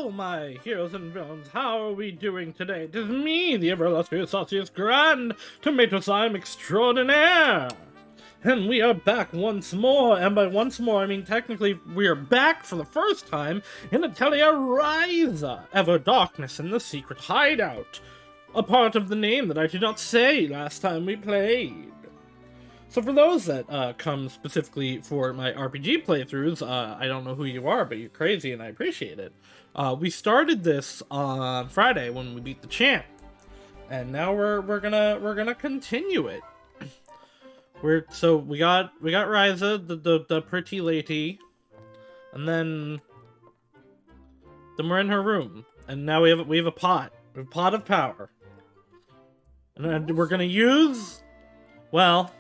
all my heroes and villains, how are we doing today? It is me, the ever-illustrious Sauciest Grand Tomato Slime Extraordinaire! And we are back once more, and by once more I mean technically we are back for the first time in Atelier Ryza, Ever Darkness in the Secret Hideout, a part of the name that I did not say last time we played. So for those that come specifically for my RPG playthroughs, I don't know who you are, but you're crazy and I appreciate it. We started this on Friday when we beat the champ, and now we're gonna continue it. We got Ryza, the pretty lady, and then we're in her room, and now we have a pot, a pot of power, and we're gonna use, well.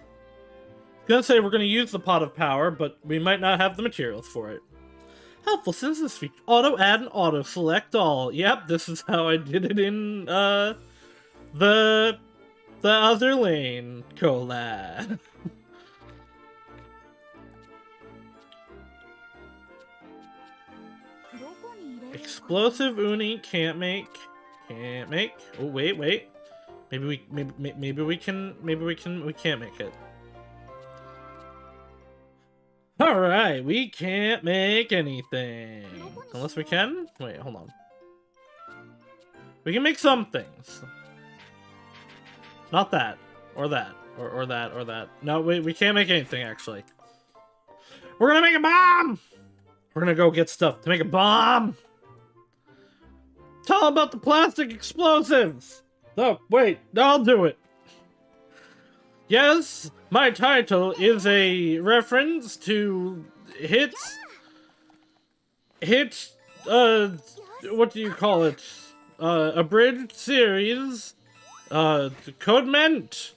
Gonna say we're gonna use the pot of power, but we might not have the materials for it. Helpful synthesis feature. Auto add and auto select all. Yep, this is how I did it in the other lane collab. Explosive uni can't make. Oh wait. Maybe we can't make it. Alright, we can't make anything. Unless we can? Wait, hold on. We can make some things. Not that. Or that. Or that. No, we can't make anything, actually. We're gonna make a bomb! We're gonna go get stuff to make a bomb! It's all about the plastic explosives! No, wait, I'll do it. Yes, my title is a reference to what do you call it? Abridged series, Codement.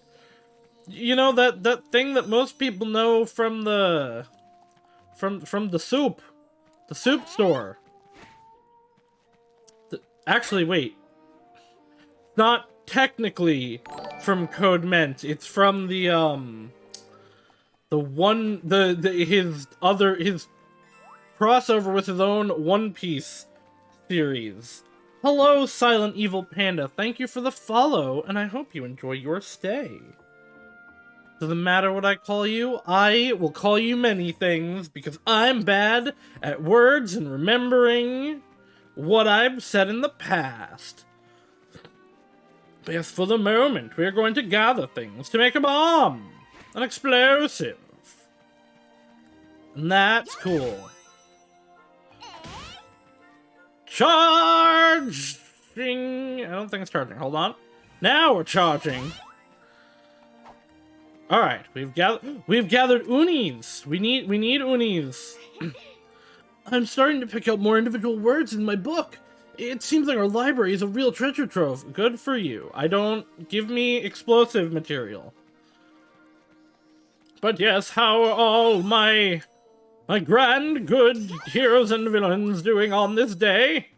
You know, that thing that most people know from the soup store. Actually, wait. Not technically from Codement. It's from his crossover with his own One Piece series. Hello, Silent Evil Panda. Thank you for the follow, and I hope you enjoy your stay. Doesn't matter what I call you, I will call you many things, because I'm bad at words and remembering what I've said in the past. But yes, for the moment, we are going to gather things to make a bomb! An explosive! And that's cool. Charging! I don't think it's charging. Hold on. Now we're charging! Alright, we've gathered unis! We need unis! I'm starting to pick out more individual words in my book! It seems like our library is a real treasure trove. Good for you. Give me explosive material. But yes, how are all my grand good heroes and villains doing on this day?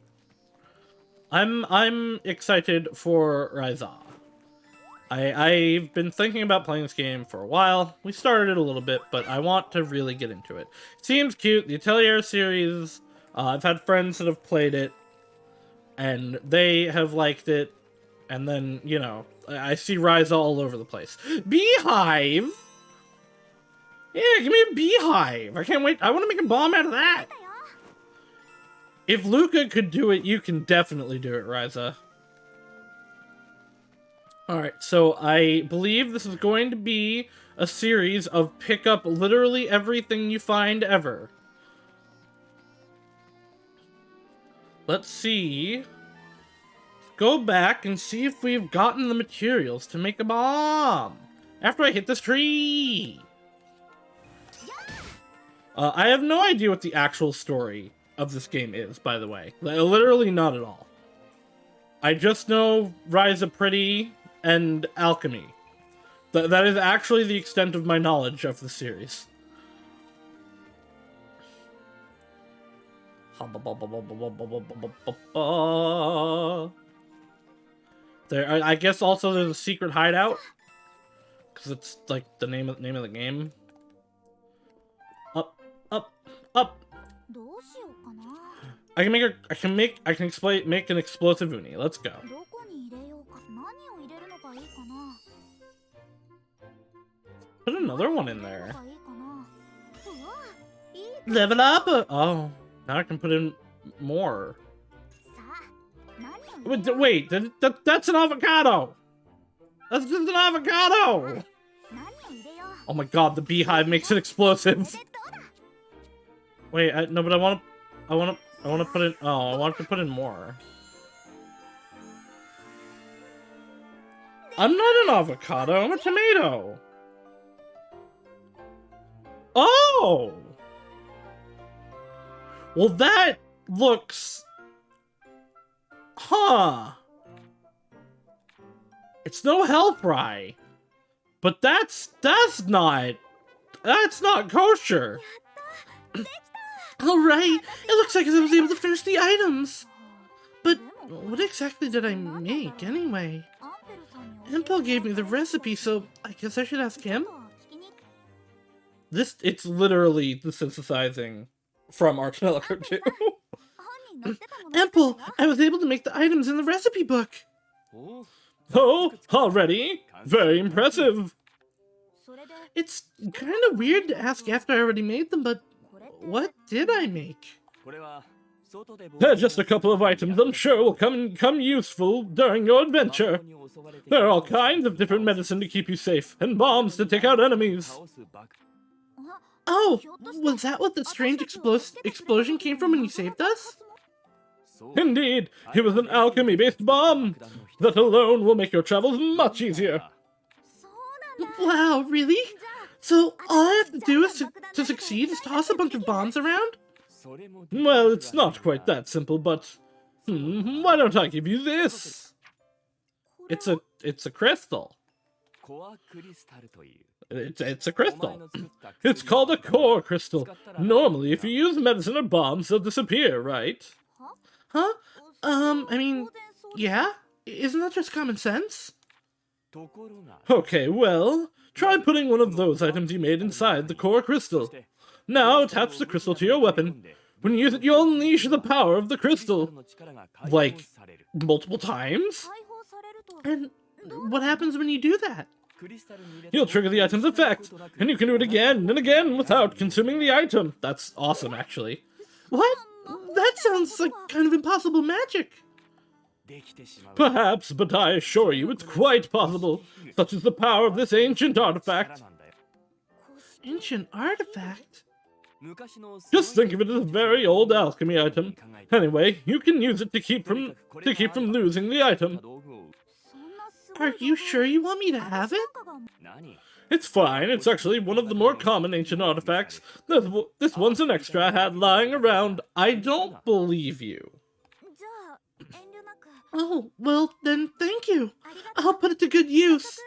I'm excited for Ryza. I've been thinking about playing this game for a while. We started it a little bit, but I want to really get into it. It seems cute. The Atelier series, I've had friends that have played it, and they have liked it, and then, you know, I see Ryza all over the place. Beehive? Yeah, give me a beehive! I can't wait. I want to make a bomb out of that! If Luca could do it, you can definitely do it, Ryza. Alright, so I believe this is going to be a series of pick up literally everything you find ever. Let's see. Go back and see if we've gotten the materials to make a bomb. After I hit this tree. I have no idea what the actual story of this game is, by the way. Literally not at all. I just know Ryza pretty and alchemy. That is actually the extent of my knowledge of the series. There, I guess also there's a secret hideout, because it's like the name of the game. Up. I can make an explosive uni. Let's go. Put another one in there. Level up! Oh, now I can put in more. Wait, that's an avocado! That's just an avocado! Oh my god, the beehive makes it explosive. Wait, no, but I want to put in, oh, I want to put in more. I'm not an avocado, I'm a tomato. Oh! Well, that looks... Huh. It's no hell fry. But that's not kosher. Alright, it looks like I was able to finish the items. But what exactly did I make, anyway? Impel gave me the recipe, so I guess I should ask him? It's literally the synthesizing from Alchemical 2. Impel, I was able to make the items in the recipe book. Oh, already? Very impressive. It's kind of weird to ask after I already made them, but what did I make? Just a couple of items I'm sure will come useful during your adventure. There are all kinds of different medicine to keep you safe, and bombs to take out enemies. Oh, was that what the strange explosion came from when you saved us? Indeed, it was an alchemy-based bomb. That alone will make your travels much easier. Wow, really? So all I have to do to succeed is toss a bunch of bombs around? Well, it's not quite that simple, but why don't I give you this? It's a crystal. It's a crystal. It's called a core crystal. Normally, if you use medicine or bombs, they'll disappear, right? Huh? I mean, yeah? Isn't that just common sense? Okay, well, try putting one of those items you made inside the core crystal. Now attach the crystal to your weapon. When you use it, you'll unleash the power of the crystal. Like, multiple times? And what happens when you do that? You'll trigger the item's effect, and you can do it again and again without consuming the item. That's awesome, actually. What? That sounds like kind of impossible magic. Perhaps, but I assure you it's quite possible. Such is the power of this ancient artifact. Ancient artifact? Just think of it as a very old alchemy item. Anyway, you can use it to keep from losing the item. Are you sure you want me to have it? It's fine. It's actually one of the more common ancient artifacts. This one's an extra I had lying around. I don't believe you. Oh, well, then thank you. I'll put it to good use.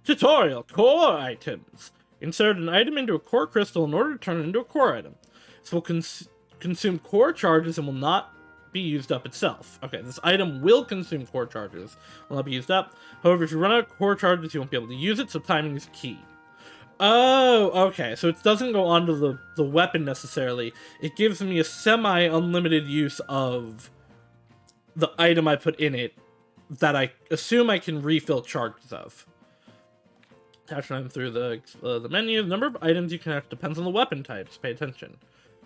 Tutorial, core items. Insert an item into a core crystal in order to turn it into a core item. This will consume core charges and will not be used up itself. Okay, this item will consume core charges, will not be used up. However, if you run out of core charges, you won't be able to use it, so timing is key. Oh, okay, so it doesn't go onto the weapon necessarily. It gives me a semi-unlimited use of the item I put in it that I assume I can refill charges of. Attach an item through the menu. The number of items you can attach depends on the weapon types. Pay attention.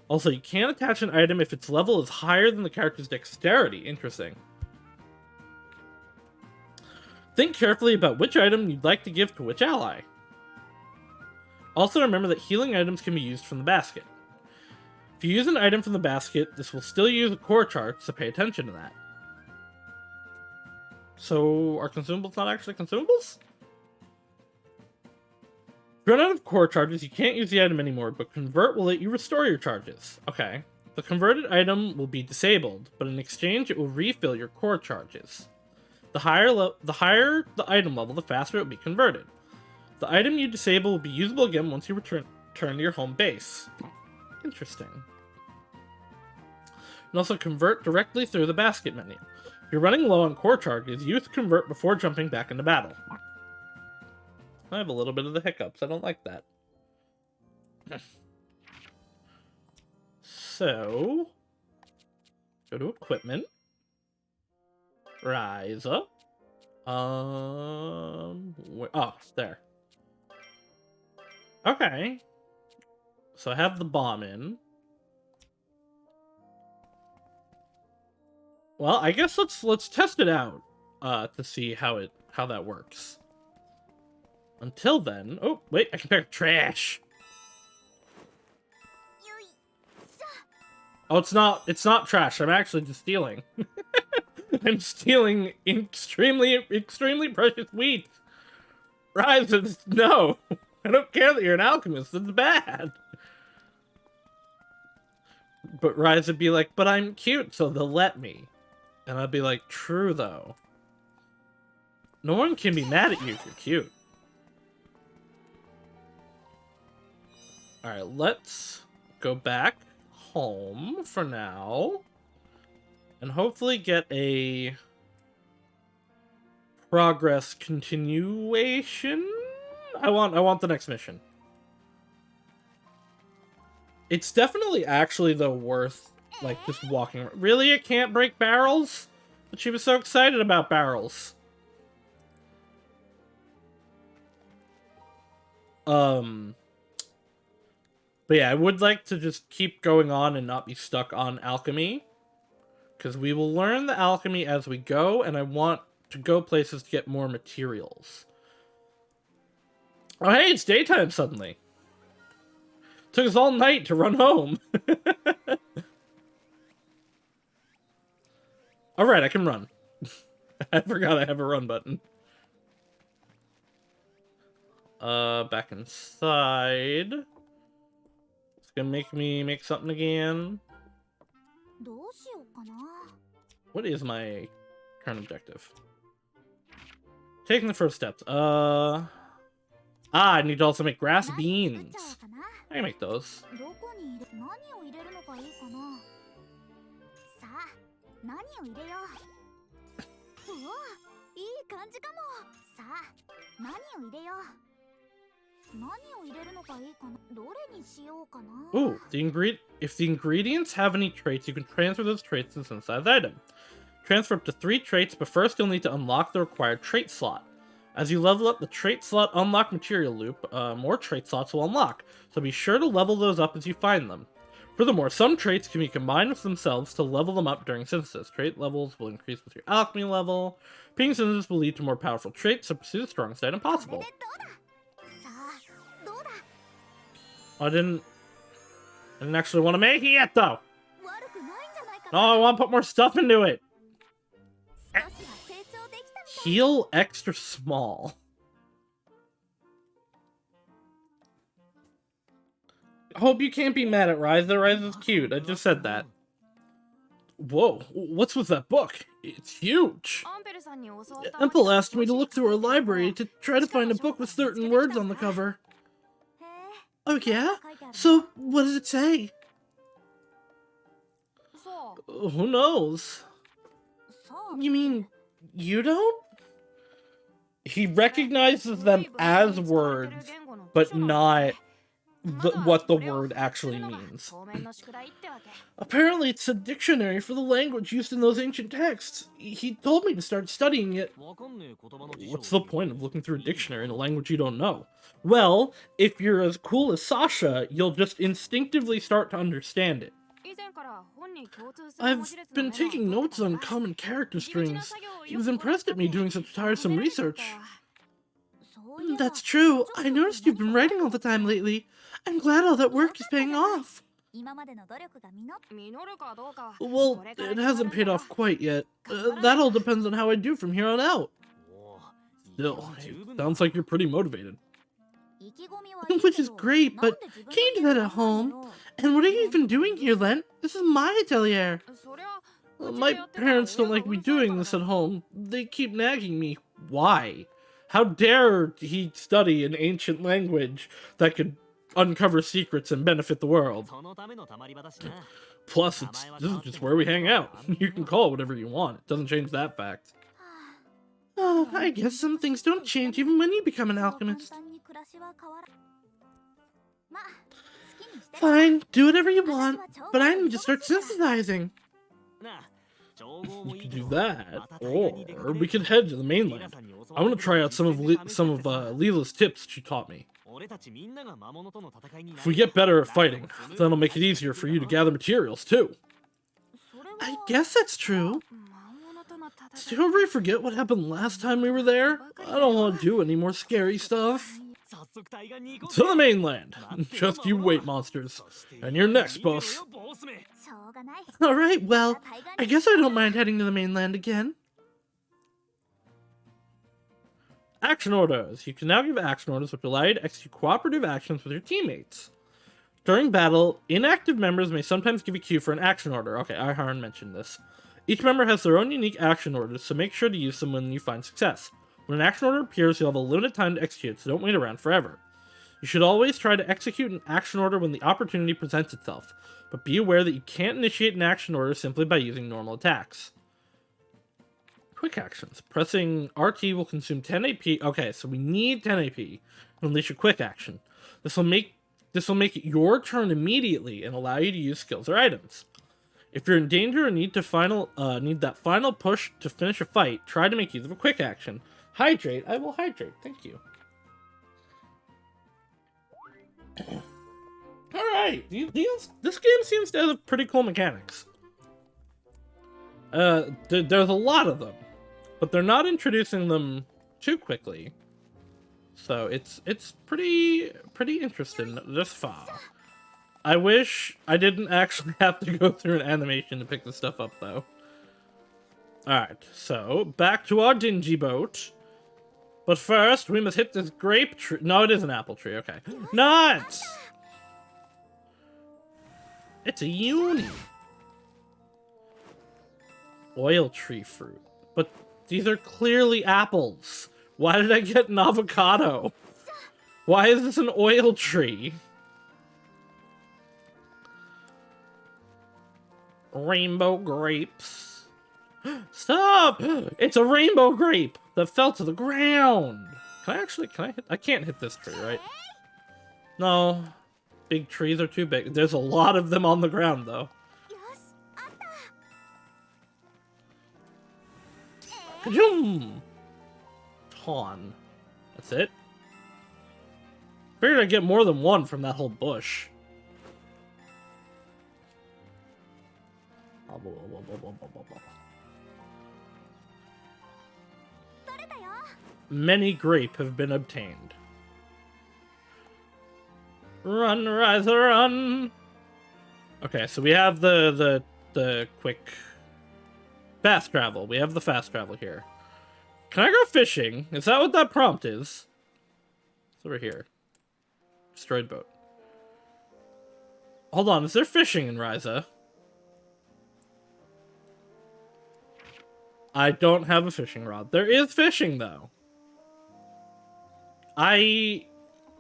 Also, you can't attach an item if its level is higher than the character's dexterity. Interesting. Think carefully about which item you'd like to give to which ally. Also, remember that healing items can be used from the basket. If you use an item from the basket, this will still use a core charge, so pay attention to that. So, are consumables not actually consumables? If you run out of core charges, you can't use the item anymore, but Convert will let you restore your charges. Okay. The converted item will be disabled, but in exchange, it will refill your core charges. The higher the item level, the faster it will be converted. The item you disable will be usable again once you return to your home base. Interesting. And also convert directly through the basket menu. If you're running low on core charges, use convert before jumping back into battle. I have a little bit of the hiccups. I don't like that. So, go to equipment. Ryza. Oh, there. Okay. So I have the bomb in. Well, I guess let's test it out to see how that works. Until then, oh wait, I can pick trash. Oh, it's not trash. I'm actually just stealing. I'm stealing extremely precious wheat. Ryza, no. I don't care that you're an alchemist. It's bad. But Ryza would be like, but I'm cute, so they'll let me. And I'd be like, true, though. No one can be mad at you if you're cute. Alright, let's go back home for now. And hopefully get a progress continuation. I want the next mission. It's definitely actually though worth like just walking around. Really, it can't break barrels? But she was so excited about barrels. But yeah, I would like to just keep going on and not be stuck on alchemy. Because we will learn the alchemy as we go, and I want to go places to get more materials. Oh hey, it's daytime suddenly. Took us all night to run home. Alright, I can run. I forgot I have a run button. Back inside. It's gonna make me make something again. What is my current objective? Taking the first steps. I need to also make grass beans. I can make those. Ooh, if the ingredients have any traits, you can transfer those traits to the synthesized item. Transfer up to 3 traits, but first you'll need to unlock the required trait slot. As you level up the trait slot unlock material loop, more trait slots will unlock, so be sure to level those up as you find them. Furthermore, some traits can be combined with themselves to level them up during synthesis. Trait levels will increase with your alchemy level. Ping synthesis will lead to more powerful traits, so pursue the strongest item possible. I didn't actually want to make it yet, though. No, I want to put more stuff into it. Heal extra small. Hope you can't be mad at Ryza. Ryza's cute. I just said that. Whoa, what's with that book? It's huge. Emple asked me to look through our library to try to find a book with certain words on the cover. Oh yeah? So, what does it say? Who knows? You mean, you don't? He recognizes them as words, but not what the word actually means. Apparently it's a dictionary for the language used in those ancient texts. He told me to start studying it. What's the point of looking through a dictionary in a language you don't know? Well, if you're as cool as Sasha, you'll just instinctively start to understand it. I've been taking notes on common character strings. He was impressed at me doing such tiresome research. That's true. I noticed you've been writing all the time lately. I'm glad all that work is paying off. Well, it hasn't paid off quite yet. That all depends on how I do from here on out. Still, it sounds like you're pretty motivated. Which is great, but can you do that at home? And what are you even doing here, Lent? This is my atelier. My parents don't like me doing this at home. They keep nagging me. Why? How dare he study an ancient language that could uncover secrets and benefit the world? Plus, this is just where we hang out. You can call it whatever you want. It doesn't change that fact. Oh, I guess some things don't change even when you become an alchemist. Fine, do whatever you want, but I need to start synthesizing. You could do that, or we could head to the mainland. I want to try out some of Leela's tips she taught me. If we get better at fighting, then it'll make it easier for you to gather materials too. I guess that's true. Did you ever forget what happened last time we were there? I don't want to do any more scary stuff. To the mainland! Just you wait, monsters. And you're next, boss. Alright, well, I guess I don't mind heading to the mainland again. Action orders. You can now give action orders which allow you to execute cooperative actions with your teammates. During battle, inactive members may sometimes give a cue for an action order. Okay, Iharn mentioned this. Each member has their own unique action orders, so make sure to use them when you find success. When an action order appears, you'll have a limited time to execute, so don't wait around forever. You should always try to execute an action order when the opportunity presents itself, but be aware that you can't initiate an action order simply by using normal attacks. Quick actions. Pressing RT will consume 10 AP. Okay, so we need 10 AP to unleash a quick action. This will make it your turn immediately and allow you to use skills or items. If you're in danger or need that final push to finish a fight, try to make use of a quick action. Hydrate. I will hydrate. Thank you. Alright. This game seems to have pretty cool mechanics. There's a lot of them, but they're not introducing them too quickly. So it's pretty interesting thus far. I wish I didn't actually have to go through an animation to pick this stuff up, though. Alright, so back to our dingy boat. But first, we must hit this grape tree. No, it is an apple tree, okay. Nuts! It's a uni. Oil tree fruit. But these are clearly apples. Why did I get an avocado? Why is this an oil tree? Rainbow grapes. Stop! It's a rainbow grape that fell to the ground. Can I hit? I can't hit this tree, right? No. Big trees are too big. There's a lot of them on the ground, though. Kajoom! Ton. That's it? Figured I'd get more than one from that whole bush. Many grape have been obtained. Run, Ryza, run! Okay, so we have the quick fast travel. We have the fast travel here. Can I go fishing? Is that what that prompt is? It's over here. Destroyed boat. Hold on, is there fishing in Ryza? I don't have a fishing rod. There is fishing, though. I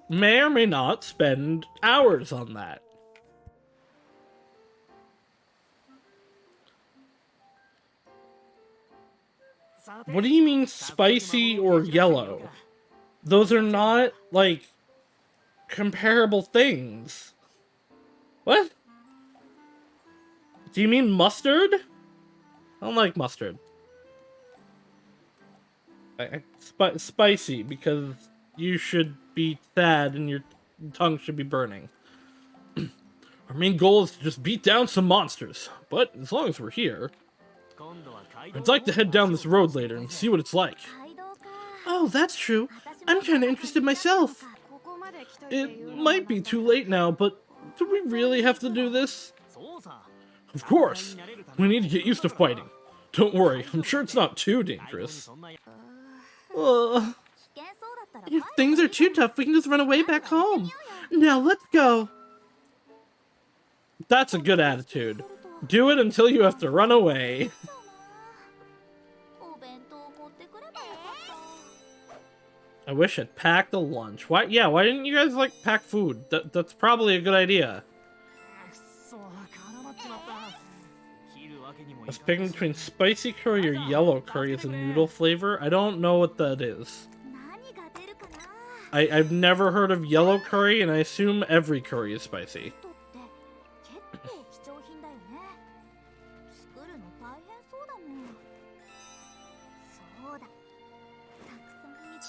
may or may not spend hours on that. What do you mean spicy or yellow? Those are not, like, comparable things. What? Do you mean mustard? I don't like mustard. Spicy, because you should be sad and your tongue should be burning. Our main goal is to just beat down some monsters, but as long as we're here, I'd like to head down this road later and see what it's like. Oh, that's true. I'm kind of interested myself. It might be too late now, but do we really have to do this? Of course. We need to get used to fighting. Don't worry, I'm sure it's not too dangerous. If things are too tough, we can just run away back home. Now, let's go. That's a good attitude. Do it until you have to run away. I wish I'd packed a lunch. Why didn't you guys, like, pack food? That's probably a good idea. I was picking between spicy curry or yellow curry as a noodle flavor. I don't know what that is. I've never heard of yellow curry, and I assume every curry is spicy.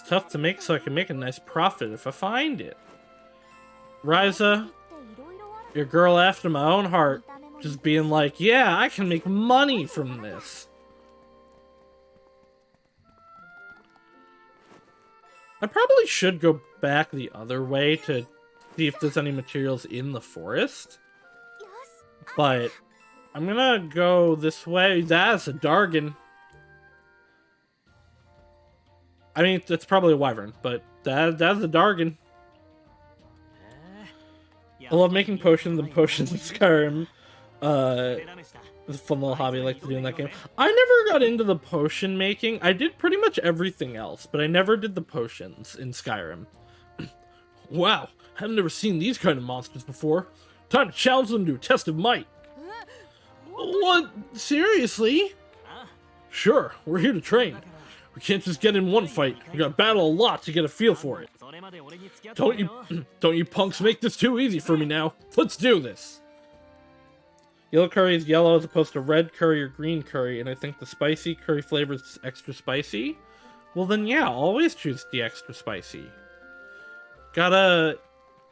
tough to make, so I can make a nice profit if I find it. Ryza, your girl after my own heart, just being like, yeah, I can make money from this. I probably should go back the other way to see if there's any materials in the forest. But I'm gonna go this way. That's a Dargon. I mean, it's probably a wyvern, but that's a Dargon. I love making potions and potions in Skyrim. It's a fun little hobby I like to do in that game. I never got into the potion making. I did pretty much everything else, but I never did the potions in Skyrim. Wow, I've never seen these kind of monsters before. Time to challenge them to a test of might. What? Seriously? Sure, we're here to train. We can't just get in one fight. We gotta battle a lot to get a feel for it. Don't you punks make this too easy for me now. Let's do this. Yellow curry is yellow as opposed to red curry or green curry, and I think the spicy curry flavor is extra spicy. Well then, yeah, always choose the extra spicy. Gotta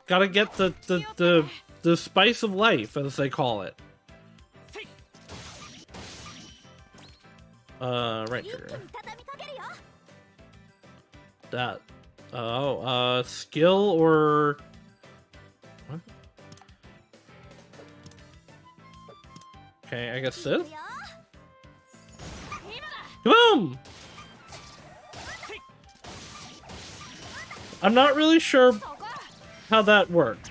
get the spice of life, as they call it. Right here. That. Oh, skill or... What? Okay, I guess this. Boom! I'm not really sure how that worked.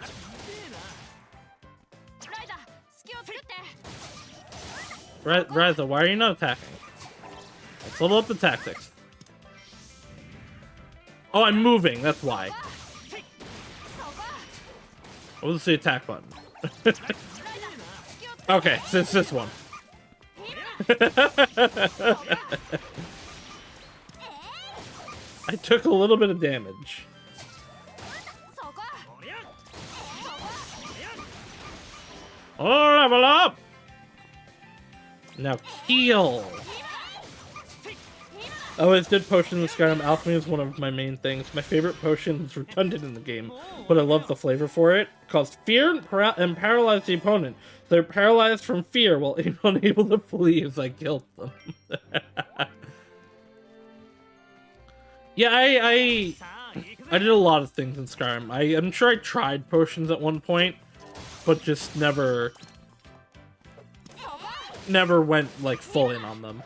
Ryza, why are you not attacking? Let's level up the tactics. Oh, I'm moving, that's why. What was the attack button? Okay, so it's this one. I took a little bit of damage. Oh, level up! Now heal. I always did potions in Skyrim. Alchemy is one of my main things. My favorite potion is redundant in the game, but I love the flavor for it. It caused fear and paralyze the opponent. They're paralyzed from fear while unable to flee as I killed them. Yeah, I did a lot of things in Skyrim. I'm sure I tried potions at one point, but just never went like full in on them.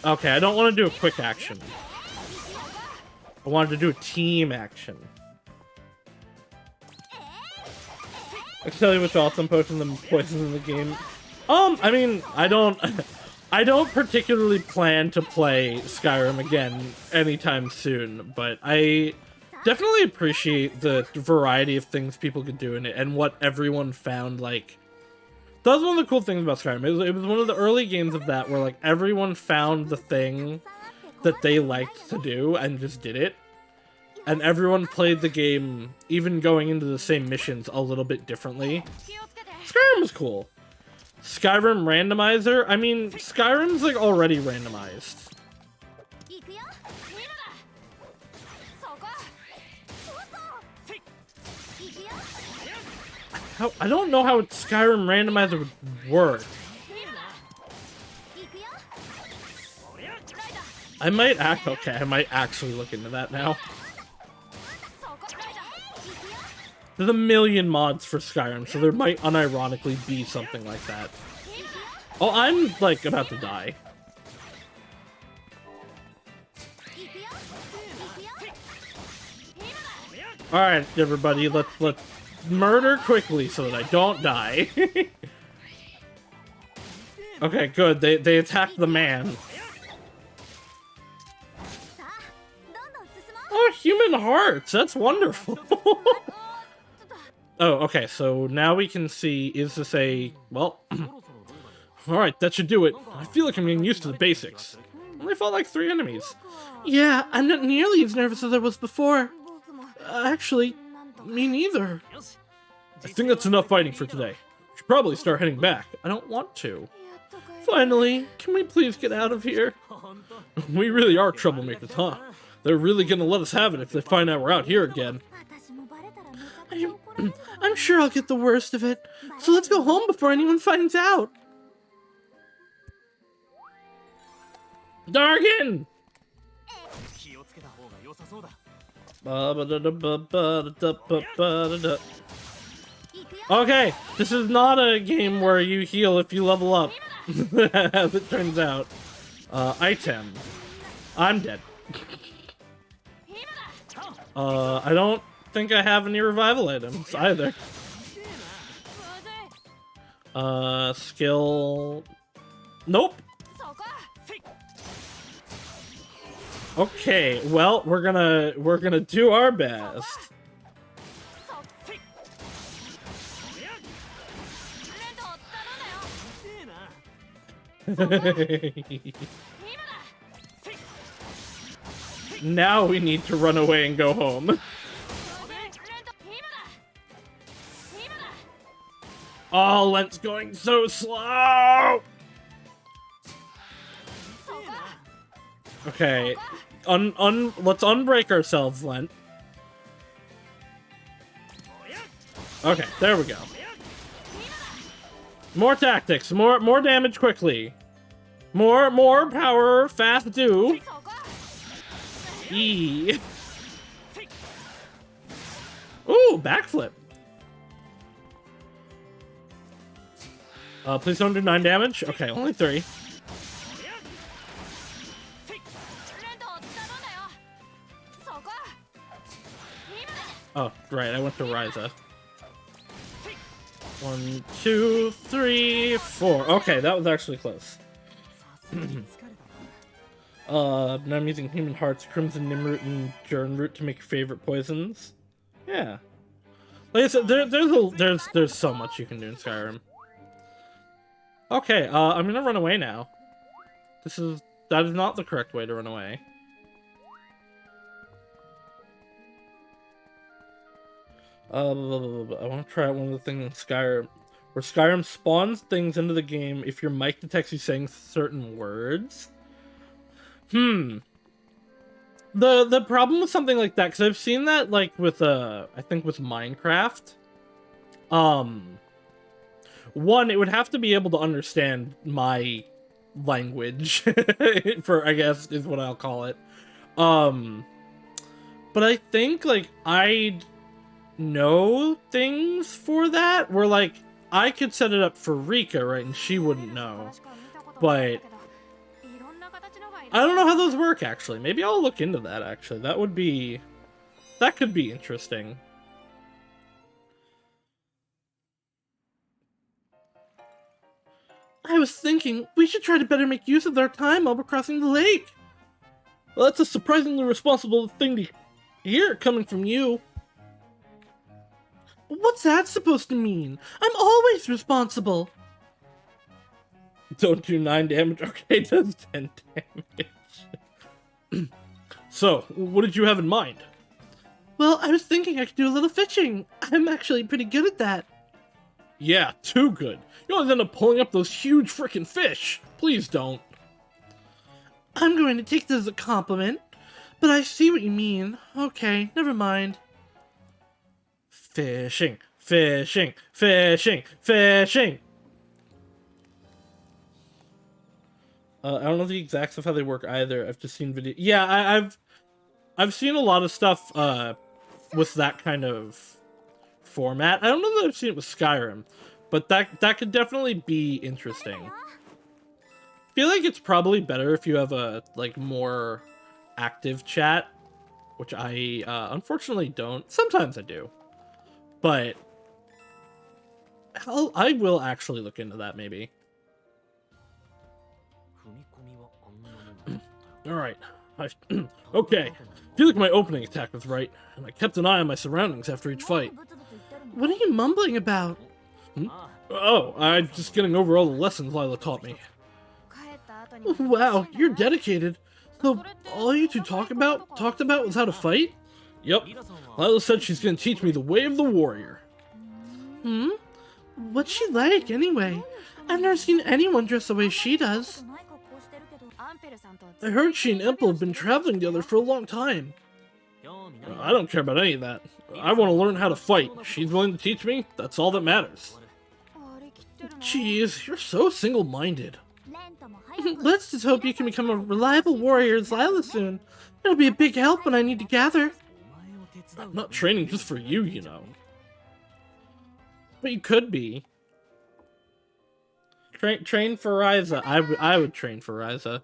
Okay, I don't want to do a quick action. I wanted to do a team action. I can tell you what's awesome potions and poisons in the game. I mean, I don't particularly plan to play Skyrim again anytime soon, but I definitely appreciate the variety of things people could do in it and what everyone found, like... That was one of the cool things about Skyrim. It was one of the early games of that where, like, everyone found the thing that they liked to do and just did it. And everyone played the game, even going into the same missions, a little bit differently. Skyrim was cool. Skyrim randomizer? I mean, Skyrim's, like, already randomized. I don't know how Skyrim randomizer would work. I might actually look into that now. There's a million mods for Skyrim, so there might unironically be something like that. Oh, I'm, like, about to die. Alright, everybody, let's murder quickly so that I don't die. Okay, good. They attacked the man. Oh, human hearts! That's wonderful. Oh, okay, so now we can see, is this a... Well... Alright, that should do it. I feel like I'm getting used to the basics. Only fought like 3 enemies. Yeah, I'm not nearly as nervous as I was before. Actually, Me neither. I think that's enough fighting for today. We should probably start heading back. I don't want to. Finally, can we please get out of here? We really are troublemakers, huh? They're really gonna let us have it if they find out we're out here again. I'm sure I'll get the worst of it. So let's go home before anyone finds out. Dargan! Okay, this is not a game where you heal if you level up, as it turns out. Item. I'm dead. I don't think I have any revival items either. Skill... Nope. Okay, well, we're gonna do our best. Now we need to run away and go home. Oh, Lent's going so slow! Okay, let's unbreak ourselves, Lent. Okay, there we go. More tactics, more damage quickly. More power, fast do. E. Ooh, backflip. Please don't do 9 damage. Okay, only 3. Oh, right, I went to Ryza. 1, 2, 3, 4. Okay, that was actually close. Now I'm using Human Hearts, Crimson Nimroot, and Jern Root to make your favorite poisons. Yeah. Like I said, there's so much you can do in Skyrim. Okay, I'm gonna run away now. That is not the correct way to run away. I want to try out one of the things in Skyrim, where Skyrim spawns things into the game if your mic detects you saying certain words. The problem with something like that, because I've seen that like with I think with Minecraft. One, it would have to be able to understand my language, for I guess is what I'll call it. But I think like I'd know things for that, where like I could set it up for Rika, right, and she wouldn't know. But I don't know how those work actually. Maybe I'll look into that actually. That could be interesting. I was thinking we should try to better make use of our time while we're crossing the lake. Well, that's a surprisingly responsible thing to hear coming from you. What's that supposed to mean? I'm always responsible. Don't do 9 damage. Okay, it does 10 damage. So, what did you have in mind? Well, I was thinking I could do a little fishing. I'm actually pretty good at that. Yeah, too good. You always end up pulling up those huge frickin' fish. Please don't. I'm going to take this as a compliment, but I see what you mean. Okay, never mind. Fishing, fishing, fishing, fishing. I don't know the exacts of how they work either. I've just seen video. Yeah, I've seen a lot of stuff with that kind of format. I don't know that I've seen it with Skyrim, but that could definitely be interesting. I feel like it's probably better if you have a like more active chat, which I unfortunately don't. Sometimes I do, but I will actually look into that maybe. Alright. Okay. I feel like my opening attack was right, and I kept an eye on my surroundings after each fight. What are you mumbling about? Oh, I'm just getting over all the lessons Lila taught me. Wow, you're dedicated. So all you two talked about was how to fight? Yep. Lila said she's gonna teach me the way of the warrior. Hmm? What's she like, anyway? I've never seen anyone dress the way she does. I heard she and Impel have been traveling together for a long time. I don't care about any of that. I want to learn how to fight. If she's willing to teach me, that's all that matters. Jeez, you're so single-minded. Let's just hope you can become a reliable warrior as Lila soon. It'll be a big help when I need to gather. I'm not training just for you, you know. But you could be. Train for Ryza. I would train for Ryza.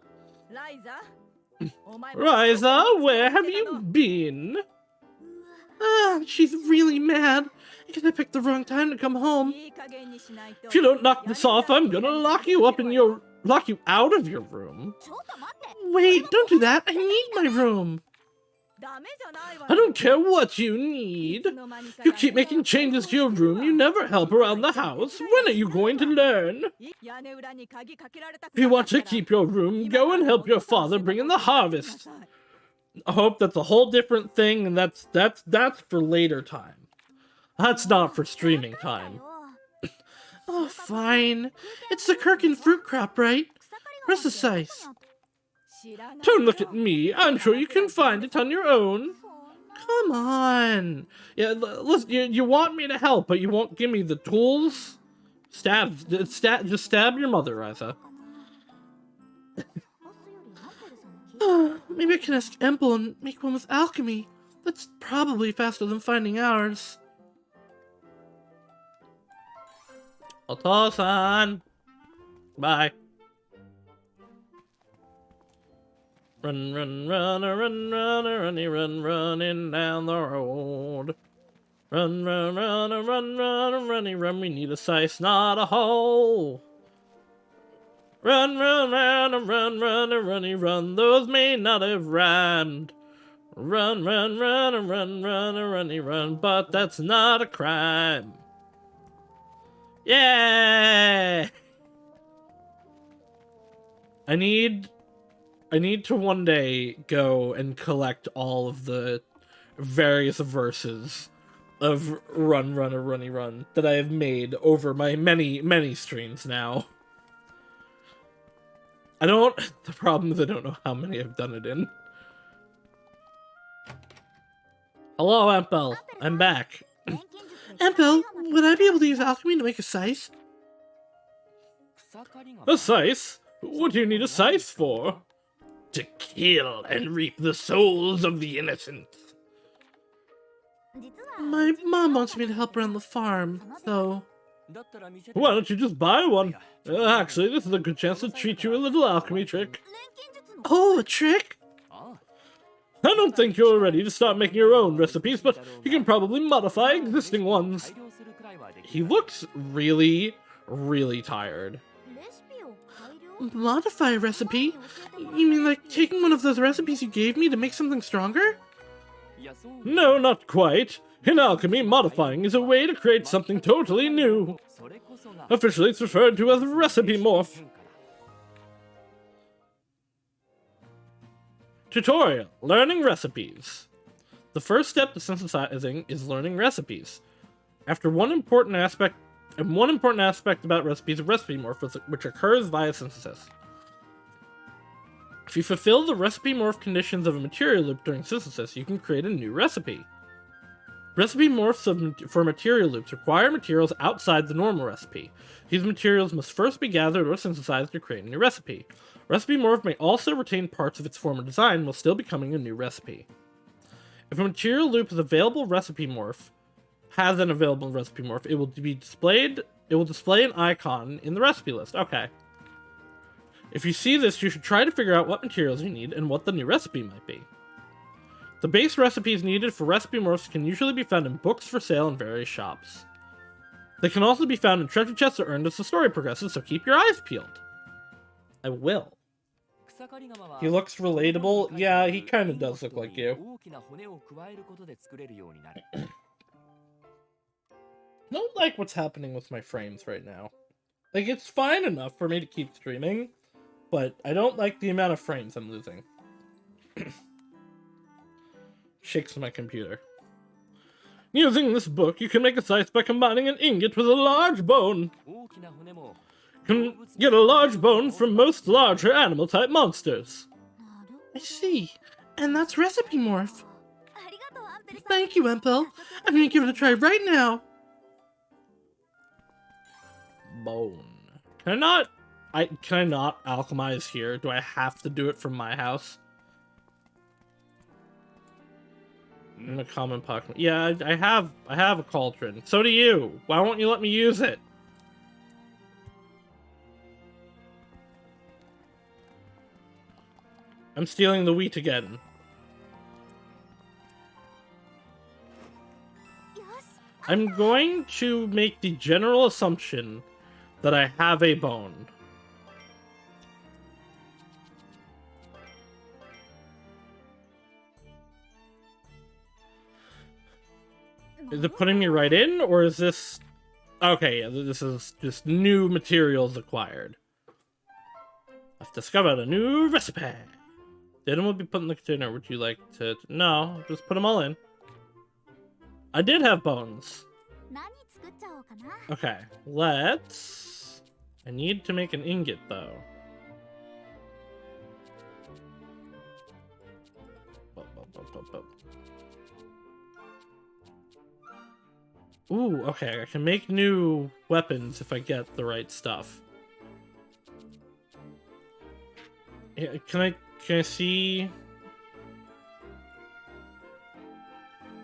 Ryza, where have you been? She's really mad. Because I picked the wrong time to come home. If you don't knock this off, I'm gonna lock you out of your room. Wait, don't do that. I need my room. I don't care what you need. You keep making changes to your room, you never help around the house. When are you going to learn? If you want to keep your room, go and help your father bring in the harvest. I hope that's a whole different thing, and that's for later time. That's not for streaming time. Oh, fine. It's the Kirkin fruit crop, right? Where's the Saus? Don't look at me. I'm sure you can find it on your own. Come on. Yeah, listen, you want me to help, but you won't give me the tools? Just stab your mother, Ryza. Maybe I can ask Empel and make one with alchemy. That's probably faster than finding ours. Otosan. Bye. Run, run, run, run, run, run, running down the road. Run, run, run, run, run, run, we need a Saus, not a hole. Run, run, run, run, run, those may not have rhymed. Run, run, run, run, run, but that's not a crime. Yeah! I need to one day go and collect all of the various verses of Run, Run that I have made over my many streams now. The problem is I don't know how many I've done it in. Hello, Empel. I'm back. Empel, would I be able to use alchemy to make a Saus? A Saus? What do you need a Saus for? To kill and reap the souls of the innocent. My mom wants me to help around the farm, so... Why don't you just buy one? Actually, this is a good chance to teach you a little alchemy trick. Oh, a trick? I don't think you're ready to start making your own recipes, but you can probably modify existing ones. He looks really, really tired. Modify a recipe? You mean like taking one of those recipes you gave me to make something stronger? No, not quite. In alchemy, modifying is a way to create something totally new. Officially, it's referred to as recipe morph. Tutorial: Learning recipes. The first step to synthesizing is learning recipes. One important aspect about recipes is recipe morph, which occurs via synthesis. If you fulfill the recipe morph conditions of a material loop during synthesis, you can create a new recipe. Recipe morphs for material loops require materials outside the normal recipe. These materials must first be gathered or synthesized to create a new recipe. Recipe morph may also retain parts of its former design while still becoming a new recipe. If a material loop has an available recipe morph, it will display an icon in the recipe list. Okay. If you see this, you should try to figure out what materials you need and what the new recipe might be. The base recipes needed for recipe morphs can usually be found in books for sale in various shops. They can also be found in treasure chests or earned as the story progresses, so keep your eyes peeled. I will. He looks relatable. Yeah, he kind of does look like you. I don't like what's happening with my frames right now. Like, it's fine enough for me to keep streaming, but I don't like the amount of frames I'm losing. Shakes my computer. Using this book, you can make a size by combining an ingot with a large bone. You can get a large bone from most larger animal-type monsters. I see. And that's Recipe Morph. Thank you, Empel. I'm gonna give it a try right now. Bone. Can I not alchemize here? Do I have to do it from my house? In a common pocket. Yeah, I have a cauldron. So do you. Why won't you let me use it? I'm stealing the wheat again. I'm going to make the general assumption that I have a bone. Is it putting me right in, or is this... Okay, yeah, this is just new materials acquired. I've discovered a new recipe. Then we'll be put in the container. Would you like to... No, just put them all in. I did have bones. Okay, let's... I need to make an ingot, though. Ooh, okay, I can make new weapons if I get the right stuff. Yeah, can I see...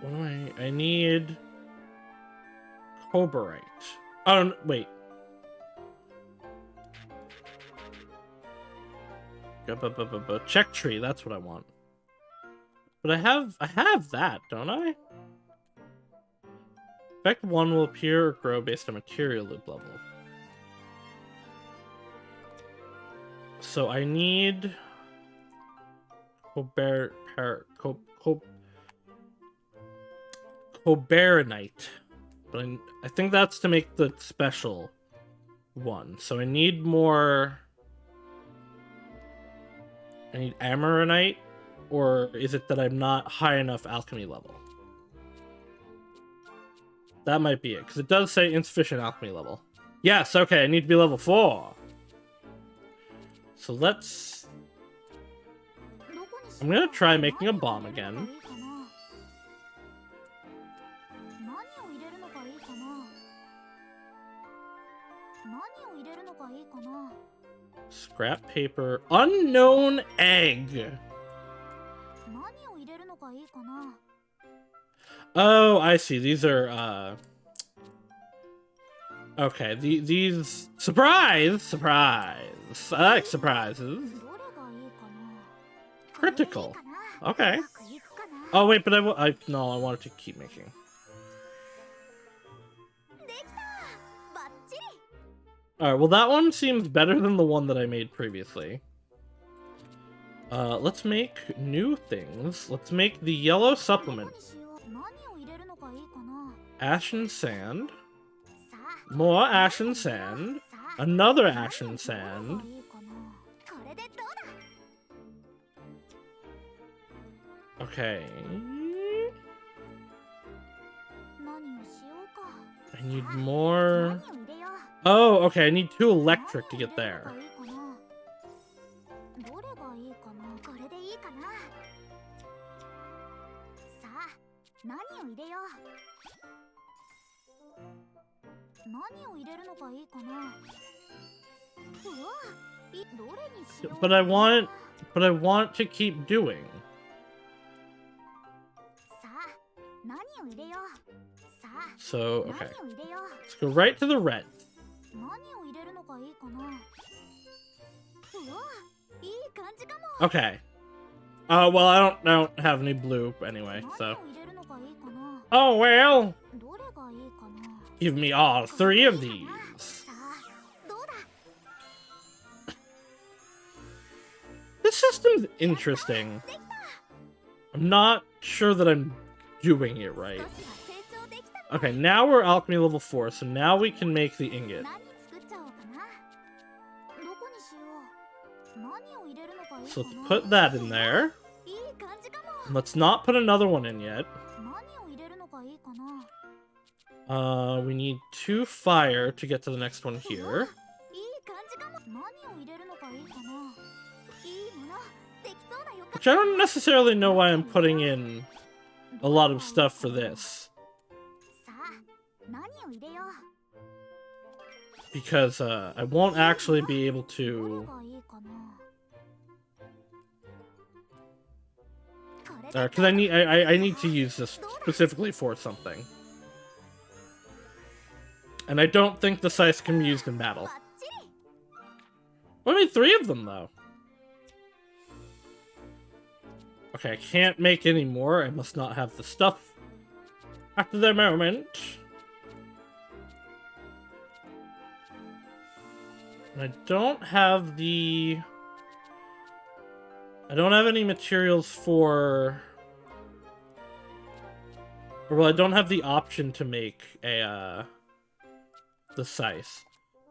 What do I need... Cobarite. Oh, wait. Check tree, that's what I want. But I have that, don't I? Effect 1 will appear or grow based on material loop level. So I need Cobarinite. But I think that's to make the special one. So I need more... I need Amaranite? Or is it that I'm not high enough alchemy level? That might be it, because it does say insufficient alchemy level. Yes, okay, I need to be level 4. So let's... I'm gonna try making a bomb again. Scrap paper. Unknown egg! Oh, I see. These are, Okay, these... Surprise! Surprise! I like surprises. Critical. Okay. Oh, wait, but no, I wanted to keep making. Alright, well that one seems better than the one that I made previously. Let's make new things. Let's make the yellow supplement. Ashen sand. More ashen sand. Another ashen sand. Okay. I need more... Oh, okay, I need 2 electric to get there. But I want to keep doing. So, okay. Let's go right to the red. Okay. Well, I don't have any blue anyway, so. Oh, well. Give me all 3 of these. This system's interesting. I'm not sure that I'm doing it right. Okay, now we're alchemy level 4, so now we can make the ingot. So let's put that in there. Let's not put another one in yet. We need 2 fire to get to the next one here. Which I don't necessarily know why I'm putting in a lot of stuff for this. Because I won't actually be able to... Because I need to use this specifically for something. And I don't think the Saus can be used in battle. Well, I made 3 of them, though. Okay, I can't make any more. I must not have the stuff after the moment. And I don't have the... I don't have any materials for... Well, I don't have the option to make a, the Saus.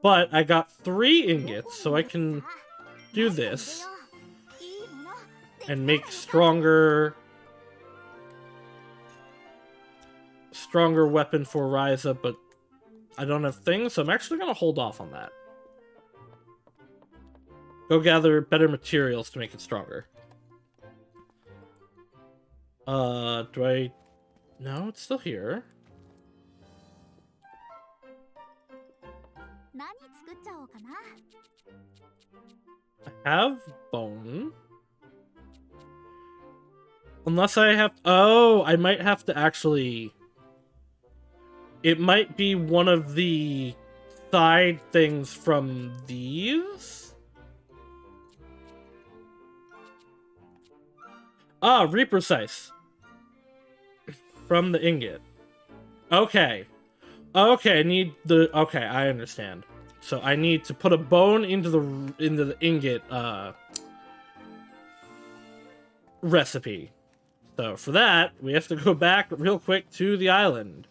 But I got 3 ingots, so I can do this. And make stronger weapon for Ryza, but I don't have things, so I'm actually gonna hold off on that. Go gather better materials to make it stronger. Do I... No, it's still here. I have bone. Unless I have... Oh, I might have to actually... It might be one of the side things from these? Ah, Reaper Saus. From the ingot. Okay. Okay, I need the... Okay, I understand. So I need to put a bone into the ingot, recipe. So for that, we have to go back real quick to the island.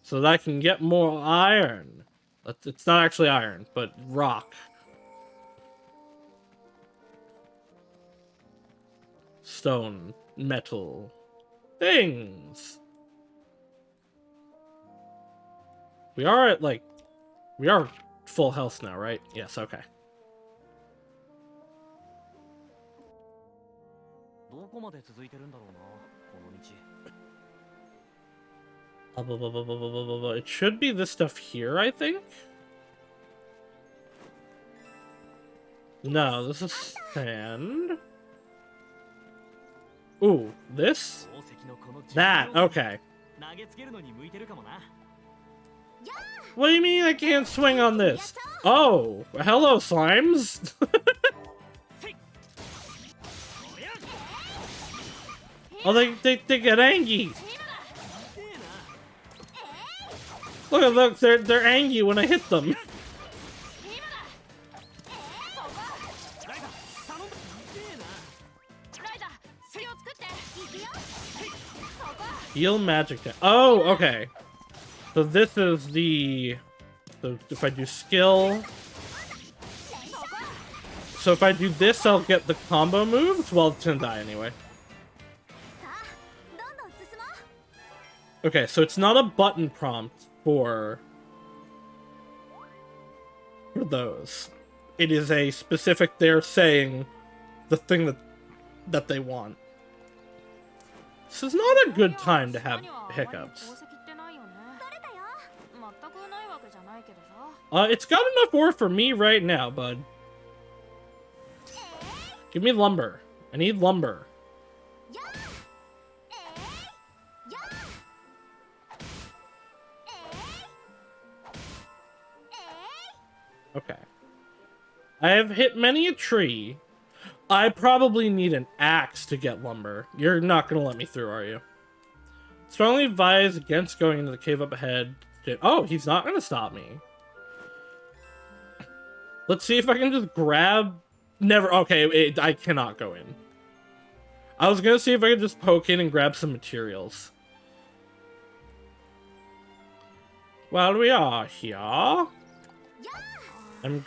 So that I can get more iron. It's not actually iron, but rock. Stone. Metal. Things. We are at, like... We are full health now, right? Yes, okay. It should be this stuff here, I think? No, this is sand. Ooh, this? That, okay. What do you mean I can't swing on this? Oh, hello, slimes. Oh, they get angry. Look, they're angry when I hit them. Heal magic. Oh, okay. So this is the... So if I do skill... So if I do this, I'll get the combo moves? Well, it's gonna die anyway. Okay, so it's not a button prompt for those. It is a specific, they're saying the thing that they want. This is not a good time to have hiccups. It's got enough ore for me right now, bud. Give me lumber. I need lumber. Okay. I have hit many a tree. I probably need an axe to get lumber. You're not gonna let me through, are you? Strongly advise against going into the cave up ahead. Oh, he's not gonna stop me. Let's see if I can just grab... Never... Okay, I cannot go in. I was gonna see if I could just poke in and grab some materials. While we are here... I'm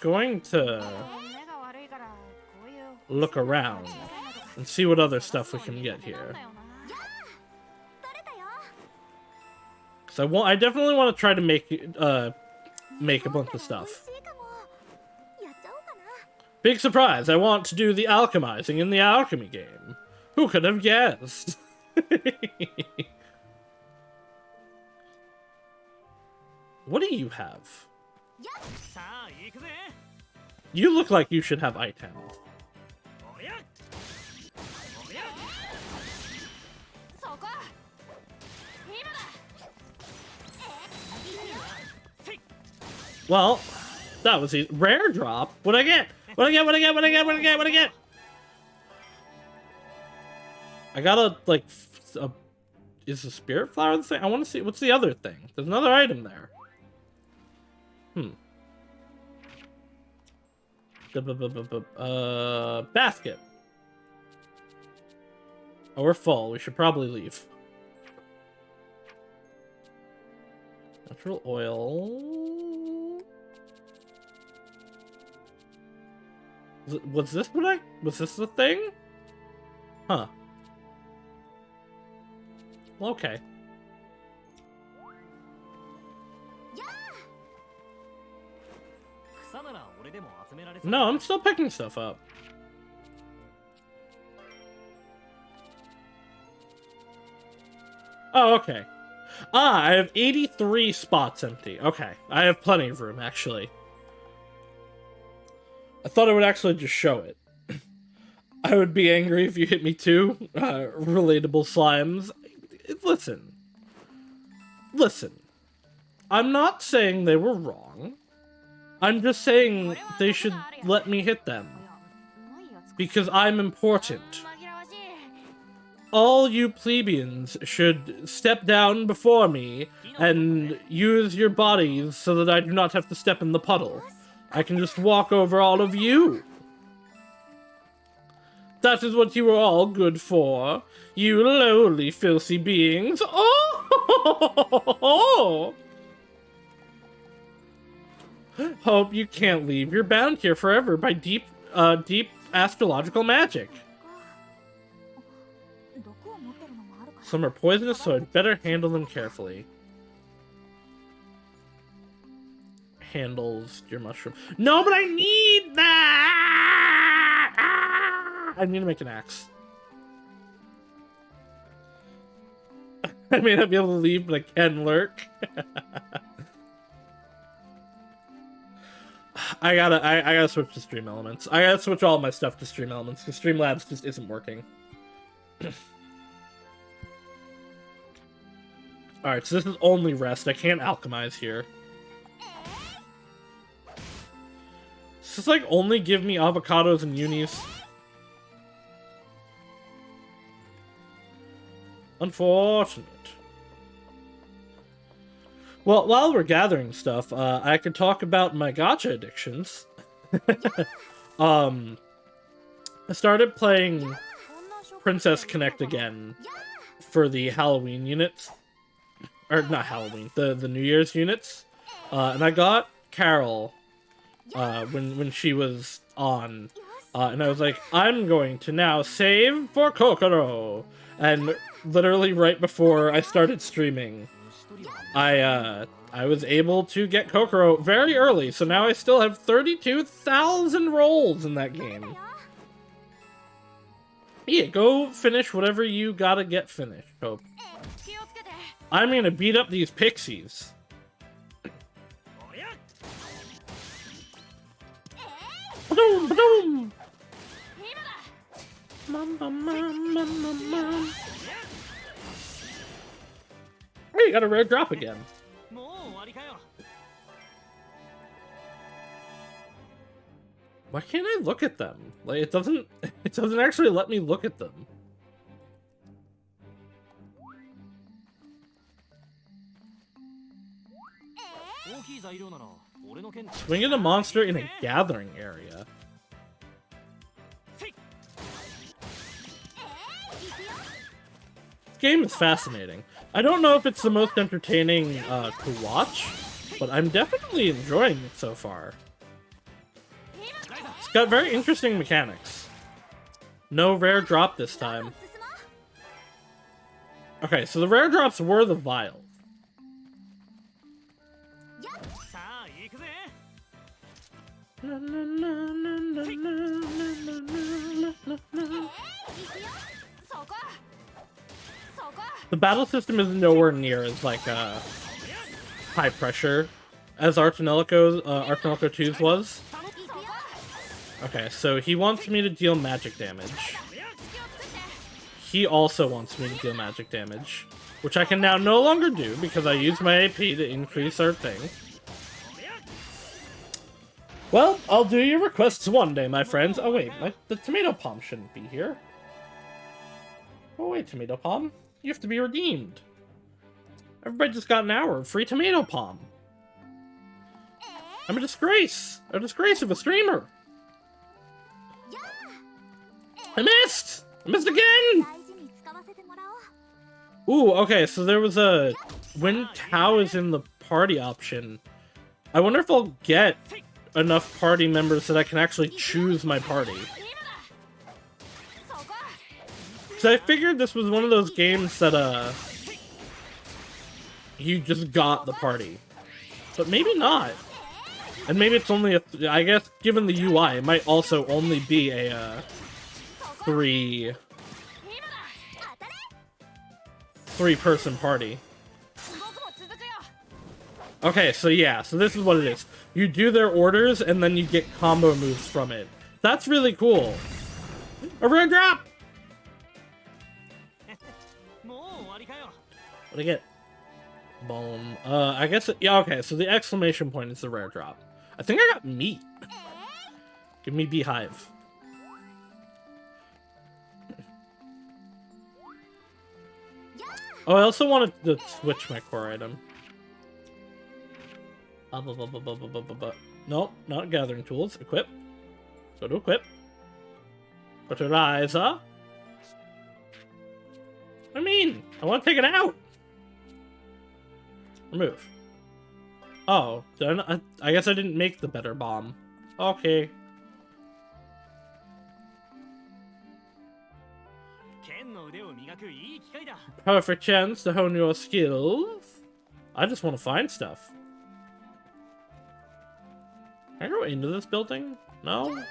going to... look around and see what other stuff we can get here. I definitely want to try to make make a bunch of stuff. Big surprise! I want to do the alchemizing in the alchemy game. Who could have guessed? What do you have? You look like you should have items. Well, that was easy. Rare drop. What'd I get? What'd I get? What'd I get? What'd I get? What'd I get? What'd I get? I got a, like, is the spirit flower the thing? I want to see, what's the other thing? There's another item there. Basket. Oh, we're full. We should probably leave. Natural oil. Was this the thing? Huh. Well, okay. No, I'm still picking stuff up. Oh, okay. Ah, I have 83 spots empty. Okay, I have plenty of room, actually. I thought it would actually just show it. I would be angry if you hit me too. Relatable slimes. Listen. Listen. I'm not saying they were wrong. I'm just saying they should let me hit them. Because I'm important. All you plebeians should step down before me and use your bodies so that I do not have to step in the puddle. I can just walk over all of you. That is what you are all good for. You lowly, filthy beings. Oh! Hope you can't leave. You're bound here forever by deep astrological magic. Some are poisonous, so I'd better handle them carefully. Handles your mushroom. No, but I need that! Ah! I need to make an axe. I may not be able to leave, but I can lurk. I gotta switch to Stream Elements. I gotta switch all my stuff to Stream Elements, because Streamlabs just isn't working. Alright, so this is only rest. I can't alchemize here. Does this, like, only give me avocados and unis? Unfortunate. Well, while we're gathering stuff, I could talk about my gacha addictions. I started playing Princess Connect again for the Halloween units. Or, not Halloween, the New Year's units. And I got Carol when she was on. And I was like, I'm going to now save for Kokoro. And literally right before I started streaming, I was able to get Kokoro very early, so now I still have 32,000 rolls in that game. Yeah, go finish whatever you gotta get finished, Hope. I'm gonna beat up these pixies. Ba-doom, ba-doom. Hey, you got a rare drop again. Why can't I look at them? Like, it doesn't actually let me look at them. Swinging a monster in a gathering area. This game is fascinating. I don't know if it's the most entertaining to watch, but I'm definitely enjoying it so far. It's got very interesting mechanics. No rare drop this time. Okay, so the rare drops were the vials. The battle system is nowhere near as like high pressure as Archangelico's Archangelico 2's was. Okay, so he wants me to deal magic damage. He also wants me to deal magic damage, which I can now no longer do because I used my AP to increase our thing. Well, I'll do your requests one day, my friends. Oh wait, the tomato palm shouldn't be here. Oh wait, tomato palm, you have to be redeemed. Everybody just got an hour of free tomato palm. I'm a disgrace of a streamer. I missed again. Ooh, okay, so there was a when Tao is in the party option. I wonder if I'll get enough party members that I can actually choose my party. So I figured this was one of those games that you just got the party, but maybe not. And maybe it's only a, I guess given the UI, it might also only be a three-person party. Okay, so yeah, so this is what it is. You do their orders, and then you get combo moves from it. That's really cool. A rare drop! What do I get? Boom. I guess, yeah, okay, so the exclamation point is the rare drop. I think I got meat. Give me beehive. Oh, I also wanted to switch my core item. Nope, not gathering tools. Equip. Go to equip. Go to Ryza. I mean, I want to take it out. Remove. Oh, I guess I didn't make the better bomb. Okay. Perfect chance to hone your skills. I just want to find stuff. Can I go into this building? No? Can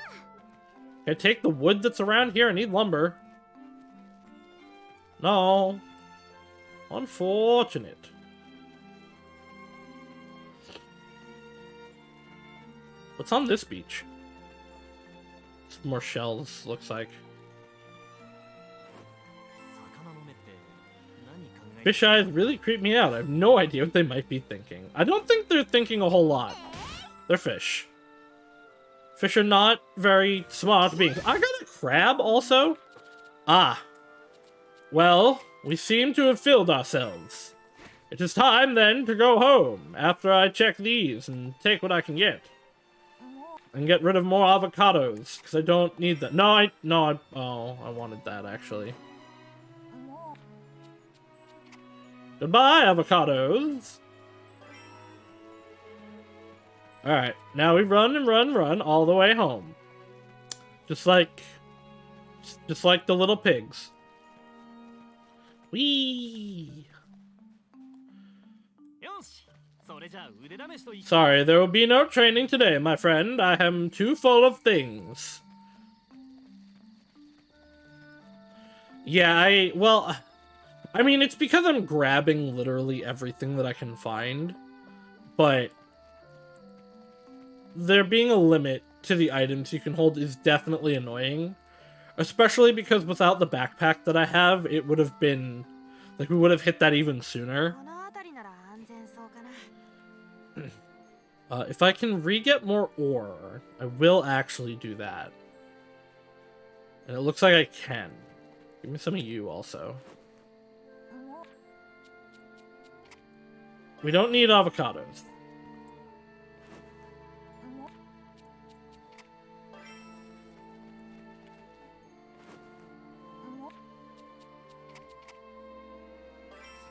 I take the wood that's around here? I need lumber. No. Unfortunate. What's on this beach? Some more shells, looks like. Fish eyes really creep me out. I have no idea what they might be thinking. I don't think they're thinking a whole lot. They're fish. Fish are not very smart beings. I got a crab also? Ah. Well, we seem to have filled ourselves. It is time then to go home after I check these and take what I can get. And get rid of more avocados, because I don't need that. I wanted that actually. Goodbye, avocados! Alright, now we run and run all the way home. Just like the little pigs. Whee! Sorry, there will be no training today, my friend. I am too full of things. Yeah, I mean, it's because I'm grabbing literally everything that I can find, but there being a limit to the items you can hold is definitely annoying, especially because without the backpack that I have, it would have been, like, we would have hit that even sooner. If I can re-get more ore, I will actually do that. And it looks like I can. Give me some of you also. We don't need avocados.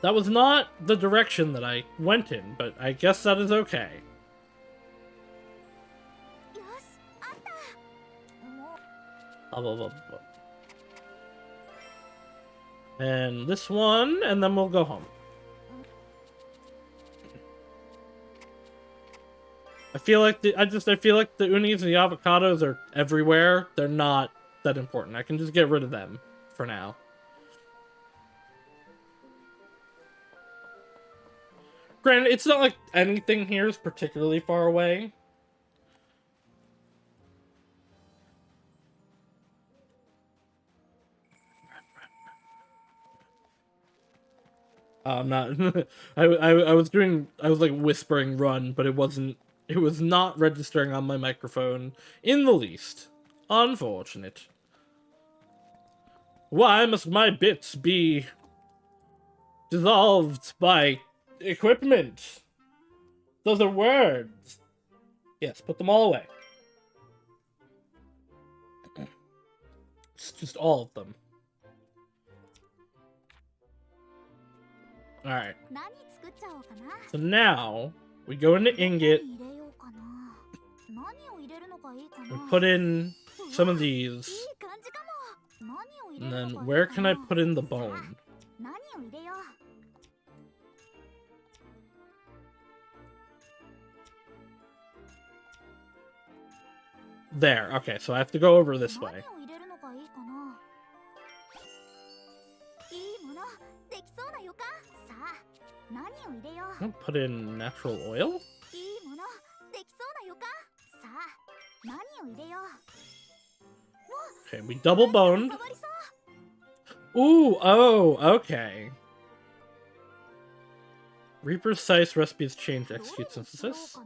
That was not the direction that I went in, but I guess that is okay. And this one, and then we'll go home. I feel like the unis and the avocados are everywhere. They're not that important. I can just get rid of them for now. Granted, it's not like anything here is particularly far away. I'm not. I was like whispering run, but it wasn't. It was not registering on my microphone in the least. Unfortunate. Why must my bits be dissolved by equipment? Those are words. Yes, put them all away. It's just all of them. Alright. So now, we go into ingot. We put in some of these. And then, where can I put in the bone? There. Okay, so I have to go over this way. I'll put in natural oil. Okay, we double boned. Ooh, oh, okay. Reaper's Sice recipes change execute synthesis.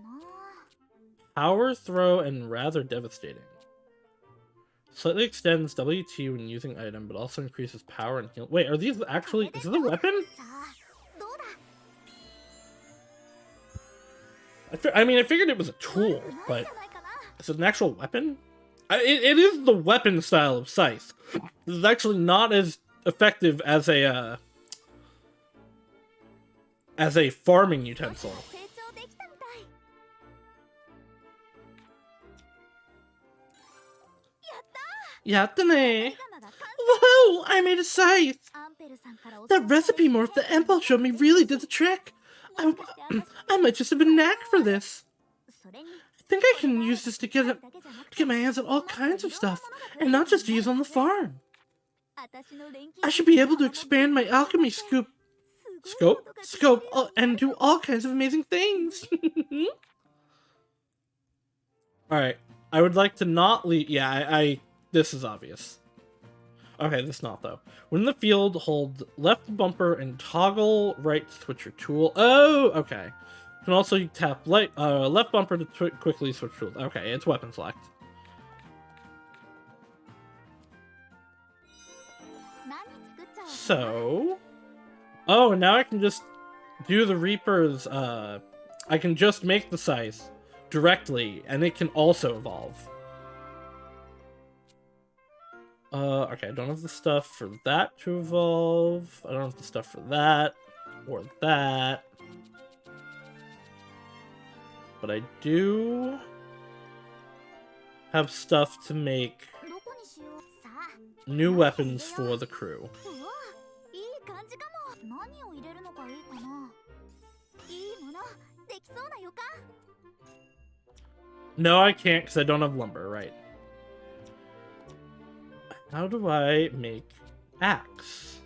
Power throw and rather devastating. Slightly extends WT when using item, but also increases power and heal. Wait, are these actually... Is this a weapon? I mean, I figured it was a tool, but... Is it an actual weapon? It is the weapon style of Scythe. This is actually not as effective as a farming utensil. Yattane! Whoa! I made a scythe! That recipe morph that Empel showed me really did the trick. I might just have a knack for this. I think I can use this to get my hands on all kinds of stuff, and not just to use on the farm. I should be able to expand my alchemy scope, and do all kinds of amazing things. Alright, I would like to not leave... Yeah, this is obvious. Okay, this is not, though. When in the field, hold left bumper and toggle right to switch your tool. Oh, okay. You can also tap left bumper to quickly switch tools. Okay, it's weapon select. So... Oh, now I can just do the Reaper's, I can just make the scythe directly, and it can also evolve. Okay, I don't have the stuff for that to evolve. I don't have the stuff for that, or that. But I do have stuff to make new weapons for the crew. No, I can't because I don't have lumber, right? How do I make axe?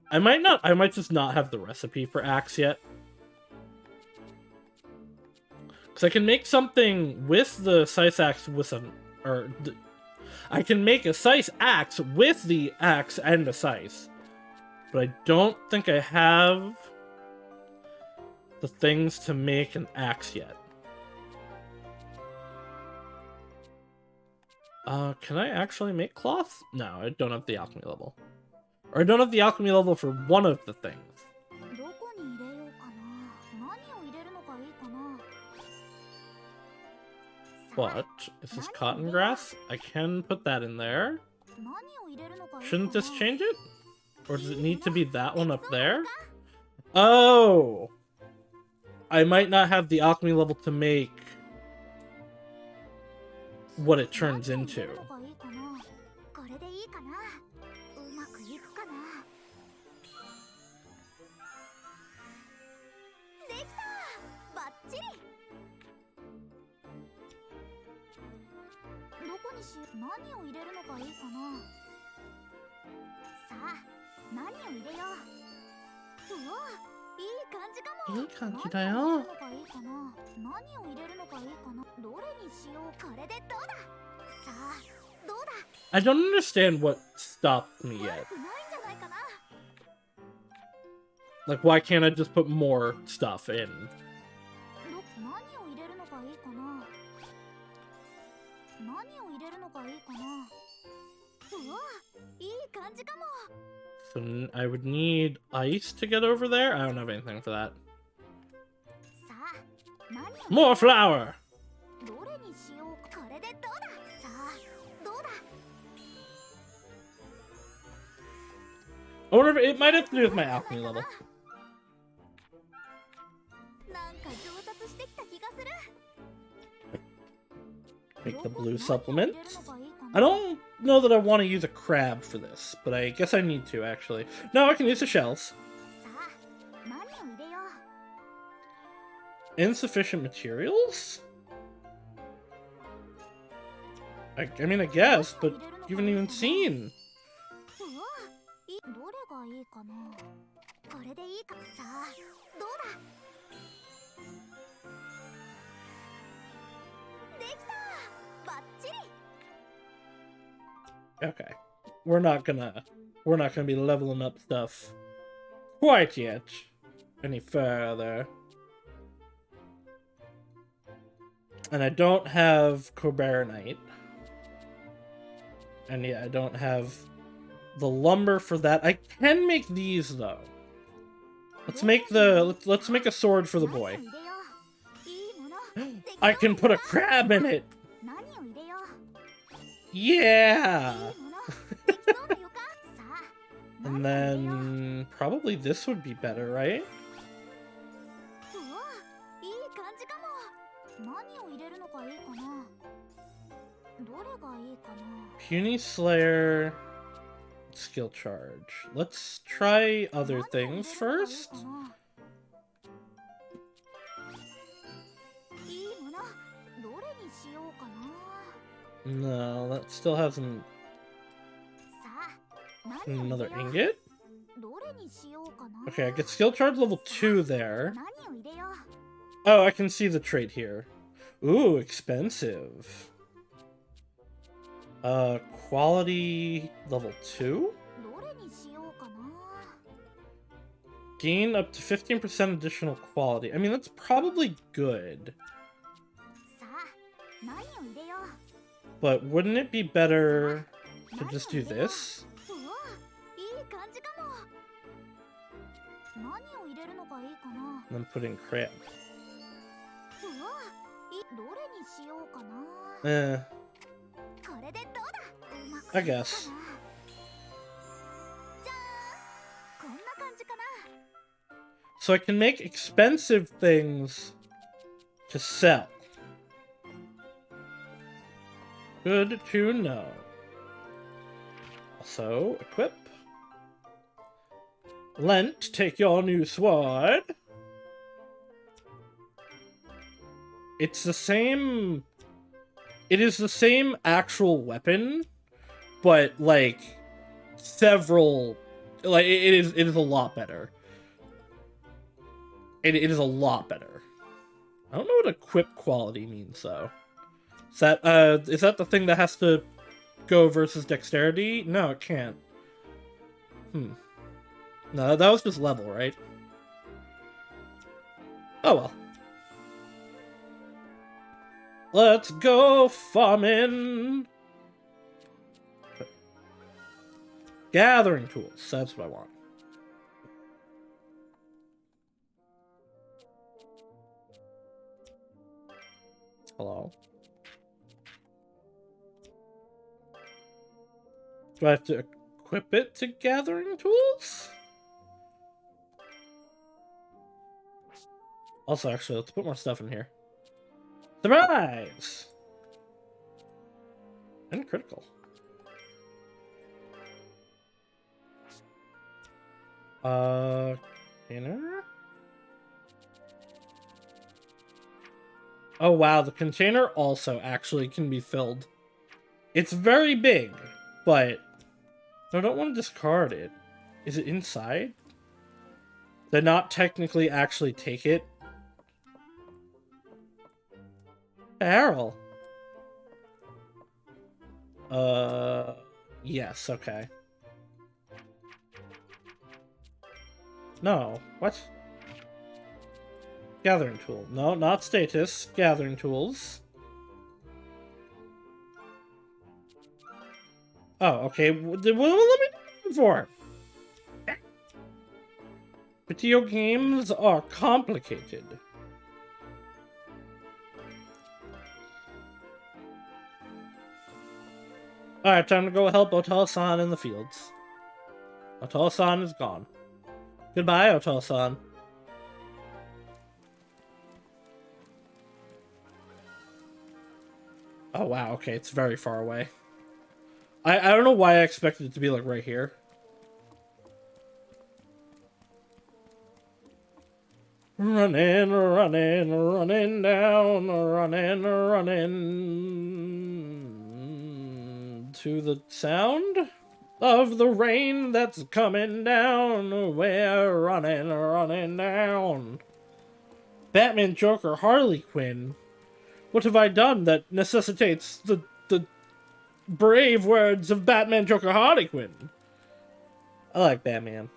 I might just not have the recipe for axe yet. Because I can make something with the scythe axe with I can make a scythe axe with the axe and the scythe. But I don't think I have the things to make an axe yet. Can I actually make cloth? No, I don't have the alchemy level. Or I don't have the alchemy level for one of the things. But, is this cotton grass? I can put that in there. Shouldn't this change it? Or does it need to be that one up there? Oh! I might not have the alchemy level to make what it turns into. いい感じだよ. I don't understand what stopped me yet. Like, why can't I just put more stuff in? So I would need ice to get over there? I don't have anything for that. More flour! I wonder if it might have to do with my alchemy level. Make the blue supplement. I don't know that I want to use a crab for this, but I guess I need to, actually. No, I can use the shells. Insufficient materials? I mean, I guess, but you haven't even seen. Okay. We're not gonna be leveling up stuff quite yet any further. And I don't have Cobaronite. And yeah, I don't have the lumber for that. I can make these though. Let's make let's make a sword for the boy. I can put a crab in it. Yeah. And then probably this would be better, right? Puny Slayer, skill charge. Let's try other things first. No, that still hasn't... Another ingot? Okay, I get skill charge level 2 there. Oh, I can see the trait here. Ooh, expensive. Quality level 2? Gain up to 15% additional quality. I mean, that's probably good. But wouldn't it be better to just do this? And then put in crab. I guess. So I can make expensive things to sell. Good to know. Also, equip. Lent, take your new sword. It's the same... It is the same actual weapon, but, like, several... Like, it is a lot better. It is a lot better. I don't know what equip quality means, though. Is that the thing that has to go versus dexterity? No, it can't. No, that was just level, right? Oh well. Let's go farming! Gathering tools, that's what I want. Hello? Do I have to equip it to gathering tools? Also, actually, let's put more stuff in here. Surprise! And critical. Container? Oh wow, the container also actually can be filled. It's very big, but I don't want to discard it. Is it inside? Did not technically actually take it? Barrel. Yes, okay. No, what? Gathering tool. No, not status. Gathering tools. Oh, okay. What let me do for? Video games are complicated. Alright, time to go help Otal-san in the fields. Otal-san is gone. Goodbye, Otal-san. Oh wow, okay, it's very far away. I don't know why I expected it to be like right here. Running, running, running down, running, running to the sound of the rain that's coming down. We're running, running down. Batman, Joker, Harley Quinn. What have I done that necessitates the brave words of Batman, Joker, Harley Quinn? I like Batman.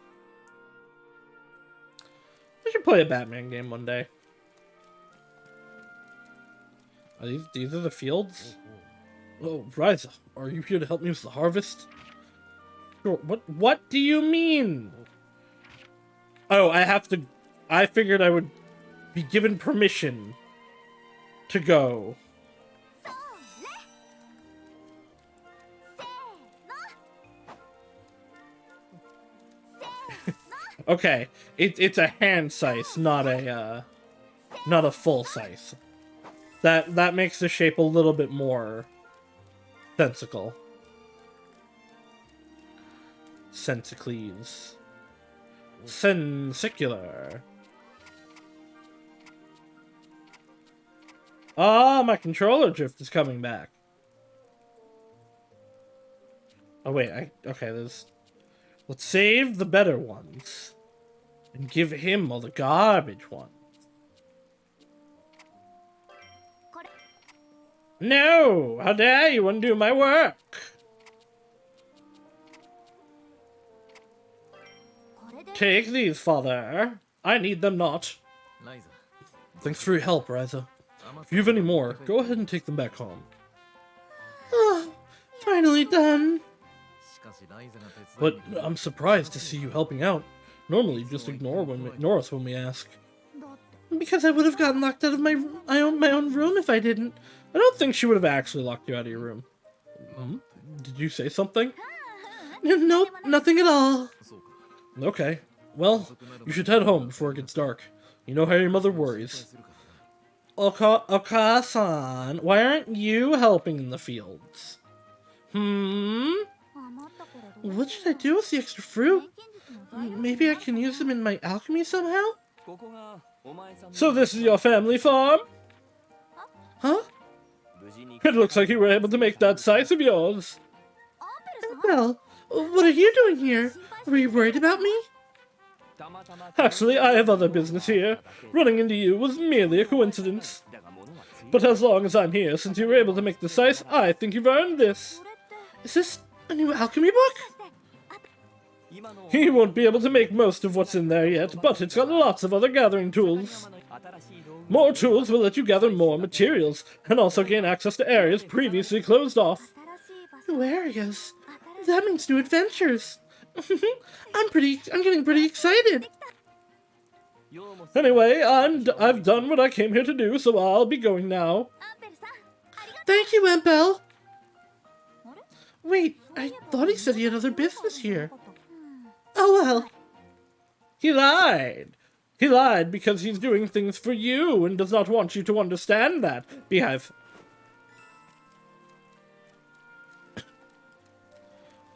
I should play a Batman game one day. Are these are the fields? Oh, Ryza, are you here to help me with the harvest? Sure. What do you mean? Oh, I figured I would be given permission to go. Okay, it's a hand size, not a full size. That makes the shape a little bit more sensical. Sensicles. Sensicular. Ah, my controller drift is coming back. Oh wait, okay, let's save the better ones. And give him all the garbage ones. No! How dare you undo my work? Take these, father. I need them not. Thanks for your help, Ryza. If you have any more, go ahead and take them back home. Oh, finally done. But I'm surprised to see you helping out. Normally, you just ignore us when we ask. Because I would have gotten locked out of my own room if I didn't. I don't think she would have actually locked you out of your room. Did you say something? Nope, nothing at all. Okay. Well, you should head home before it gets dark. You know how your mother worries. Oka-san, why aren't you helping in the fields? What should I do with the extra fruit? Maybe I can use them in my alchemy somehow? So this is your family farm? Huh? It looks like you were able to make that size of yours. Well, what are you doing here? Were you worried about me? Actually, I have other business here. Running into you was merely a coincidence. But as long as I'm here, since you were able to make the size, I think you've earned this. Is this a new alchemy book? He won't be able to make most of what's in there yet, but it's got lots of other gathering tools. More tools will let you gather more materials, and also gain access to areas previously closed off. New areas? That means new adventures. I'm getting pretty excited. Anyway, I've done what I came here to do, so I'll be going now. Thank you, Empel. Wait, I thought he said he had other business here. Oh well. He lied. He lied because he's doing things for you and does not want you to understand that. Beehive.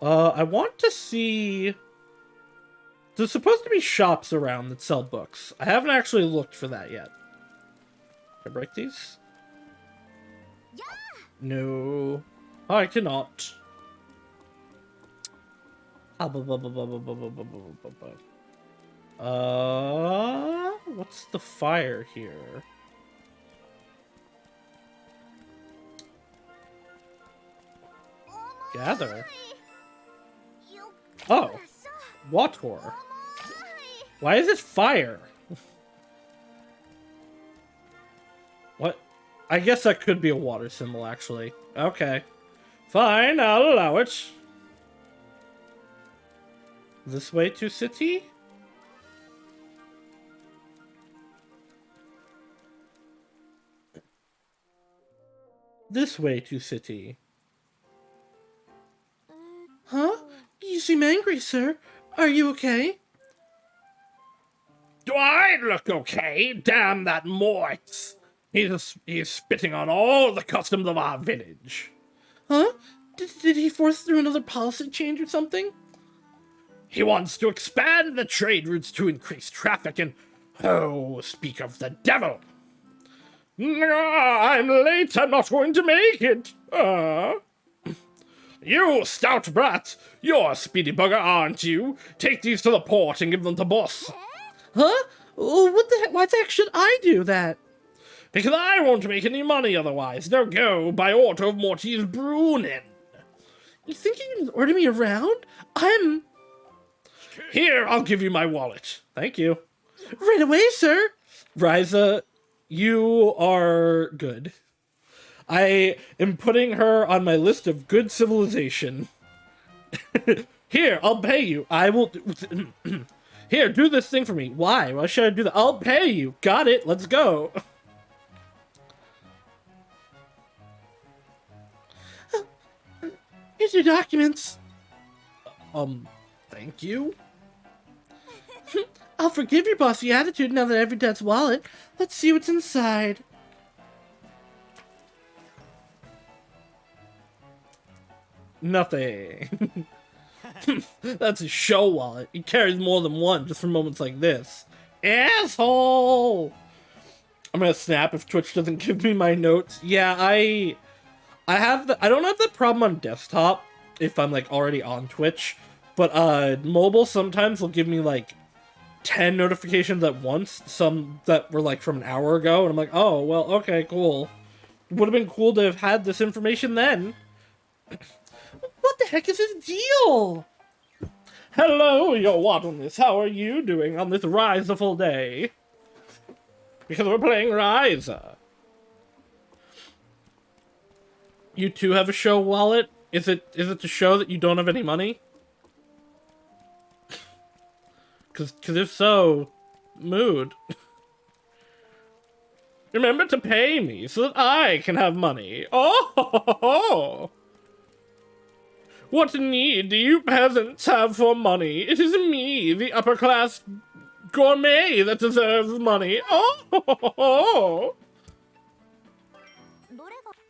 I want to see... There's supposed to be shops around that sell books. I haven't actually looked for that yet. Can I break these? No. I cannot. What's the fire here? Gather. Oh, water. Why is it fire? What? I guess that could be a water symbol, actually. Okay. Fine, I'll allow it. This way to city? This way to city. Huh? You seem angry, sir. Are you okay? Do I look okay? Damn that Mort! He's spitting on all the customs of our village. Huh? Did he force through another policy change or something? He wants to expand the trade routes to increase traffic and... Oh, speak of the devil! I'm late, I'm not going to make it! You stout brat! You're a speedy bugger, aren't you? Take these to the port and give them to boss. Huh? What the heck? Why the heck should I do that? Because I won't make any money otherwise. Now go, by order of Morty's Brunin. You think you can order me around? Here, I'll give you my wallet. Thank you. Right away, sir. Ryza, you are good. I am putting her on my list of good civilization. Here, I'll pay you. I will... Here, do this thing for me. Why? Why should I do that? I'll pay you. Got it. Let's go. Here's your documents. Thank you. I'll forgive your bossy attitude now that every dad's wallet. Let's see what's inside. Nothing. That's a show wallet. He carries more than one just for moments like this. Asshole! I'm gonna snap if Twitch doesn't give me my notes. Yeah, I don't have that problem on desktop if I'm like already on Twitch, but mobile sometimes will give me like 10 notifications at once, some that were like from an hour ago, and I'm like, oh, well, okay, cool. Would have been cool to have had this information then. What the heck is his deal? Hello, your Waddleness. How are you doing on this Ryza-ful day? Because we're playing Ryza. You too have a show wallet? Is it to show that you don't have any money? Cause if so, mood. Remember to pay me so that I can have money. Oh! What need do you peasants have for money? It is me, the upper-class gourmet, that deserves money. Oh!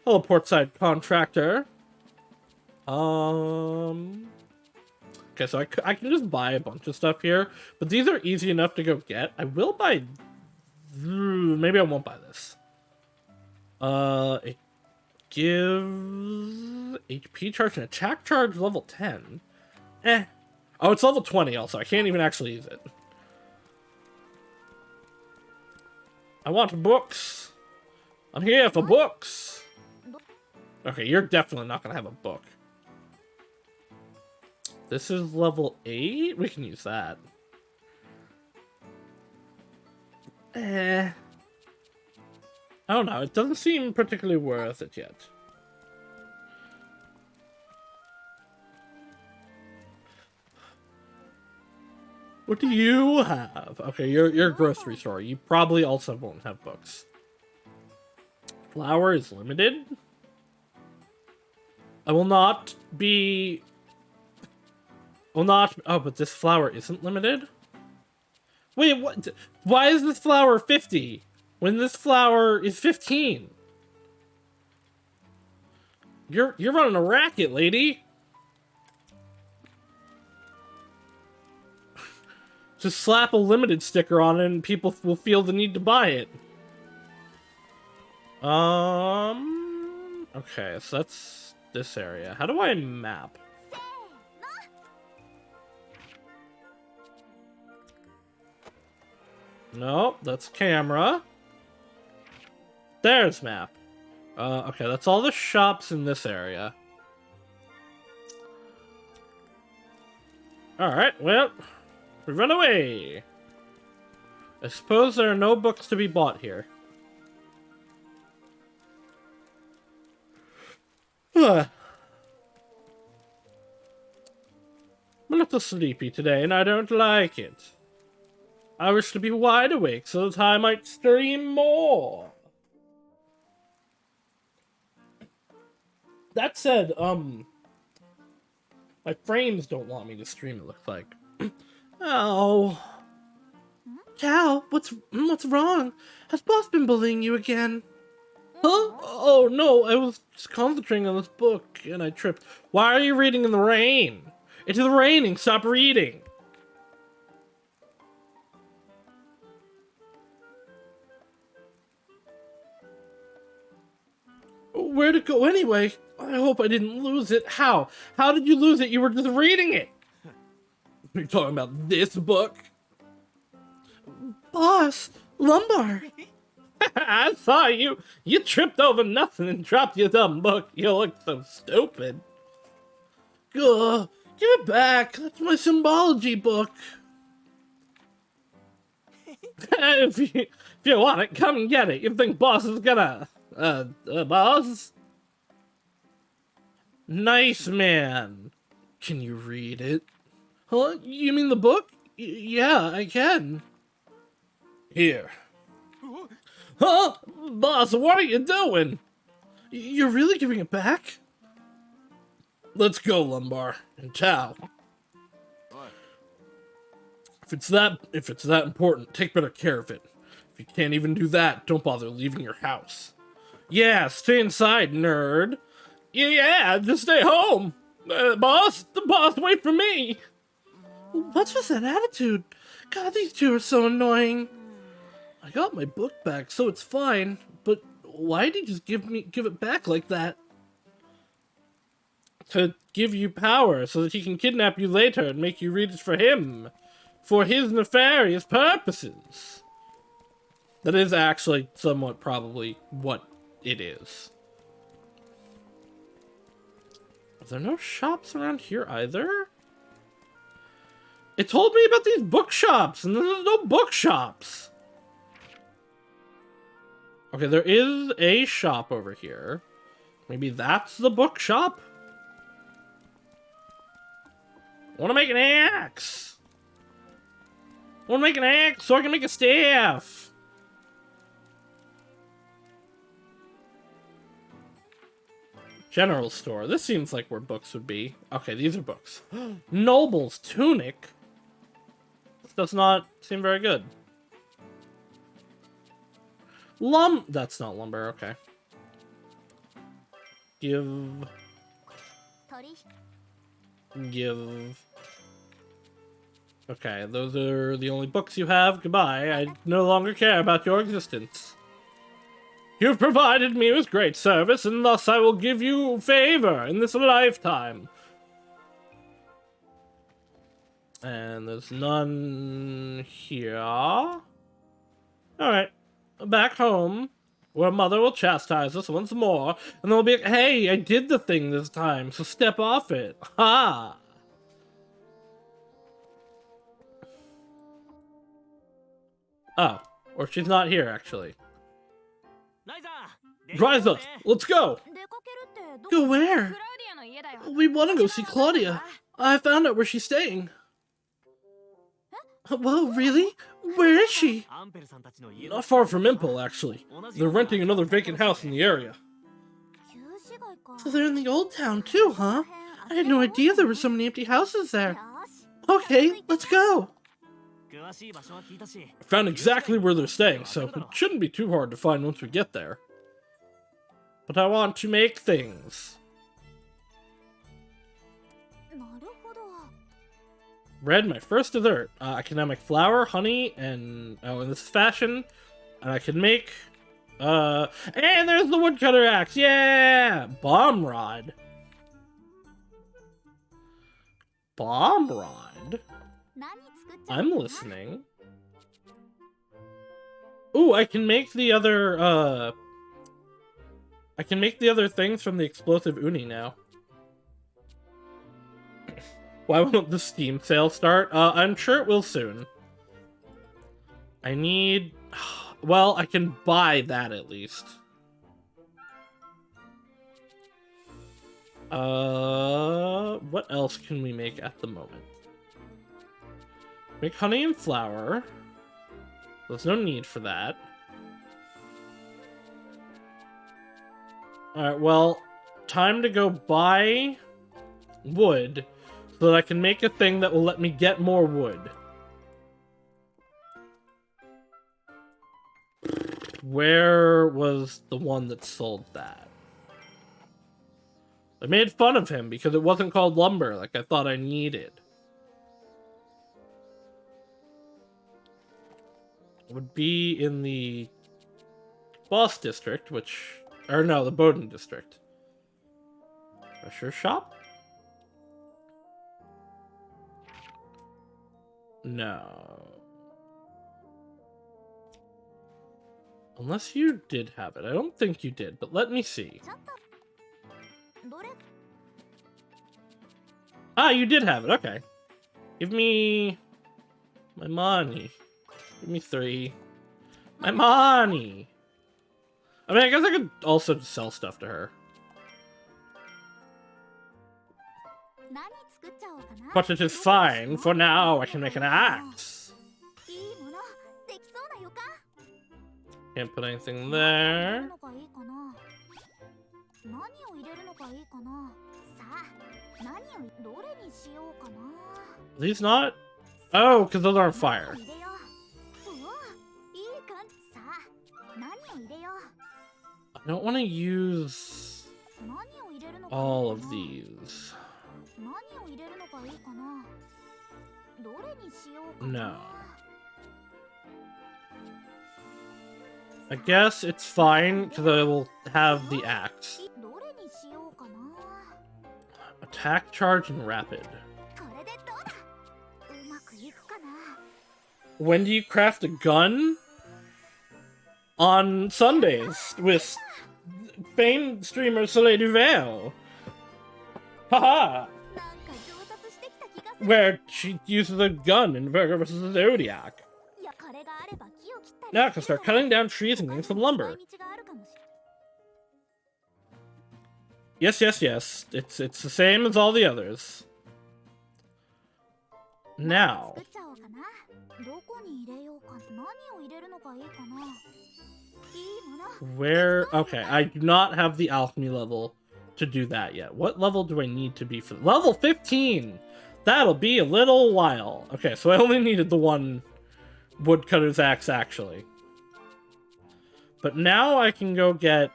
Hello, portside contractor. Okay, so I can just buy a bunch of stuff here, but these are easy enough to go get. I will buy... Maybe I won't buy this. It gives HP charge and attack charge level 10. Oh, it's level 20 also. I can't even actually use it. I want books. I'm here for books. Okay, you're definitely not gonna have a book. This is level 8? We can use that. I don't know. It doesn't seem particularly worth it yet. What do you have? Okay, you're a grocery store. You probably also won't have books. Flour is limited. I will not be... Will not... Oh, but this flour isn't limited? Wait, what? Why is this flour 50 when this flour is 15? You're running a racket, lady. Just slap a limited sticker on it and people will feel the need to buy it. Okay, so that's this area. How do I map? Nope, that's camera. There's map. Okay, that's all the shops in this area. Alright, well, we run away. I suppose there are no books to be bought here. I'm a little sleepy today, and I don't like it. I wish to be wide awake so that I might stream more. That said, my frames don't want me to stream, it looks like. Oh. Cal, what's wrong? Has boss been bullying you again? Huh? Oh no, I was just concentrating on this book and I tripped. Why are you reading in the rain? It's raining, stop reading. Where'd it go anyway? I hope I didn't lose it. How? How did you lose it? You were just reading it. Are you talking about this book? Boss, lumbar. I saw you. You tripped over nothing and dropped your dumb book. You look so stupid. Ugh, give it back. That's my symbology book. if you want it, come and get it. You think boss is gonna... boss? Nice man. Can you read it? Huh? You mean the book? Yeah, I can. Here. Huh? Boss, what are you doing? You're really giving it back? Let's go, Lumbar. And Tao. If it's that important, take better care of it. If you can't even do that, don't bother leaving your house. Yeah, stay inside, nerd. Yeah, just stay home. Boss, the boss, wait for me. What's with that attitude? God, these two are so annoying. I got my book back, so it's fine. But why did he just give it back like that? To give you power, so that he can kidnap you later and make you read it for him. For his nefarious purposes. That is actually somewhat probably what it is. Are there no shops around here either? It told me about these bookshops, and there's no bookshops. Okay, there is a shop over here. Maybe that's the bookshop? I want to make an axe. I want to make an axe so I can make a staff. General store. This seems like where books would be. Okay, these are books. Noble's tunic. This does not seem very good. That's not lumber, okay. Give. Okay, those are the only books you have. Goodbye. I no longer care about your existence. You've provided me with great service, and thus I will give you favor in this lifetime. And there's none here. Alright. Back home, where Mother will chastise us once more, and they'll be like, hey, I did the thing this time, so step off it. Ha! Oh, or she's not here, actually. Ryza, let's go! Go where? We want to go see Claudia. I found out where she's staying. Whoa, really? Where is she? Not far from Impel, actually. They're renting another vacant house in the area. So they're in the old town too, huh? I had no idea there were so many empty houses there. Okay, let's go. I found exactly where they're staying, so it shouldn't be too hard to find once we get there. But I want to make things. Bread, my first dessert. I can now make flour, honey, and in this fashion, and I can make and there's the woodcutter axe. Yeah, bomb rod. bomb rod? I'm listening. Ooh, I can make the other, I can make the other things from the explosive uni now. Why won't the Steam sale start? I'm sure it will soon. I need... Well, I can buy that at least. What else can we make at the moment? Make honey and flour. There's no need for that. Alright, well, time to go buy wood so that I can make a thing that will let me get more wood. Where was the one that sold that? I made fun of him because it wasn't called lumber like I thought I needed. It would be in the boss district, which... Or no, the Bowden district. Treasure shop? No. Unless you did have it. I don't think you did, but let me see. Ah, you did have it. Okay. Give me my money. Give me 3. My money! I mean, I guess I could also sell stuff to her. But it is fine. For now, I can make an axe. Can't put anything there. These not? Oh, because those aren't fire. I don't want to use all of these. No. I guess it's fine because I will have the axe. Attack, charge, and rapid. When do you craft a gun? On Sundays with famed streamer Soleil Duval. Haha! Where she uses a gun in Virgo vs. the Zodiac. Now I can start cutting down trees and getting some lumber. Yes, yes, yes. It's the same as all the others. Now. Where? Okay, I do not have the alchemy level to do that yet. What level do I need to be for level 15? That'll be a little while. Okay, so I only needed the one woodcutter's axe, actually. But now I can go get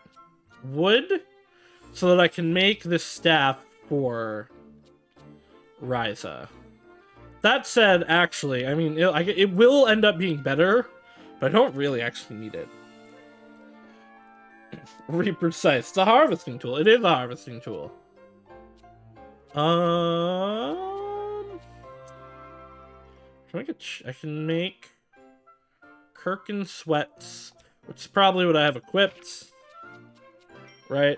wood so that I can make this staff for Ryza. That said, actually, I mean, it will end up being better, but I don't really actually need it. Reprecise. It's a harvesting tool. It is a harvesting tool. I can make Kirkin sweats, which is probably what I have equipped. Right?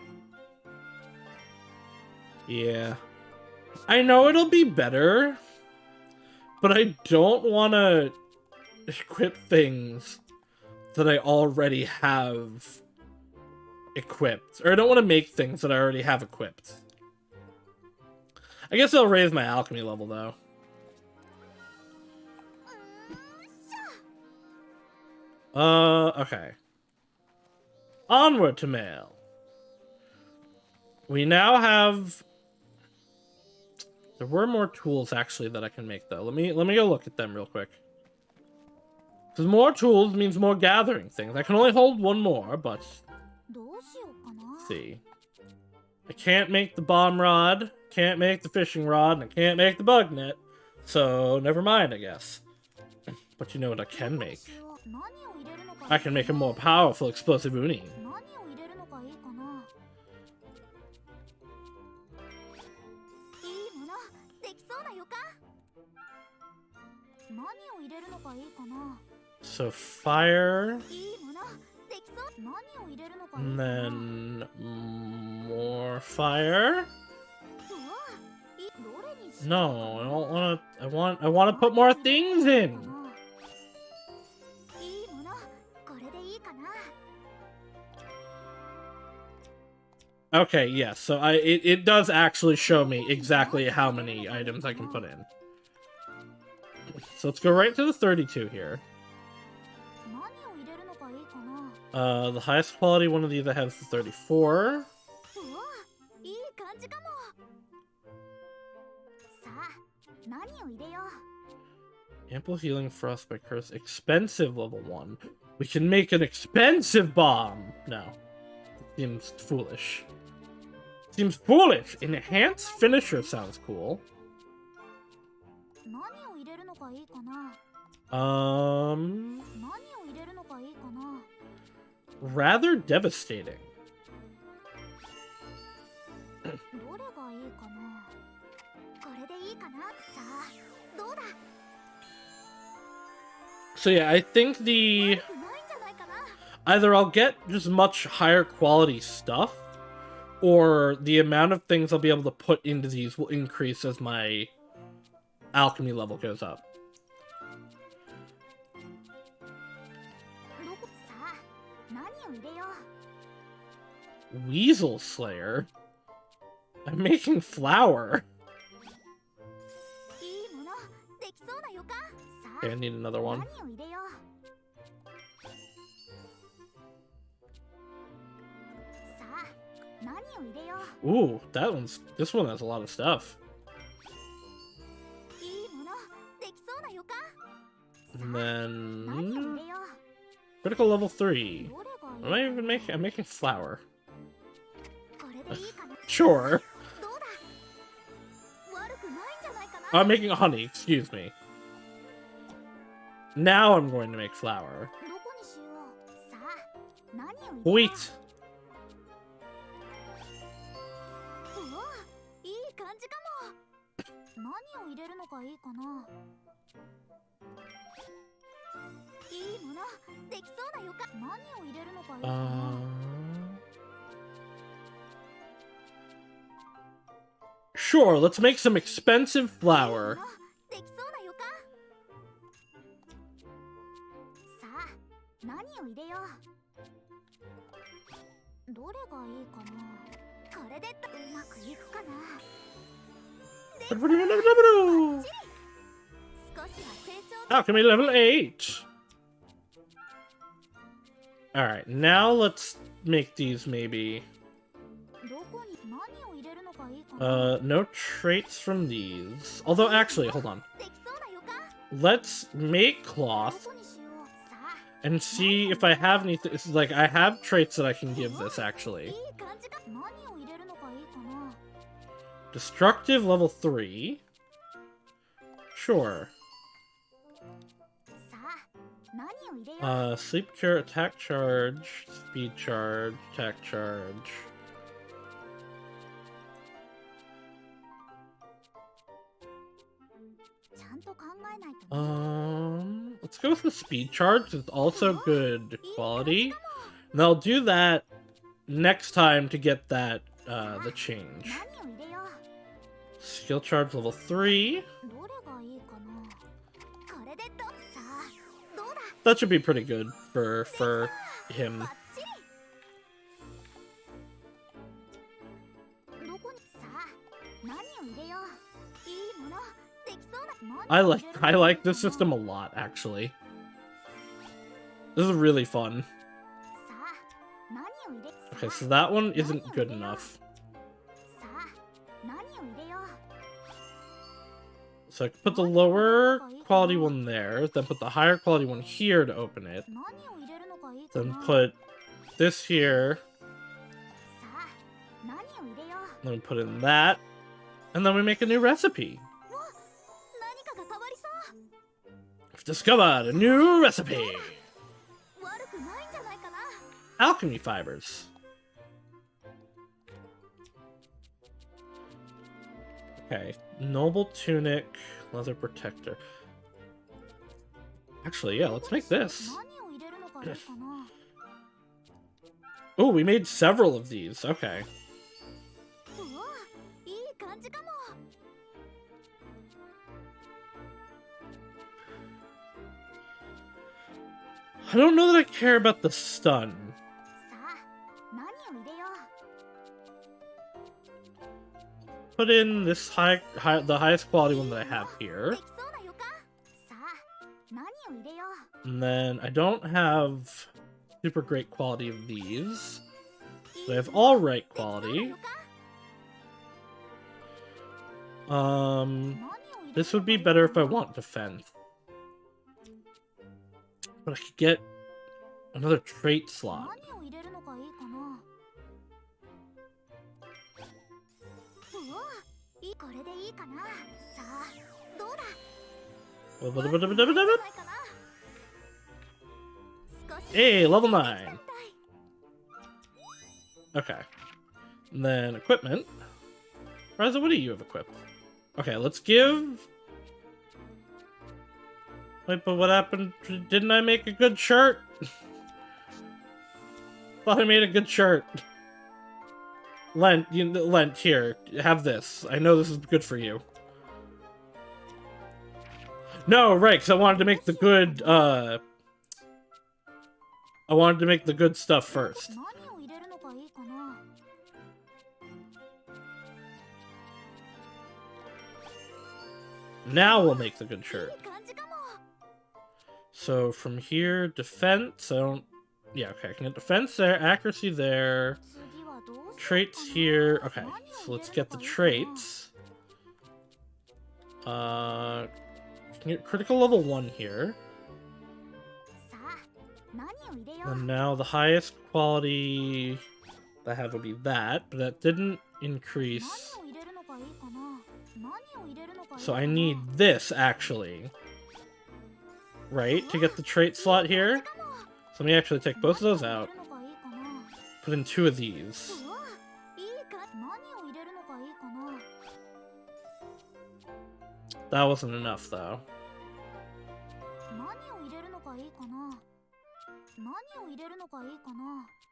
Yeah. I know it'll be better, but I don't want to equip things that I already have equipped. Or I don't want to make things that I already have equipped. I guess it'll raise my alchemy level, though. Okay. Onward to mail. We now have... There were more tools, actually, that I can make, though. Let me go look at them real quick. Because more tools means more gathering things. I can only hold one more, but... Let's see. I can't make the bomb rod, can't make the fishing rod, and I can't make the bug net. So, never mind, I guess. But you know what I can make? I can make a more powerful explosive uni. So fire, and then more fire. No, I don't want to. I want to put more things in. Okay, yes. Yeah, so it does actually show me exactly how many items I can put in. So let's go right to the 32 here. The highest quality one of these I have is the 34. Ample healing, frostbite curse, expensive level 1. We can make an expensive bomb. No, seems foolish. Seems foolish. Enhanced finisher sounds cool. Rather devastating. So yeah, I think either I'll get just much higher quality stuff, or the amount of things I'll be able to put into these will increase as my alchemy level goes up. Weasel Slayer? I'm making flour. Okay, I need another one. Ooh, this one has a lot of stuff. And then critical level 3. What am I even making? I'm making flour. Sure. I'm making honey, excuse me. Now I'm going to make flour. Wheat. Sure, let's make some expensive flour. Alchemy level 8. Alright, now let's make these maybe. No traits from these. Although, actually, hold on. Let's make cloth and see if I have anything. It's like, I have traits that I can give this, actually. Destructive level 3. Sure. Sleep cure, attack charge, speed charge, attack charge. Let's go with the speed charge. It's also good quality. And I'll do that next time to get that, the change. Skill charge level 3. That should be pretty good for him. I like this system a lot, actually. This is really fun. Okay, so that one isn't good enough. So I can put the lower quality one there, then put the higher quality one here to open it. Then put this here. Then put in that. And then we make a new recipe. We've discovered a new recipe! Alchemy fibers. Okay, noble tunic, leather protector. Actually, yeah, let's make this. Oh, we made several of these. Okay. I don't know that I care about the stun. Put in this the highest quality one that I have here. And then I don't have super great quality of these. But I have all right quality. This would be better if I want defense. But I could get another trait slot. Hey, level 9. Okay. And then equipment. Ryza, what do you have equipped? Okay, let's give... Wait, but what happened? Didn't I make a good shirt? Thought I made a good shirt. Lent, here, have this. I know this is good for you. No, right, because I wanted to make the good, I wanted to make the good stuff first. Now we'll make the good shirt. So from here, defense, I don't... Yeah, okay, I can get defense there, accuracy there, traits here. Okay, so let's get the traits. Can get critical level 1 here. And now the highest quality that I have would be that, but that didn't increase. So I need this, actually. Right, to get the trait slot here. So let me actually take both of those out. Put in 2 of these. That wasn't enough, though.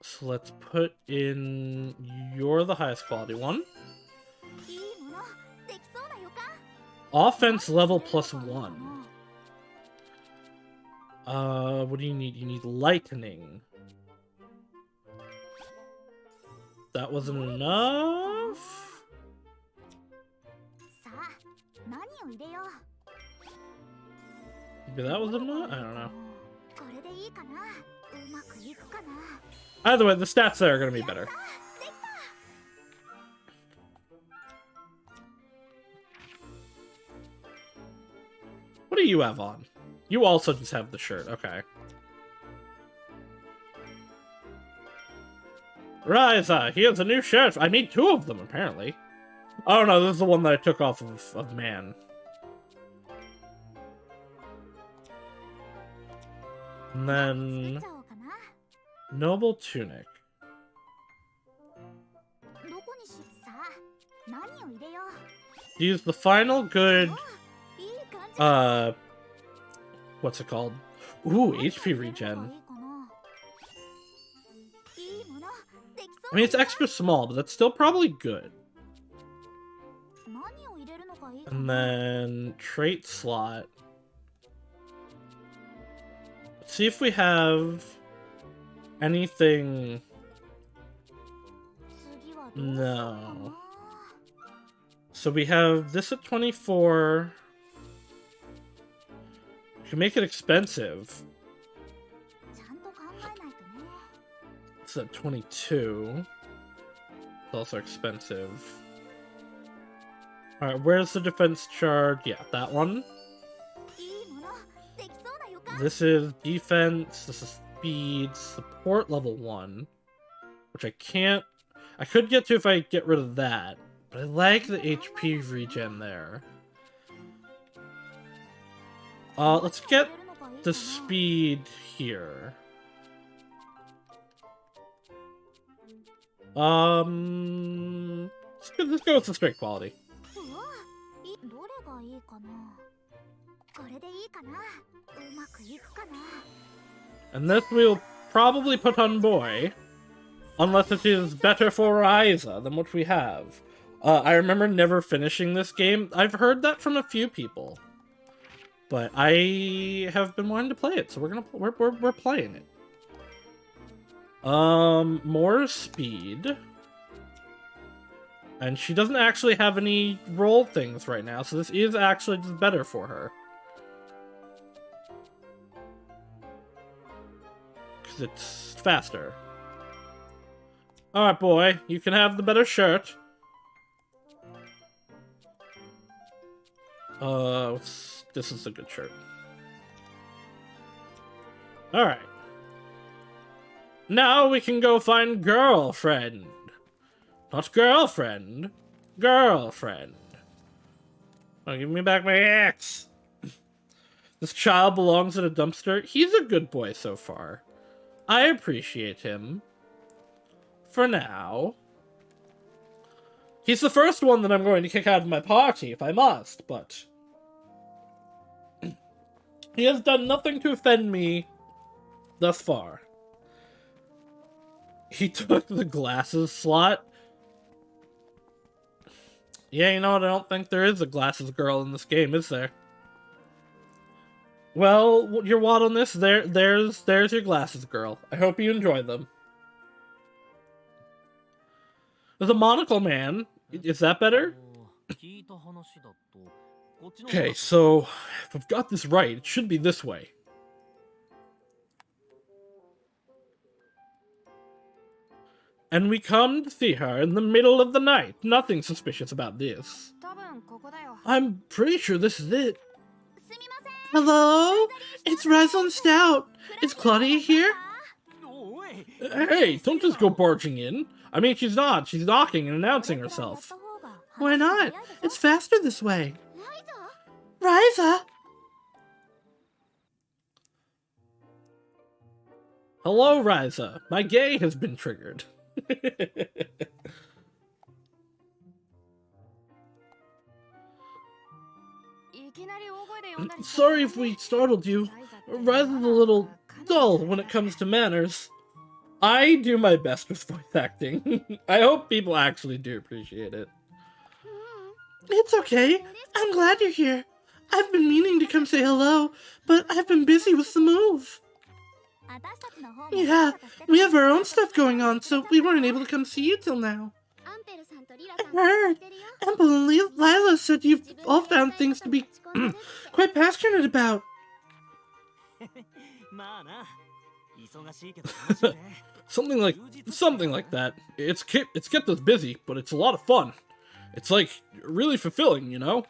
So let's put in... You're the highest quality one. Offense level +1. What do you need? You need lightning. That wasn't enough? Maybe that was enough? I don't know. Either way, the stats there are going to be better. What do you have on? You also just have the shirt, okay. Ryza, he has a new shirt. I made 2 of them, apparently. Oh no, this is the one that I took off of Man. And then... Noble Tunic. Use the final good... What's it called? Ooh, HP regen. I mean, it's extra small, but that's still probably good. And then... Trait slot. Let's see if we have... anything... No. So we have this at 24. We can make it expensive. It's at 22. It's also expensive. Alright, where's the defense charge? Yeah, that one. This is defense. This is speed. Support level 1. Which I can't... I could get to if I get rid of that. But I like the HP regen there. Let's get the speed here. Let's go with the straight quality. And this we'll probably put on boy. Unless it is better for Ryza than what we have. I remember never finishing this game. I've heard that from a few people. But I have been wanting to play it, so we're playing it. More speed. And she doesn't actually have any roll things right now, so this is actually just better for her. Because it's faster. Alright, boy, you can have the better shirt. This is a good shirt. Alright. Now we can go find girlfriend. Not girlfriend. Girlfriend. Oh, give me back my axe. This child belongs in a dumpster. He's a good boy so far. I appreciate him. For now. He's the first one that I'm going to kick out of my party, if I must, but... he has done nothing to offend me thus far. He took the glasses slot. Yeah, you know what? I don't think there is a glasses girl in this game, is there? Well, you're waddling this. There's your glasses girl. I hope you enjoy them. There's a monocle man. Is that better? Okay, so if I've got this right, it should be this way. And we come to see her in the middle of the night. Nothing suspicious about this. I'm pretty sure this is it. Hello? It's Ryza and Stout. Is Claudia here? Hey, don't just go barging in. I mean, she's not. She's knocking and announcing herself. Why not? It's faster this way. Ryza! Hello, Ryza. My gay has been triggered. Sorry if we startled you. Ryza's a little dull when it comes to manners. I do my best with voice acting. I hope people actually do appreciate it. It's okay. I'm glad you're here. I've been meaning to come say hello, but I've been busy with the move. Yeah, we have our own stuff going on, so we weren't able to come see you till now. I heard. Ample and Lila said you've all found things to be quite passionate about. Something like that. It's kept us busy, but it's a lot of fun. It's like really fulfilling, you know?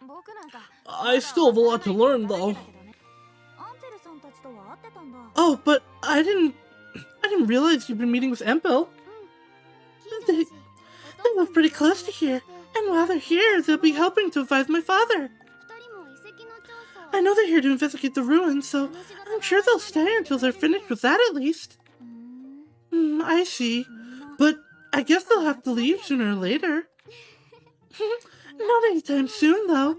I still have a lot to learn though. Oh, but I didn't realize you've been meeting with Empel. They live pretty close to here, and while they're here, they'll be helping to advise my father. I know they're here to investigate the ruins, so I'm sure they'll stay until they're finished with that at least. I see. But I guess they'll have to leave sooner or later. Not anytime soon, though.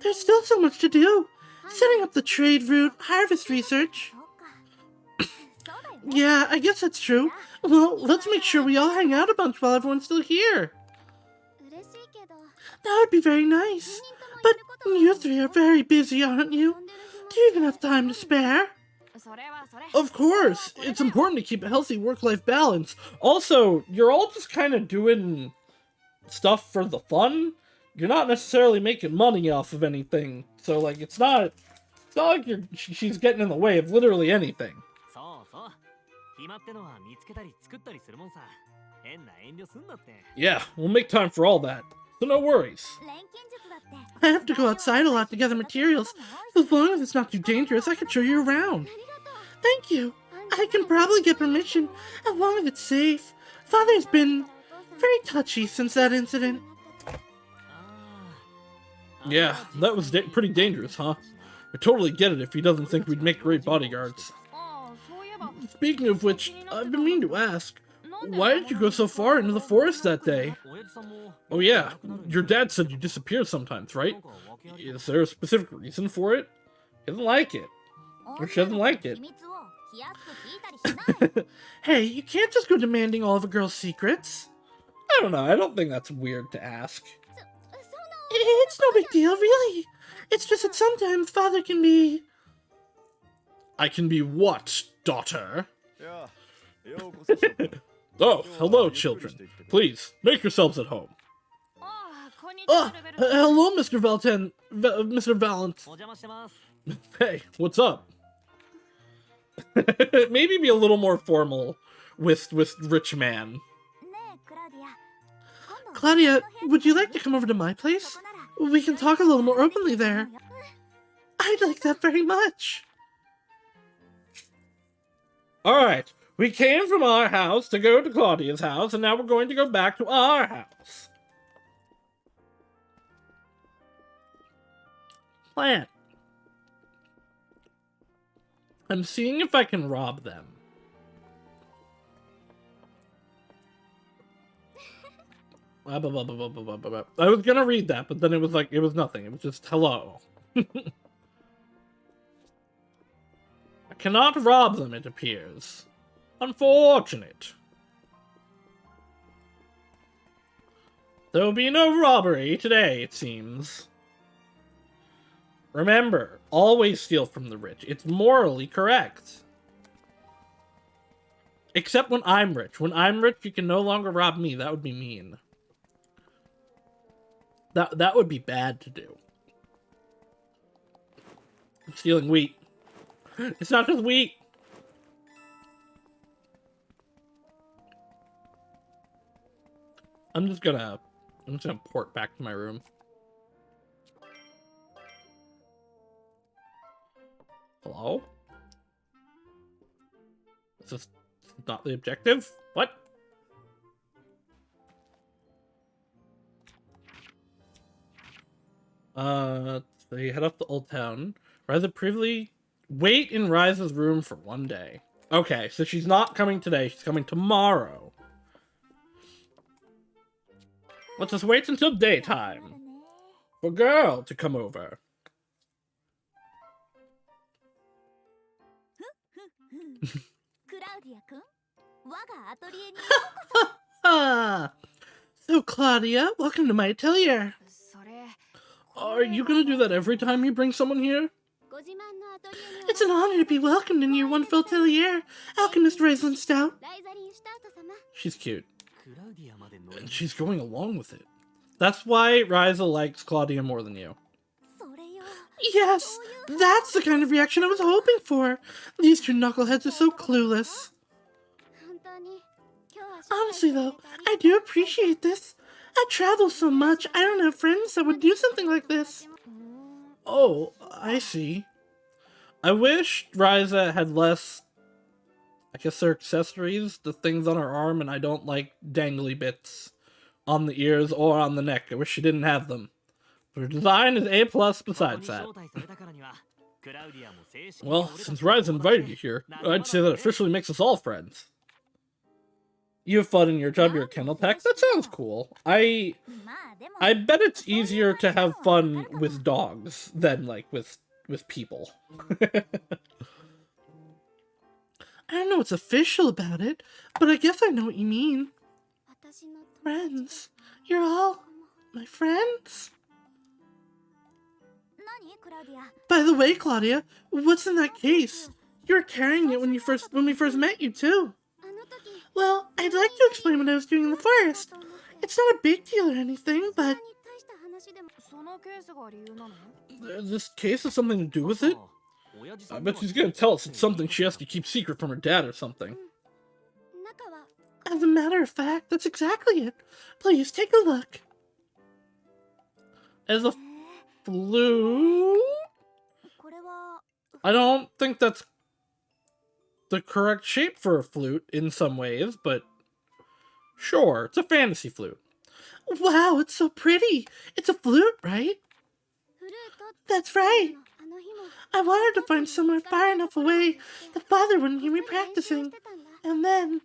There's still so much to do. Setting up the trade route, harvest research. Yeah, I guess that's true. Well, let's make sure we all hang out a bunch while everyone's still here. That would be very nice. But you three are very busy, aren't you? Do you even have time to spare? Of course! It's important to keep a healthy work-life balance. Also, you're all just kind of doing stuff for the fun. You're not necessarily making money off of anything. So, like, it's not like she's getting in the way of literally anything. Yeah, we'll make time for all that. So no worries. I have to go outside a lot to gather materials. As long as it's not too dangerous, I can show you around. Thank you. I can probably get permission, as long as it's safe. Father's been very touchy since that incident. Yeah, that was pretty dangerous, huh? I totally get it if he doesn't think we'd make great bodyguards. Speaking of which, I've been meaning to ask, why did you go so far into the forest that day? Oh yeah, your dad said you disappear sometimes, right? Is there a specific reason for it? He doesn't like it. Or she doesn't like it. Hey, you can't just go demanding all of a girl's secrets. I don't know, I don't think that's weird to ask. It's no big deal, really. It's just that sometimes father can be... I can be what, daughter? Oh, hello, children. Please, make yourselves at home. Hello, Mr. Mr. Valent. Hey, what's up? Maybe be a little more formal with rich man. Claudia, would you like to come over to my place? We can talk a little more openly there. I'd like that very much. Alright, we came from our house to go to Claudia's house, and now we're going to go back to our house. Plan. I'm seeing if I can rob them. I was gonna read that, but then it was like, it was nothing. It was just, hello. I cannot rob them, it appears. Unfortunate. There will be no robbery today, it seems. Remember, always steal from the rich. It's morally correct. Except when I'm rich. When I'm rich, you can no longer rob me. That would be mean. That would be bad to do. I'm stealing wheat. It's not just wheat. I'm just gonna port back to my room. Hello? Is this not the objective? What? They head off to Old Town. Ryza privily wait in Ryza's room for one day. Okay, so she's not coming today, she's coming tomorrow. Let's just wait until daytime for girl to come over. So Claudia, welcome to my atelier. Are you gonna do that every time you bring someone here? It's an honor to be welcomed in your wonderful atelier, Alchemist Ryza Stout. She's cute. And she's going along with it. That's why Ryza likes Claudia more than you. Yes, that's the kind of reaction I was hoping for. These two knuckleheads are so clueless. Honestly though, I do appreciate this. I travel so much, I don't have friends that would do something like this. Oh, I see. I wish Ryza had less, I guess they're accessories, the things on her arm, and I don't like dangly bits on the ears or on the neck. I wish she didn't have them. Her design is A+ besides that. Well, since Ryza invited you here, I'd say that officially makes us all friends. You have fun in your job, you're a kennel pet? That sounds cool. I bet it's easier to have fun with dogs than, like, with people. I don't know what's official about it, but I guess I know what you mean. Friends. You're all my friends? By the way, Claudia, what's in that case? You were carrying it when we first met you, too. Well, I'd like to explain what I was doing in the forest. It's not a big deal or anything, but... This case has something to do with it? I bet she's gonna tell us it's something she has to keep secret from her dad or something. As a matter of fact, that's exactly it. Please, take a look. As a flute? I don't think that's the correct shape for a flute in some ways, but sure, it's a fantasy flute. Wow, it's so pretty. It's a flute, right? That's right. I wanted to find somewhere far enough away that father wouldn't hear me practicing. And then...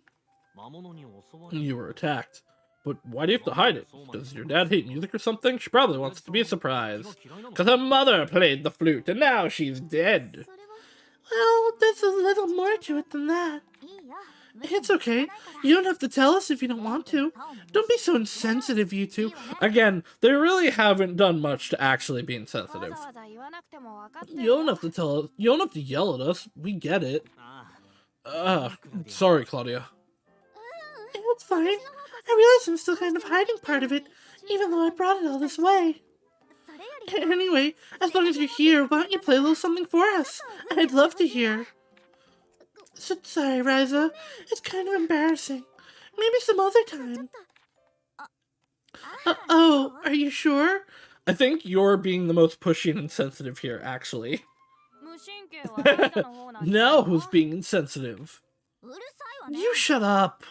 You were attacked. But why do you have to hide it? Does your dad hate music or something? She probably wants it to be a surprise. Because her mother played the flute, and now she's dead. Well, there's a little more to it than that. It's okay. You don't have to tell us if you don't want to. Don't be so insensitive, you two. Again, they really haven't done much to actually be insensitive. You don't have to tell us. You don't have to yell at us. We get it. Sorry, Claudia. It's fine. I realize I'm still kind of hiding part of it, even though I brought it all this way. Anyway, as long as you're here, why don't you play a little something for us? I'd love to hear. So sorry, Ryza. It's kind of embarrassing. Maybe some other time. Oh, are you sure? I think you're being the most pushy and insensitive here, actually. Now who's being insensitive? You shut up.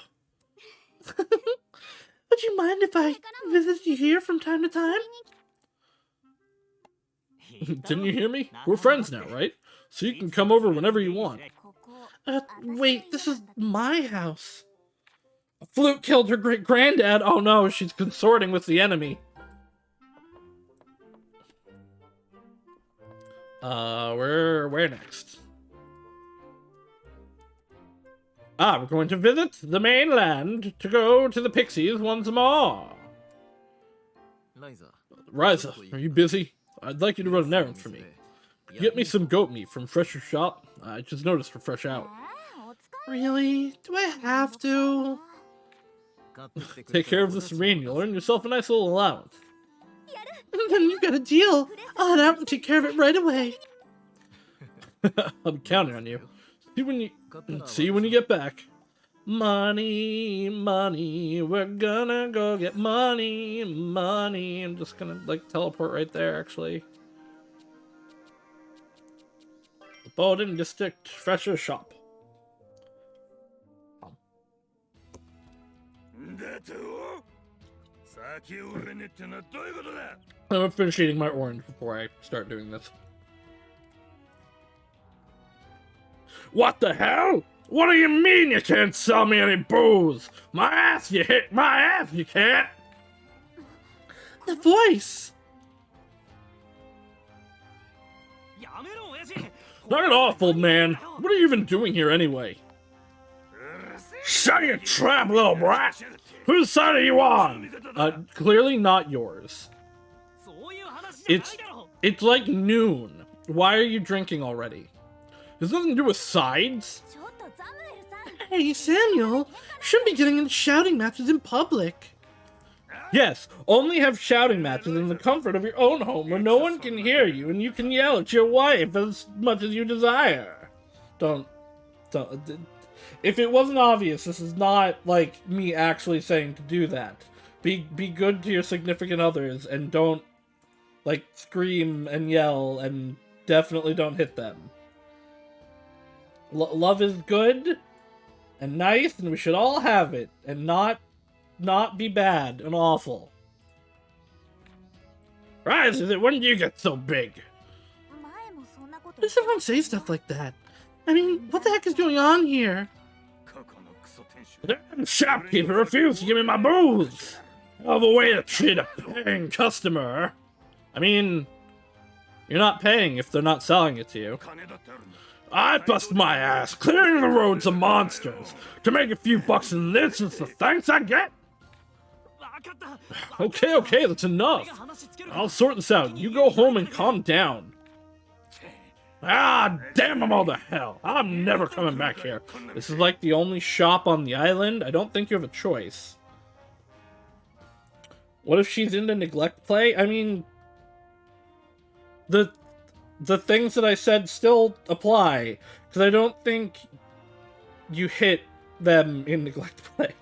Would you mind if I visit you here from time to time? Didn't you hear me? We're friends now, right? So you can come over whenever you want. Wait, this is my house. A flute killed her great-granddad. Oh no, she's consorting with the enemy. Where next? We're going to visit the mainland to go to the Pixies once more. Ryza, are you busy? I'd like you to run an errand for me. Get me some goat meat from Fresher's shop. I just noticed we're fresh out. Really? Do I have to? Take care of this rain. You'll earn yourself a nice little allowance. Then you've got a deal. I'll head out and take care of it right away. I'll be counting on you. See you when you get back. Money, money, we're gonna go get money, money. I'm just gonna, like, teleport right there, actually. The Bowden District Fresher Shop. I'm gonna finish eating my orange before I start doing this. What the hell? What do you mean you can't sell me any booze? My ass, you hit my ass, you can't. The voice. Knock it off, old man. What are you even doing here anyway? Shut your trap, little brat. Whose side are you on? Clearly not yours. It's like noon. Why are you drinking already? There's nothing to do with sides. Hey, Samuel, you shouldn't be getting into shouting matches in public. Yes, only have shouting matches in the comfort of your own home where no one can hear you and you can yell at your wife as much as you desire. Don't. If it wasn't obvious, this is not, like, me actually saying to do that. Be good to your significant others and don't, like, scream and yell, and definitely don't hit them. Love is good and nice, and we should all have it, and not be bad and awful. Ryza, when did you get so big? Why does everyone say stuff like that? I mean, what the heck is going on here? The shopkeeper refused to give me my booze. Hell of a way to treat a paying customer. I mean, you're not paying if they're not selling it to you. I bust my ass clearing the roads of monsters to make a few bucks, and this is the thanks I get. Okay, that's enough. I'll sort this out. You go home and calm down. Ah, damn them all to hell. I'm never coming back here. This is like the only shop on the island. I don't think you have a choice. What if she's into neglect play? I mean, the things that I said still apply, because I don't think you hit them in neglect play.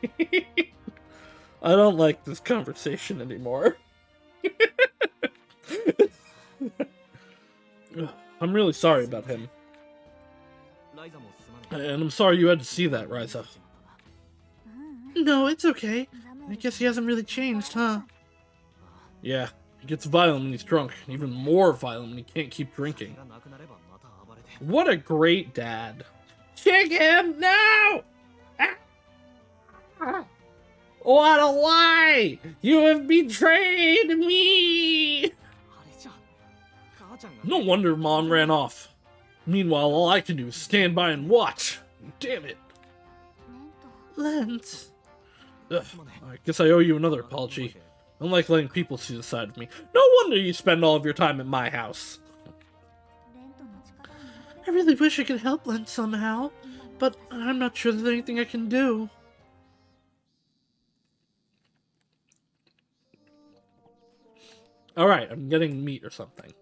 I don't like this conversation anymore. I'm really sorry about him. And I'm sorry you had to see that, Ryza. No, it's okay. I guess he hasn't really changed, huh? Yeah, he gets violent when he's drunk. Even more violent when he can't keep drinking. What a great dad. Kick him! No! What a lie! You have betrayed me! No wonder Mom ran off. Meanwhile, all I can do is stand by and watch. Damn it. Lent. Ugh, I guess I owe you another apology. I don't like letting people see the side of me. No wonder you spend all of your time at my house. I really wish I could help Lent somehow, but I'm not sure there's anything I can do. Alright, I'm getting meat or something.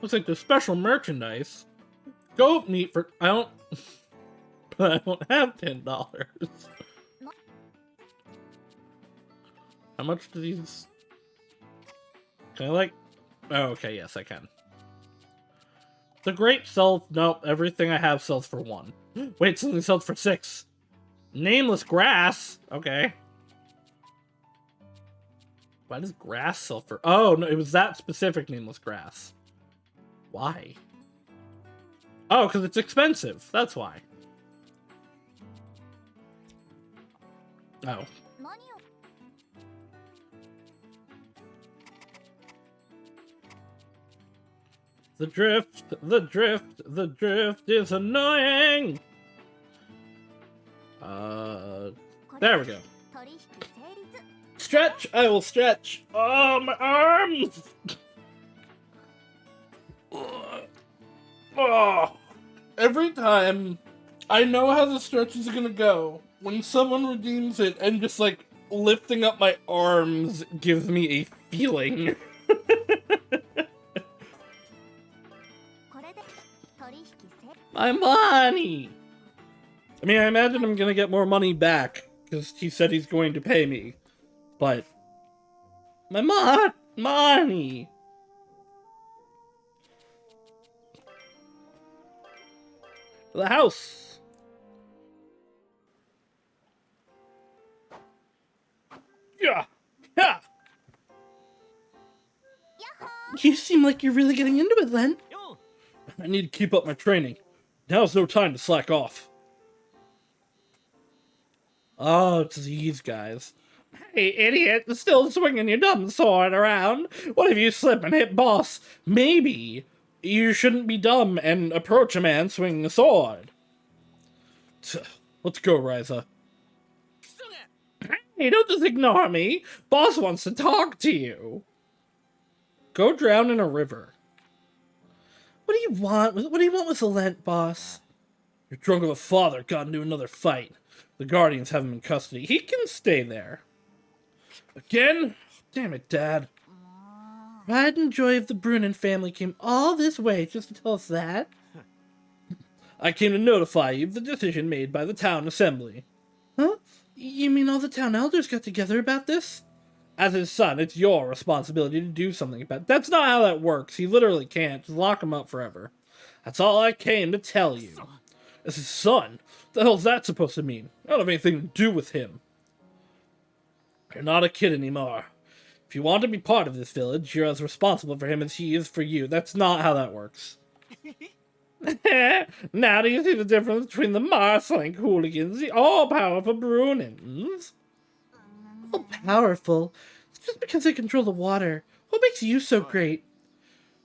Looks like there's special merchandise. Goat meat for... I don't... But I don't have $10. How much do these... Can I, like... Oh, okay, yes, I can. The grape sells... Nope, everything I have sells for 1. Wait, something sells for 6. Nameless grass? Okay. Why does grass sell for... Oh, no, it was that specific nameless grass. Why? Oh, because it's expensive. That's why. Oh. The drift is annoying! There we go. Stretch! I will stretch! Oh, my arms! Oh, every time I know how the stretch is gonna go, when someone redeems it and just like lifting up my arms gives me a feeling. My money! I mean, I imagine I'm gonna get more money back, because he said he's going to pay me. But... my money! The house! Yeah! Yeah! You seem like you're really getting into it, Len. I need to keep up my training. Now's no time to slack off. Oh, it's these guys. Hey, idiot! Still swinging your dumb sword around? What if you slip and hit boss? Maybe you shouldn't be dumb and approach a man swinging a sword. Let's go, Ryza. Hey, don't just ignore me. Boss wants to talk to you. Go drown in a river. What do you want? What do you want with the Lent, boss? Your drunk of a father got into another fight. The Guardians have him in custody. He can stay there. Again? Damn it, Dad. Pride and joy of the Brunin family came all this way just to tell us that? I came to notify you of the decision made by the town assembly. Huh? You mean all the town elders got together about this? As his son, it's your responsibility to do something about it. That's not how that works. He literally can't. Just lock him up forever. That's all I came to tell you. As his son? What the hell's that supposed to mean? I don't have anything to do with him. You're not a kid anymore. If you want to be part of this village, you're as responsible for him as he is for you. That's not how that works. Now do you see the difference between the Marslink hooligans, the all-powerful Brunins? All powerful? It's just because they control the water. What makes you so great?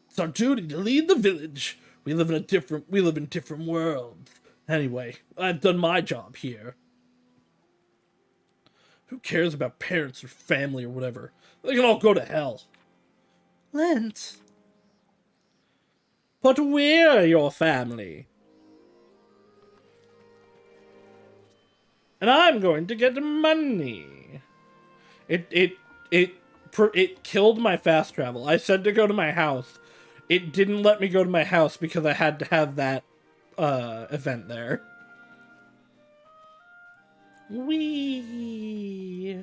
It's our duty to lead the village. We live in different worlds. Anyway, I've done my job here. Who cares about parents or family or whatever? They can all go to hell. Lent. But we're your family. And I'm going to get money. It killed my fast travel. I said to go to my house. It didn't let me go to my house because I had to have that event there. Wee.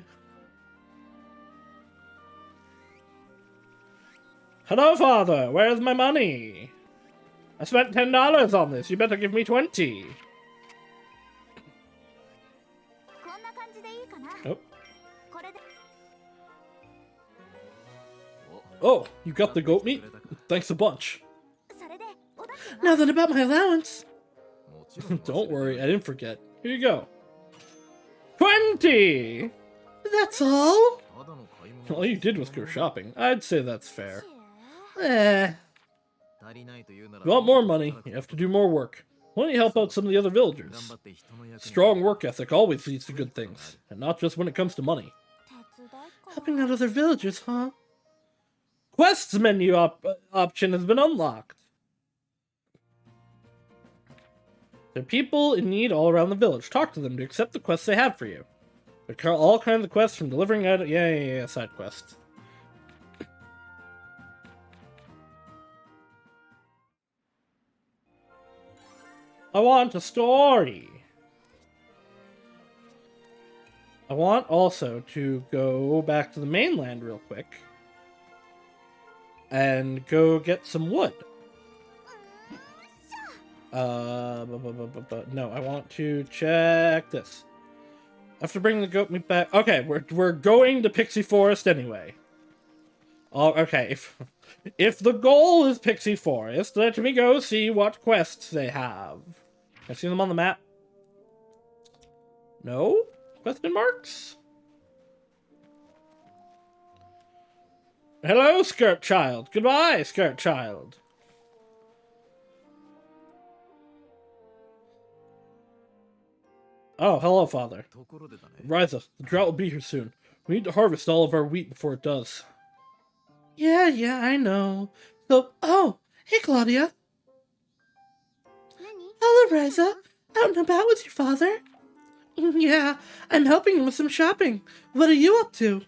Hello, Father. Where's my money? I spent $10 on this. You better give me 20. Oh. Oh, you got the goat meat? Thanks a bunch. Now then, about my allowance. Don't worry, I didn't forget. Here you go. 20! That's all? All you did was go shopping. I'd say that's fair. If you want more money, you have to do more work. Why don't you help out some of the other villagers? Strong work ethic always leads to good things, and not just when it comes to money. Helping out other villagers, huh? Quests menu option has been unlocked. There are people in need all around the village. Talk to them to accept the quests they have for you. There are all kinds of quests from delivering out. Yeah, side quests. I want a story. I want also to go back to the mainland real quick and go get some wood. No, I want to check this. I have to bring the goat meat back. Okay, we're going to Pixie Forest anyway. Oh, okay. If the goal is Pixie Forest, let me go see what quests they have. Can I see them on the map? No? Question marks? Hello, Skirt Child. Goodbye, Skirt Child. Oh, hello, Father. Ryza, the drought will be here soon. We need to harvest all of our wheat before it does. Yeah, I know. So, oh, hey, Claudia. Hello, Ryza. Out and about with your father? Yeah, I'm helping him with some shopping. What are you up to?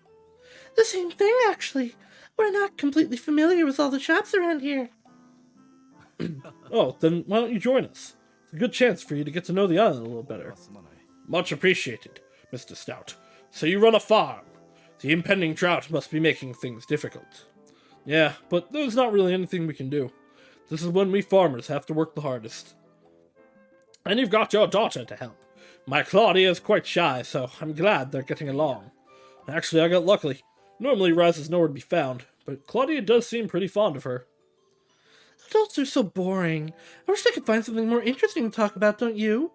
The same thing, actually. We're not completely familiar with all the shops around here. Oh, then why don't you join us? It's a good chance for you to get to know the island a little better. Much appreciated, Mr. Stout. So you run a farm. The impending drought must be making things difficult. Yeah, but there's not really anything we can do. This is when we farmers have to work the hardest. And you've got your daughter to help. My Claudia is quite shy, so I'm glad they're getting along. Actually, I got lucky. Normally, Ryza's nowhere to be found, but Claudia does seem pretty fond of her. Adults are so boring. I wish I could find something more interesting to talk about, don't you?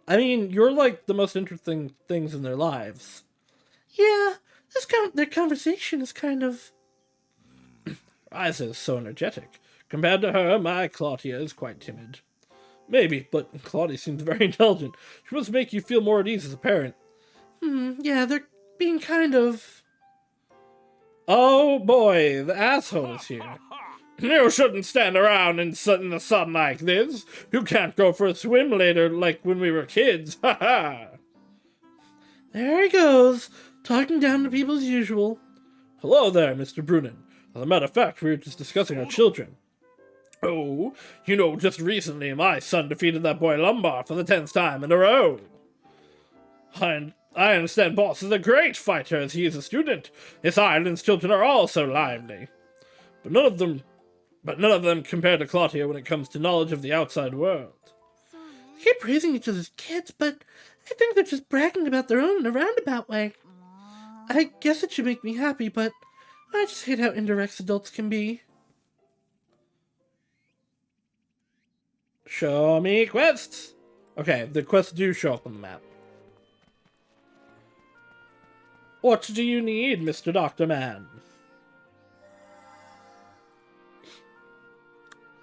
I mean, you're like the most interesting things in their lives. Yeah, their conversation is kind of... Ryza is so energetic. Compared to her, my Claudia is quite timid. Maybe, but Claudia seems very intelligent. She must make you feel more at ease as a parent. Yeah, they're being kind of... Oh boy, the asshole is here. You shouldn't stand around in the sun like this. You can't go for a swim later like when we were kids. Ha ha! There he goes, talking down to people as usual. Hello there, Mr. Brunin. As a matter of fact, we were just discussing our children. Oh, just recently my son defeated that boy Lumbar for the 10th time in a row. I understand Boss is a great fighter as he is a student. This island's children are all so lively. But none of them compare to Claudia when it comes to knowledge of the outside world. They keep praising each other's kids, but I think they're just bragging about their own in a roundabout way. I guess it should make me happy, but I just hate how indirect adults can be. Show me quests! Okay, the quests do show up on the map. What do you need, Mr. Dr. Man?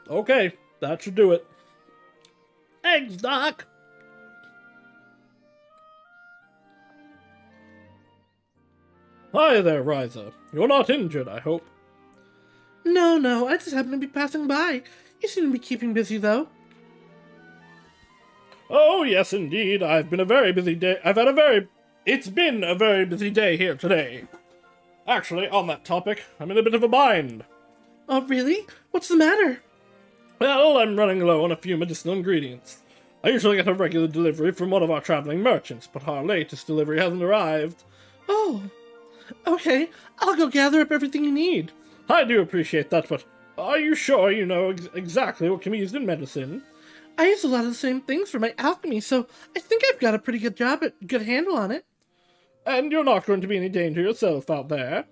Okay, that should do it. Thanks, Doc! Hi there, Ryza. You're not injured, I hope. No, I just happened to be passing by. You seem to be keeping busy, though. Oh, yes, indeed. It's been a very busy day here today. Actually, on that topic, I'm in a bit of a bind. Oh, really? What's the matter? Well, I'm running low on a few medicinal ingredients. I usually get a regular delivery from one of our traveling merchants, but our latest delivery hasn't arrived. Oh, okay. I'll go gather up everything you need. I do appreciate that, but are you sure you know exactly what can be used in medicine? I use a lot of the same things for my alchemy, so I think I've got a pretty good handle on it. And you're not going to be any danger yourself out there?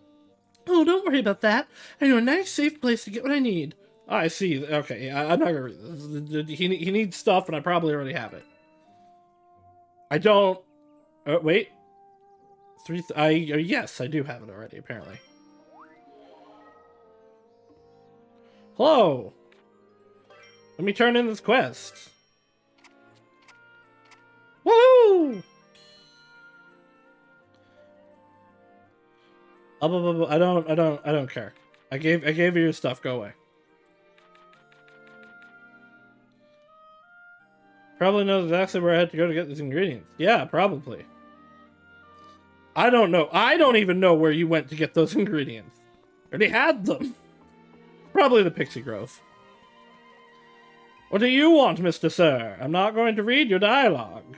Oh, don't worry about that. I know a nice, safe place to get what I need. I see. Okay, I'm not gonna read this. He needs stuff, and I probably already have it. I don't... wait. Yes, I do have it already, apparently. Hello. Let me turn in this quest. Woo! I don't care. I gave you your stuff. Go away. Probably knows exactly where I had to go to get these ingredients. Yeah, probably. I don't know. I don't even know where you went to get those ingredients. I already had them. Probably the Pixie Grove. What do you want, Mr. Sir? I'm not going to read your dialogue.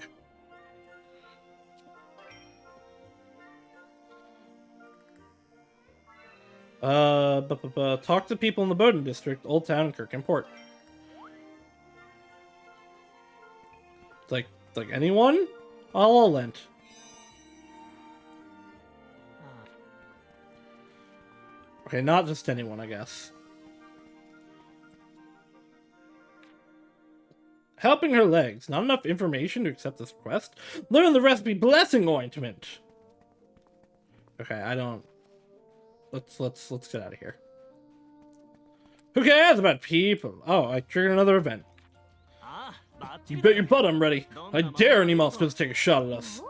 Talk to people in the Bowden District, Old Town, Kirkham Port. Like anyone? I'll lent. Okay, not just anyone, I guess. Helping her legs. Not enough information to accept this request. Learn the recipe blessing ointment. Okay, I don't. Let's get out of here. Who cares about people? Oh, I triggered another event. You bet your butt I'm ready. I dare any monsters to take a shot at us.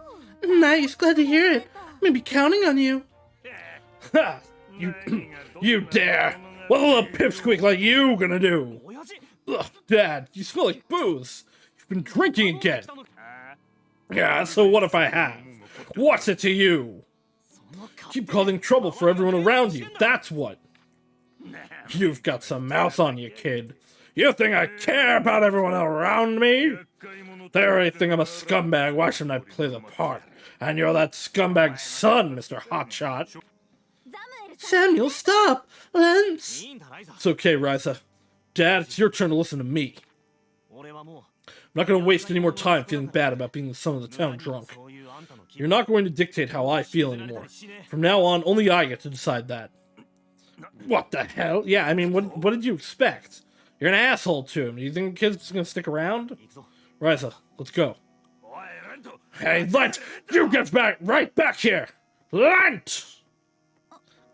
Nice, glad to hear it. I'm gonna be counting on you. Ha! You dare! What will a pipsqueak like you gonna do? Ugh, Dad, you smell like booze. You've been drinking again. Yeah, so what if I have? What's it to you? Keep causing trouble for everyone around you, that's what. You've got some mouth on you, kid. You think I care about everyone around me? They already think I'm a scumbag, why shouldn't I play the part? And you're that scumbag's son, Mr. Hotshot. Samuel, stop! It's okay, Ryza. Dad, it's your turn to listen to me. I'm not going to waste any more time feeling bad about being the son of the town drunk. You're not going to dictate how I feel anymore. From now on, only I get to decide that. What the hell? Yeah, I mean, what did you expect? You're an asshole to him. Do you think the kid's going to stick around? Ryza, let's go. Hey, Lent! You get right back here! Lent!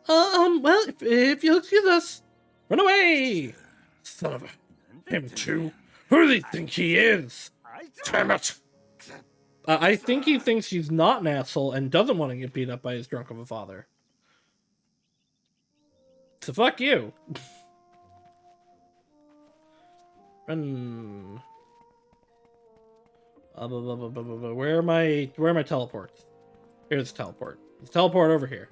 Well, if you'll excuse us. Run away! Son of a... Him too? Who do they think he is? Damn it! I think he thinks he's not an asshole and doesn't want to get beat up by his drunk of a father. So fuck you. Run. Where are my teleports? Here's the teleport. Let's teleport over here.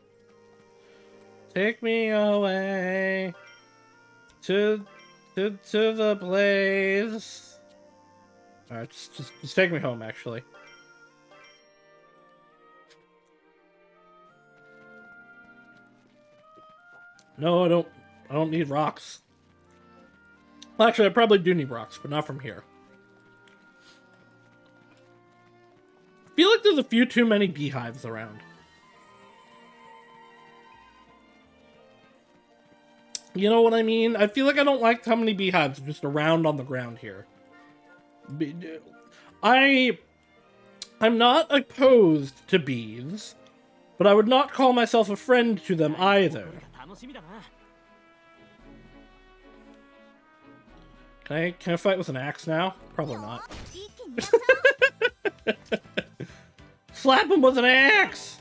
Take me away to the place. Alright, just take me home, actually. No, I don't need rocks. Well, actually, I probably do need rocks, but not from here. I feel like there's a few too many beehives around. You know what I mean? I feel like I don't like how many beehives are just around on the ground here. I'm not opposed to bees, but I would not call myself a friend to them either. Can I fight with an axe now? Probably not. Slap him with an axe!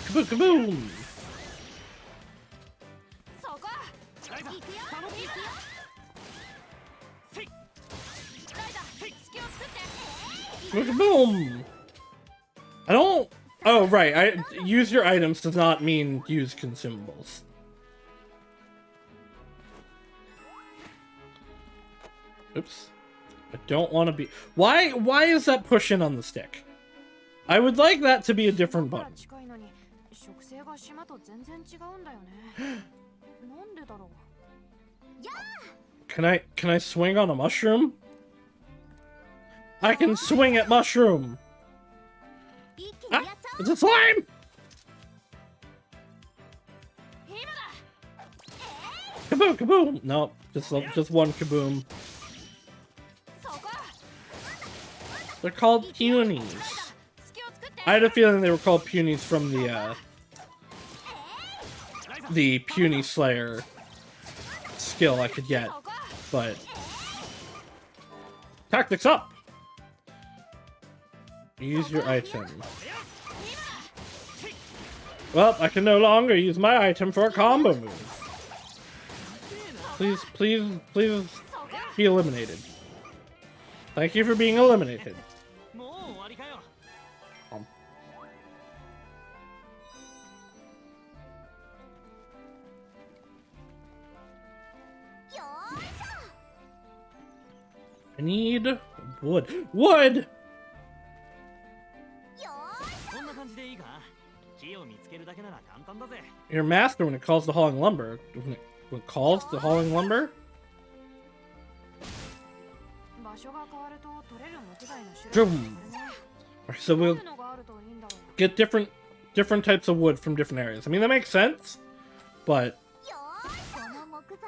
Kaboom, kaboom! Kaboom! I don't... Oh, right. Use your items does not mean use consumables. Oops. I don't want to be... Why is that push in on the stick? I would like that to be a different button. Can I swing on a mushroom? I can swing at mushroom! Ah, it's a slime! Kaboom, kaboom! No, just one kaboom. They're called peonies. I had a feeling they were called peonies from the the Puny Slayer skill I could get, but tactics up. Use your item. Well, I can no longer use my item for a combo move. Please, please, please be eliminated. Thank you for being eliminated. I need wood. Wood! You're a master when it calls to hauling lumber. When it calls to hauling lumber? So we'll get different types of wood from different areas. I mean, that makes sense, but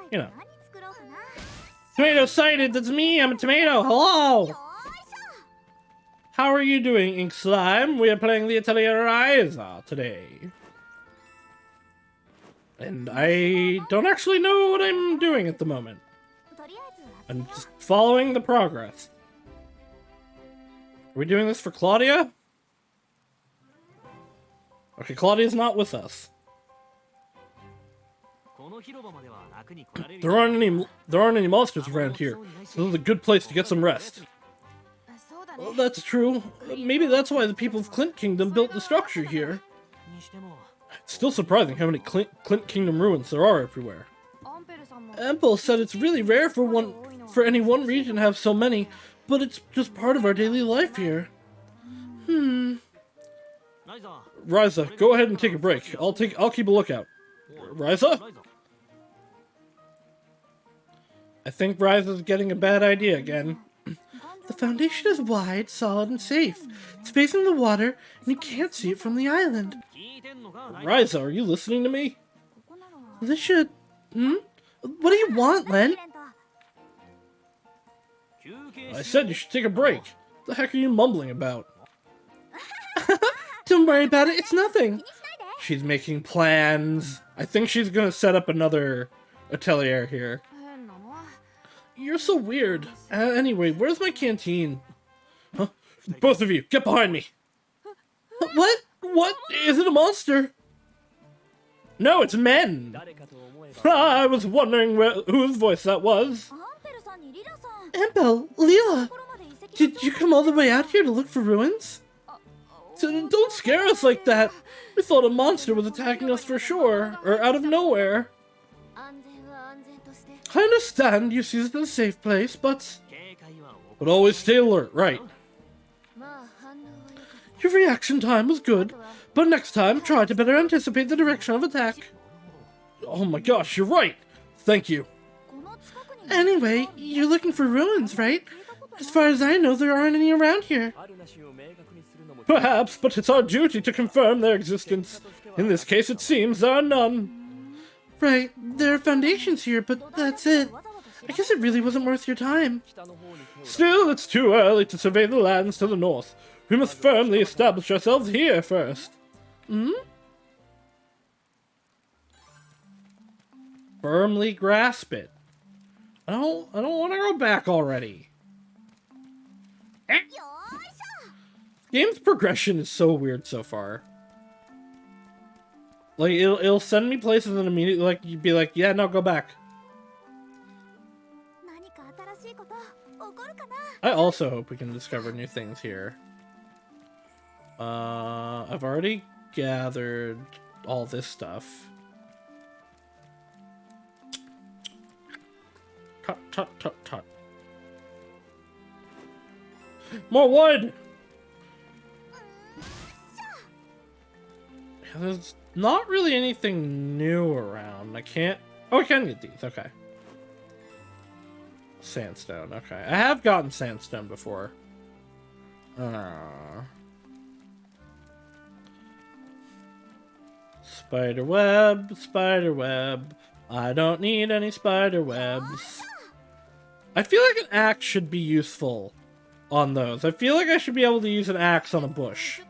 you know. Tomato sighted, that's me, I'm a tomato, hello! How are you doing, Ink Slime? We are playing the Atelier Ryza today. And I don't actually know what I'm doing at the moment. I'm just following the progress. Are we doing this for Claudia? Okay, Claudia's not with us. There aren't any monsters around here, so this is a good place to get some rest. Well, that's true. Maybe that's why the people of Clint Kingdom built the structure here. It's still surprising how many Clint Kingdom ruins there are everywhere. Empel said it's really rare for any one region to have so many, but it's just part of our daily life here. Ryza, go ahead and take a break. I'll keep a lookout. Ryza? I think Ryza's getting a bad idea again. The foundation is wide, solid, and safe. It's facing the water, and you can't see it from the island. Ryza, are you listening to me? This should... What do you want, Len? I said you should take a break. What the heck are you mumbling about? Don't worry about it, it's nothing. She's making plans. I think she's gonna set up another Atelier here. You're so weird. Anyway, where's my canteen? Huh? Both of you, get behind me! What? What? Is it a monster? No, it's men! I was wondering whose voice that was. Empel, Leela, did you come all the way out here to look for ruins? Don't scare us like that. We thought a monster was attacking us for sure, or out of nowhere. I understand you see it in a safe place, but always stay alert, right? Your reaction time was good, but next time try to better anticipate the direction of attack. Oh my gosh, you're right! Thank you. Anyway, you're looking for ruins, right? As far as I know, there aren't any around here. Perhaps, but it's our duty to confirm their existence. In this case, it seems there are none. Right, there are foundations here, but that's it. I guess it really wasn't worth your time. Still, it's too early to survey the lands to the north. We must firmly establish ourselves here first. Firmly grasp it. I don't want to go back already. Game's progression is so weird so far. Like, it'll send me places and immediately, like, you'd be like, yeah, no, go back. I also hope we can discover new things here. I've already gathered all this stuff. Tut, tut, tut, tut. More wood! Yeah, there's not really anything new around. I can't... Oh, I can get these. Okay. Sandstone. Okay. I have gotten sandstone before. Spider web, spider web. I don't need any spider webs. I feel like an axe should be useful on those. I feel like I should be able to use an axe on a bush.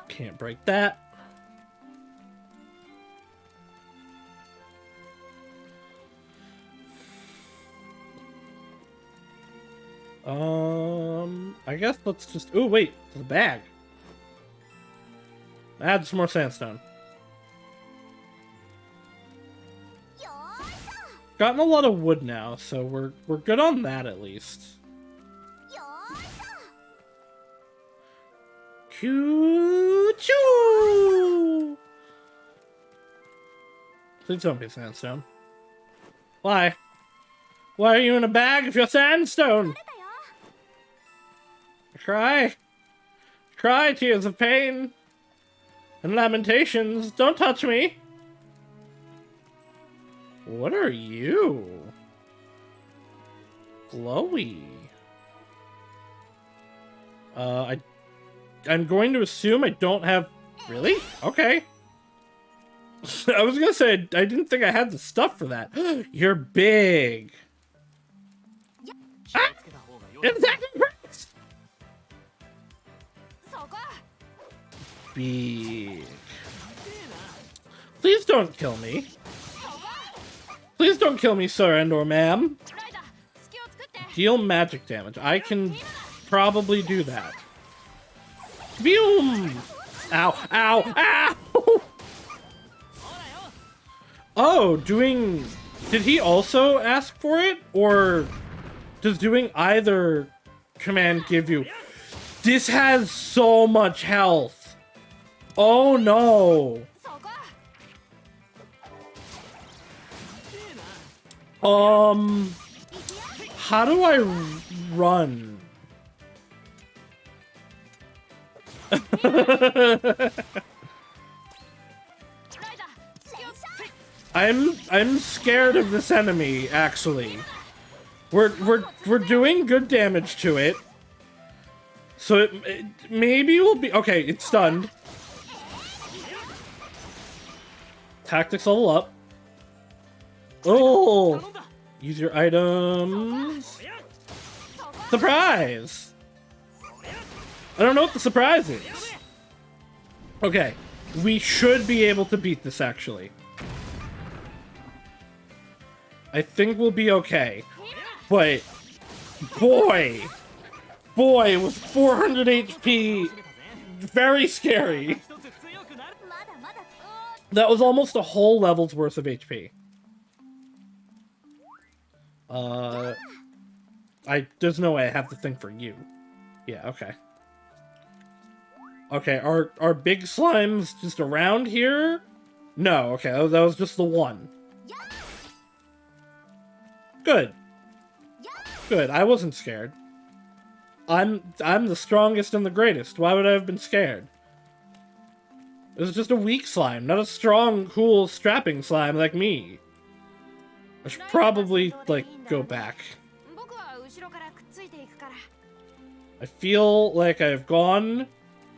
Can't break that. I guess let's just... Oh, wait. There's a bag. Add some more sandstone. Gotten a lot of wood now, so we're good on that at least. Choo-choo! Please don't be sandstone. Why? Why are you in a bag if you're sandstone? Cry. Cry tears of pain and lamentations. Don't touch me. What are you? Glowy. I'm going to assume I don't have... Really? Okay. I was gonna say, I didn't think I had the stuff for that. You're big. Ah! Exactly right! Big. Please don't kill me. Please don't kill me, sir and or ma'am. Deal magic damage. I can probably do that. Boom! Ow, ow, ow! Oh, doing... Did he also ask for it? Or does doing either command give you... This has so much health! Oh no! How do I run? I'm scared of this enemy, actually. We're doing good damage to it. So it maybe will be okay, it's stunned. Tactics level up. Oh! Use your items. Surprise! I don't know what the surprise is. Okay, we should be able to beat this, actually. I think we'll be okay. But, boy, with 400 HP, very scary. That was almost a whole level's worth of HP. There's no way I have the thing for you. Yeah, okay. Okay, are big slimes just around here? No, okay, that was just the one. Good. Good, I wasn't scared. I'm the strongest and the greatest. Why would I have been scared? It was just a weak slime, not a strong, cool, strapping slime like me. I should probably, like, go back. I feel like I've gone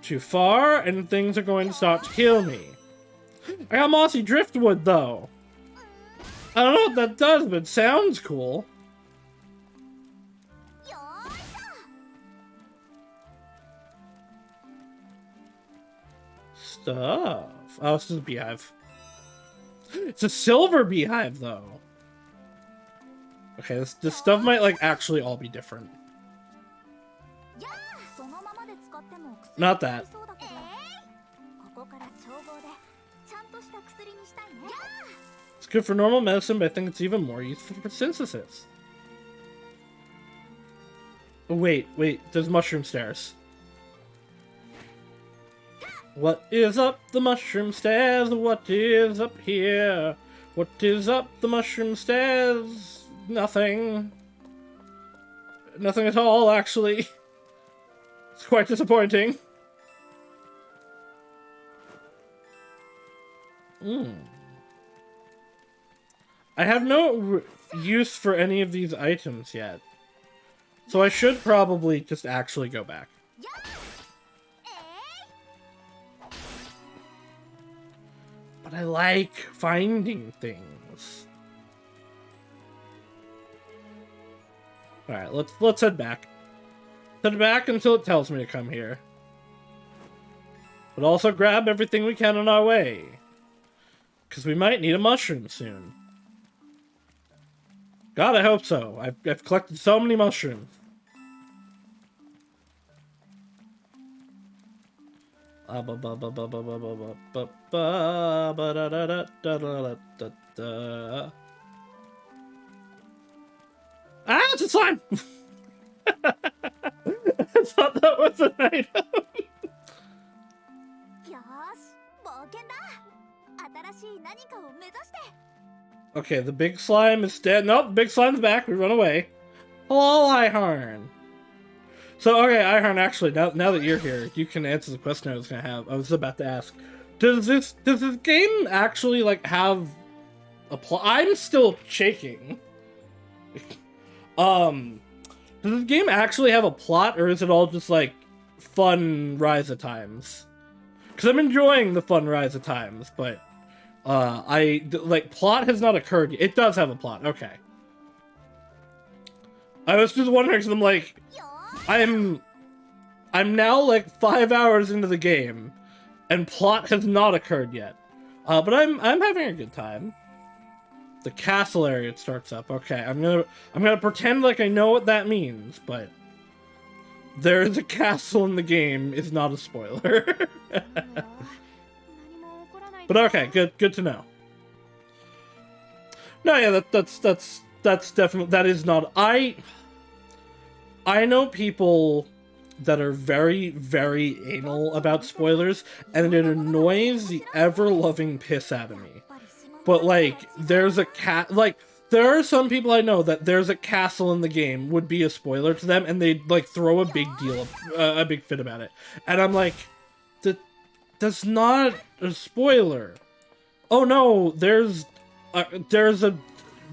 too far, and things are going to start to kill me. I got mossy driftwood, though. I don't know what that does, but it sounds cool. Stuff. Oh, this is a beehive. It's a silver beehive, though. Okay, this stuff might, like, actually all be different. Not that. It's good for normal medicine, but I think it's even more useful for synthesis. Oh, wait, there's mushroom stairs. What is up the mushroom stairs? What is up here? What is up the mushroom stairs? Nothing. Nothing at all, actually. It's quite disappointing. I have no use for any of these items yet. So I should probably just actually go back. But I like finding things. Alright, let's head back. Head back until it tells me to come here. But also grab everything we can on our way. Because we might need a mushroom soon. God, I hope so. I've collected so many mushrooms. Ah, it's a slime! I thought that was an item. Okay, the big slime is dead. Nope, the big slime's back. We run away. Hello, Ihorn. So, okay, Ihorn, actually, now that you're here, you can answer the question I was about to ask. Does this game actually, like, have a plot? I'm still shaking. Does this game actually have a plot, or is it all just, like, fun Ryza times? Because I'm enjoying the fun Ryza times, but, plot has not occurred yet. It does have a plot, okay. I was just wondering, because I'm like, I'm now, like, 5 hours into the game, and plot has not occurred yet. But I'm having a good time. The castle area it starts up. Okay, I'm gonna pretend like I know what that means, but there's a castle in the game is not a spoiler. But okay, good to know. No, yeah, that's definitely, that is not, I know people that are very, very anal about spoilers, and it annoys the ever-loving piss out of me. But, like, there's a there are some people I know that there's a castle in the game would be a spoiler to them, and they'd, like, throw a big a big fit about it. And I'm like, that's not a spoiler. Oh no, there's a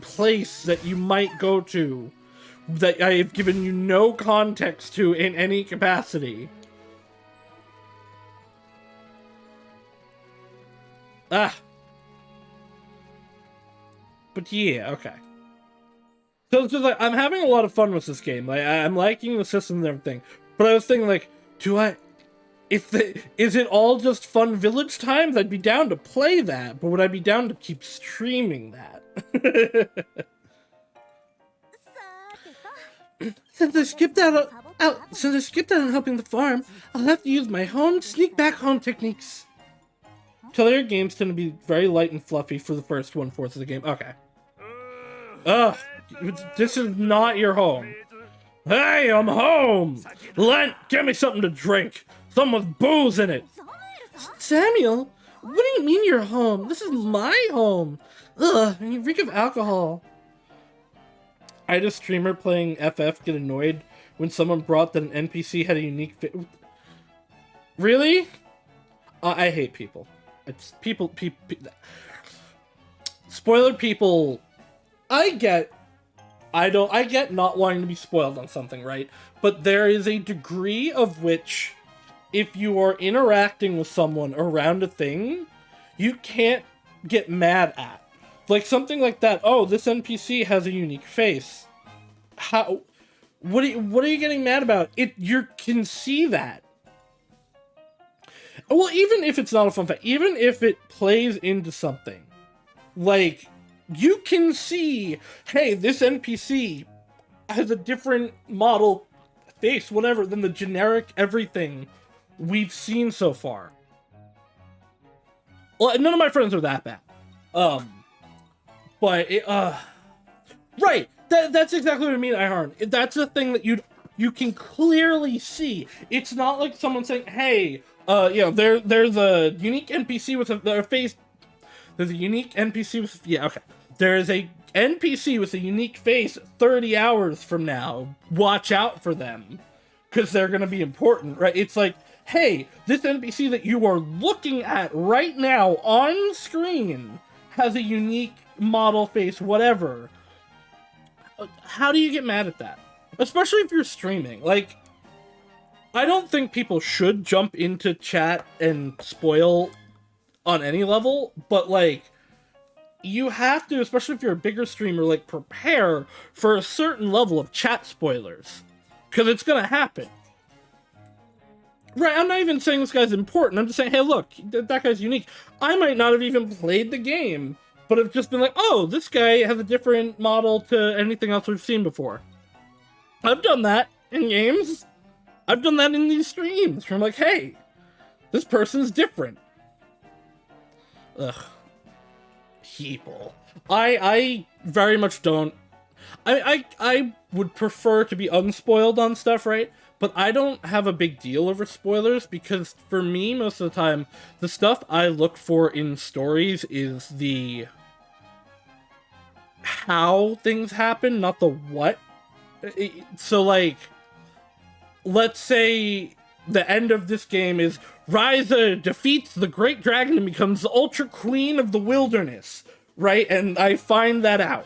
place that you might go to that I have given you no context to in any capacity. Ah. But yeah, okay. So it's just like, I'm having a lot of fun with this game. Like, I'm liking the system and everything. But I was thinking, like, is it all just fun village times? I'd be down to play that, but would I be down to keep streaming that? Since I skipped out on helping the farm, I'll have to use my sneak back home techniques. Atelier games tend to be very light and fluffy for the first 1/4 of the game. Okay. Ugh, this is not your home. Hey, I'm home! Lent, get me something to drink. Something with booze in it. Samuel, what do you mean you're home? This is my home. Ugh, and you reek of alcohol. I had a streamer playing FF get annoyed when someone brought that an NPC had a unique Really? I hate people. It's people. Spoiler people. I get not wanting to be spoiled on something, right? But there is a degree of which, if you are interacting with someone around a thing, you can't get mad at. Like something like that. Oh, this NPC has a unique face. How? What are you getting mad about? You can see that. Well, even if it's not a fun fact, even if it plays into something, like, you can see, hey, this NPC has a different model face, whatever, than the generic everything we've seen so far. Well, none of my friends are that bad. Right, that's exactly what I mean, Ihorn. That's a thing that you can clearly see. It's not like someone saying, hey, there's a unique NPC with a face. There's a unique NPC with, yeah, okay. There is a NPC with a unique face 30 hours from now. Watch out for them, because they're going to be important, right? It's like, hey, this NPC that you are looking at right now on screen has a unique model face, whatever. How do you get mad at that? Especially if you're streaming. Like, I don't think people should jump into chat and spoil on any level, but, like, you have to, especially if you're a bigger streamer, like, prepare for a certain level of chat spoilers. Because it's gonna happen. Right, I'm not even saying this guy's important. I'm just saying, hey, look, that guy's unique. I might not have even played the game, but have just been like, oh, this guy has a different model to anything else we've seen before. I've done that in games. I've done that in these streams. Where I'm like, hey, this person's different. Ugh. People. I very much don't. I would prefer to be unspoiled on stuff, right? But I don't have a big deal over spoilers because for me, most of the time, the stuff I look for in stories is the how things happen, not the what. So, like, let's say the end of this game is Ryza defeats the Great Dragon and becomes the Ultra Queen of the Wilderness, right? And I find that out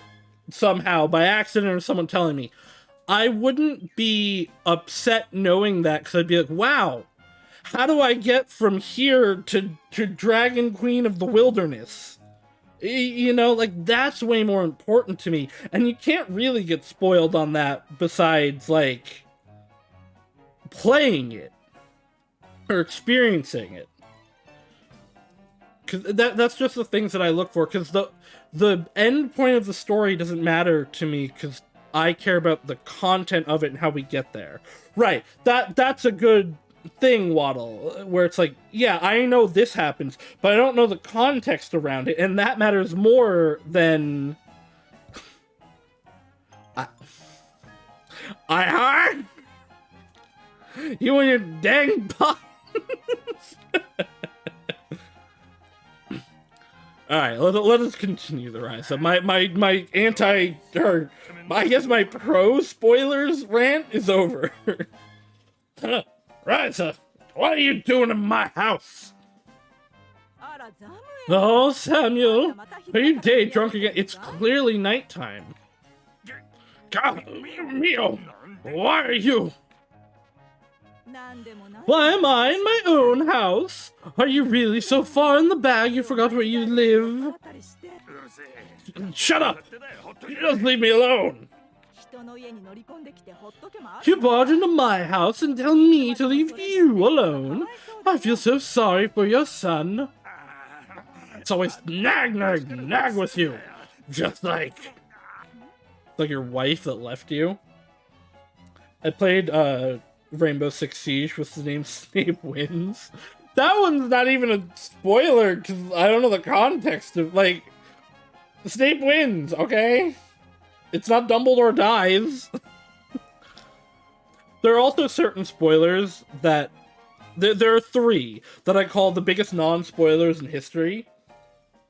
somehow by accident or someone telling me. I wouldn't be upset knowing that because I'd be like, wow, how do I get from here to Dragon Queen of the Wilderness? You know, like, that's way more important to me. And you can't really get spoiled on that besides, like, playing it or experiencing it. Because that's just the things that I look for. Because the end point of the story doesn't matter to me because I care about the content of it and how we get there. Right, that's a good thing, Waddle, where it's like, yeah, I know this happens, but I don't know the context around it, and that matters more than... I heard! You and your dang puns! Alright, let us continue the Ryza. My anti... or I guess my pro-spoilers rant is over. Ryza, what are you doing in my house? Oh, Samuel, are you day drunk again? It's clearly nighttime. God, Mio, why are you? Why am I in my own house? Are you really so far in the bag you forgot where you live? Shut up! Just leave me alone! You barge into my house and tell me to leave you alone? I feel so sorry for your son. It's always nag with you. Just like your wife that left you. I played, Rainbow Six Siege with the name Snape Wins. That one's not even a spoiler, because I don't know the context of, like, Snape wins, okay? It's not Dumbledore dies. There are also certain spoilers that... There are three that I call the biggest non-spoilers in history.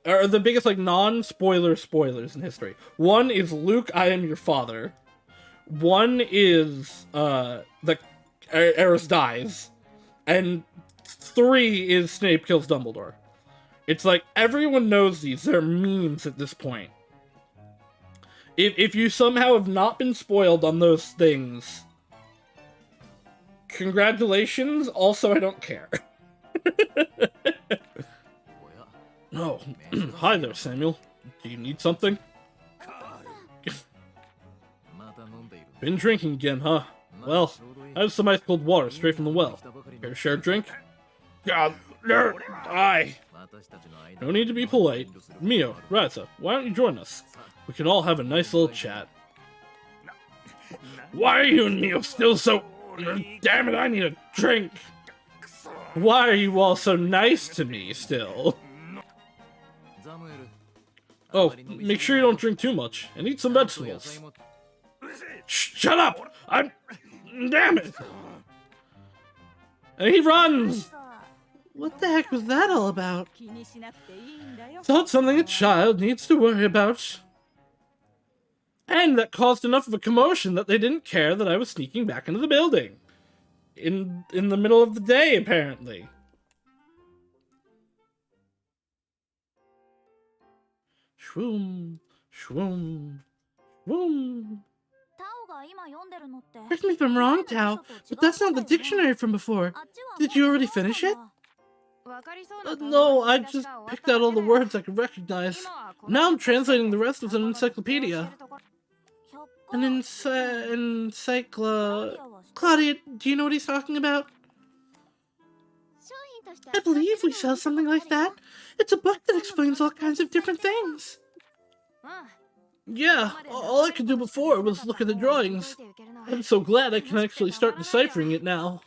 Or the biggest, like, non-spoiler spoilers in history. One is Luke, I am your father. One is, Eris dies, and 3 is Snape kills Dumbledore. It's like, everyone knows these. They're memes at this point. If you somehow have not been spoiled on those things, congratulations. Also, I don't care. Oh, hi there, Samuel. Do you need something? Been drinking again, huh? Well, I have some ice cold water straight from the well. Care to share a drink? God, die! No need to be polite. Mio, Ryza, why don't you join us? We can all have a nice little chat. Why are you and Mio still so... Damn it, I need a drink! Why are you all so nice to me still? Oh, make sure you don't drink too much, and eat some vegetables. Shut up! Damn it! And he runs! What the heck was that all about? It's not something a child needs to worry about. And that caused enough of a commotion that they didn't care that I was sneaking back into the building. In the middle of the day, apparently. Shwoom, shwoom, shwoom. Correct me if I'm wrong, Tao, but that's not the dictionary from before. Did you already finish it? No, I just picked out all the words I could recognize. Now I'm translating the rest of an encyclopedia. An encycla... Claudia, do you know what he's talking about? I believe we sell something like that. It's a book that explains all kinds of different things. Yeah, all I could do before was look at the drawings. I'm so glad I can actually start deciphering it now.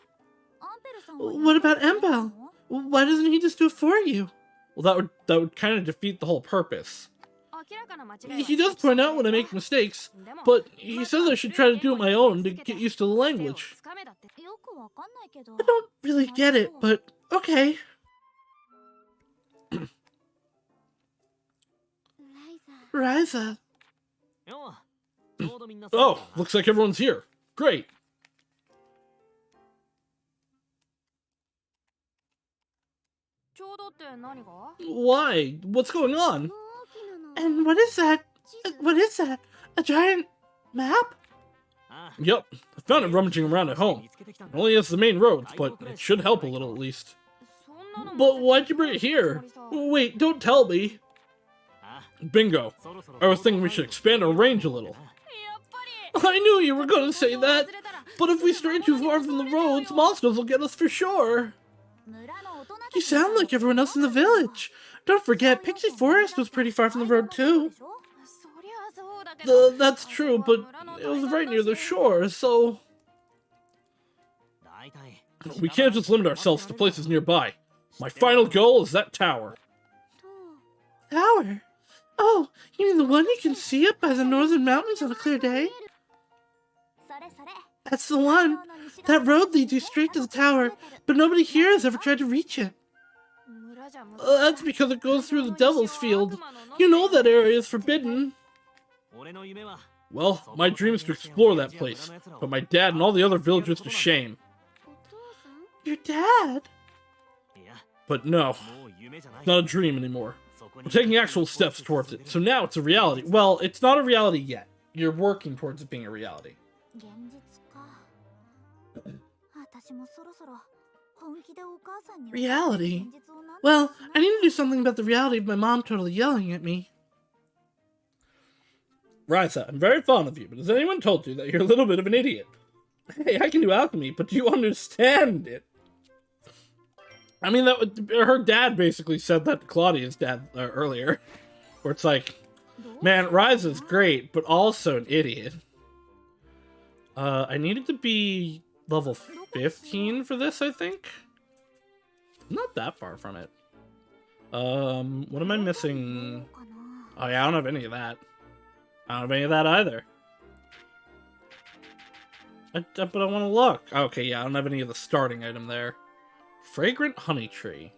What about Embel? Why doesn't he just do it for you? Well, that would kind of defeat the whole purpose. He does point out when I make mistakes, but he says I should try to do it my own to get used to the language. I don't really get it, but okay. Ryza. Oh, looks like everyone's here. Great. Why? What's going on? And what is that? What is that? A giant map? Yep, I found it rummaging around at home. It only has the main roads, but it should help a little at least. But why'd you bring it here? Wait, don't tell me. Bingo. I was thinking we should expand our range a little. I knew you were going to say that. But if we stray too far from the roads, monsters will get us for sure. You sound like everyone else in the village. Don't forget, Pixie Forest was pretty far from the road too. That's true, but it was right near the shore, so... We can't just limit ourselves to places nearby. My final goal is that tower. Tower? Oh, you mean the one you can see up by the northern mountains on a clear day? That's the one. That road leads you straight to the tower, but nobody here has ever tried to reach it. That's because it goes through the Devil's Field. You know that area is forbidden. Well, my dream is to explore that place, but my dad and all the other villagers to shame. Your dad? But no, it's not a dream anymore. We're taking actual steps towards it, so now it's a reality. Well, it's not a reality yet. You're working towards it being a reality. Reality? Well, I need to do something about the reality of my mom totally yelling at me. Ryza, I'm very fond of you, but has anyone told you that you're a little bit of an idiot? Hey, I can do alchemy, but do you understand it? I mean, her dad basically said that to Claudia's dad earlier. Where it's like, man, Ryza's great, but also an idiot. I needed to be level 15 for this, I think. Not that far from it. What am I missing? Oh yeah, I don't have any of that. I don't have any of that either. But I want to look. Okay, yeah, I don't have any of the starting item there. Fragrant honey tree.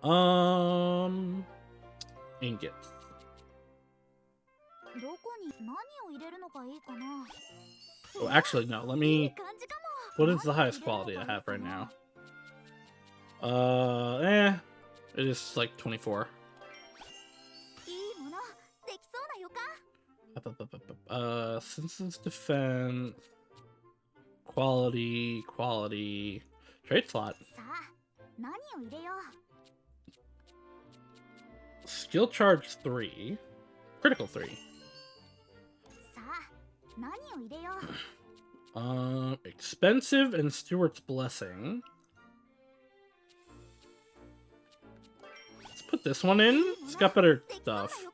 Ingots. Oh, actually, no. Let me... What is the highest quality I have right now? It is like 24. Citizens defense, quality, trade slot, skill charge 3, critical 3. Expensive and Stewart's Blessing. Let's put this one in. It's got better stuff.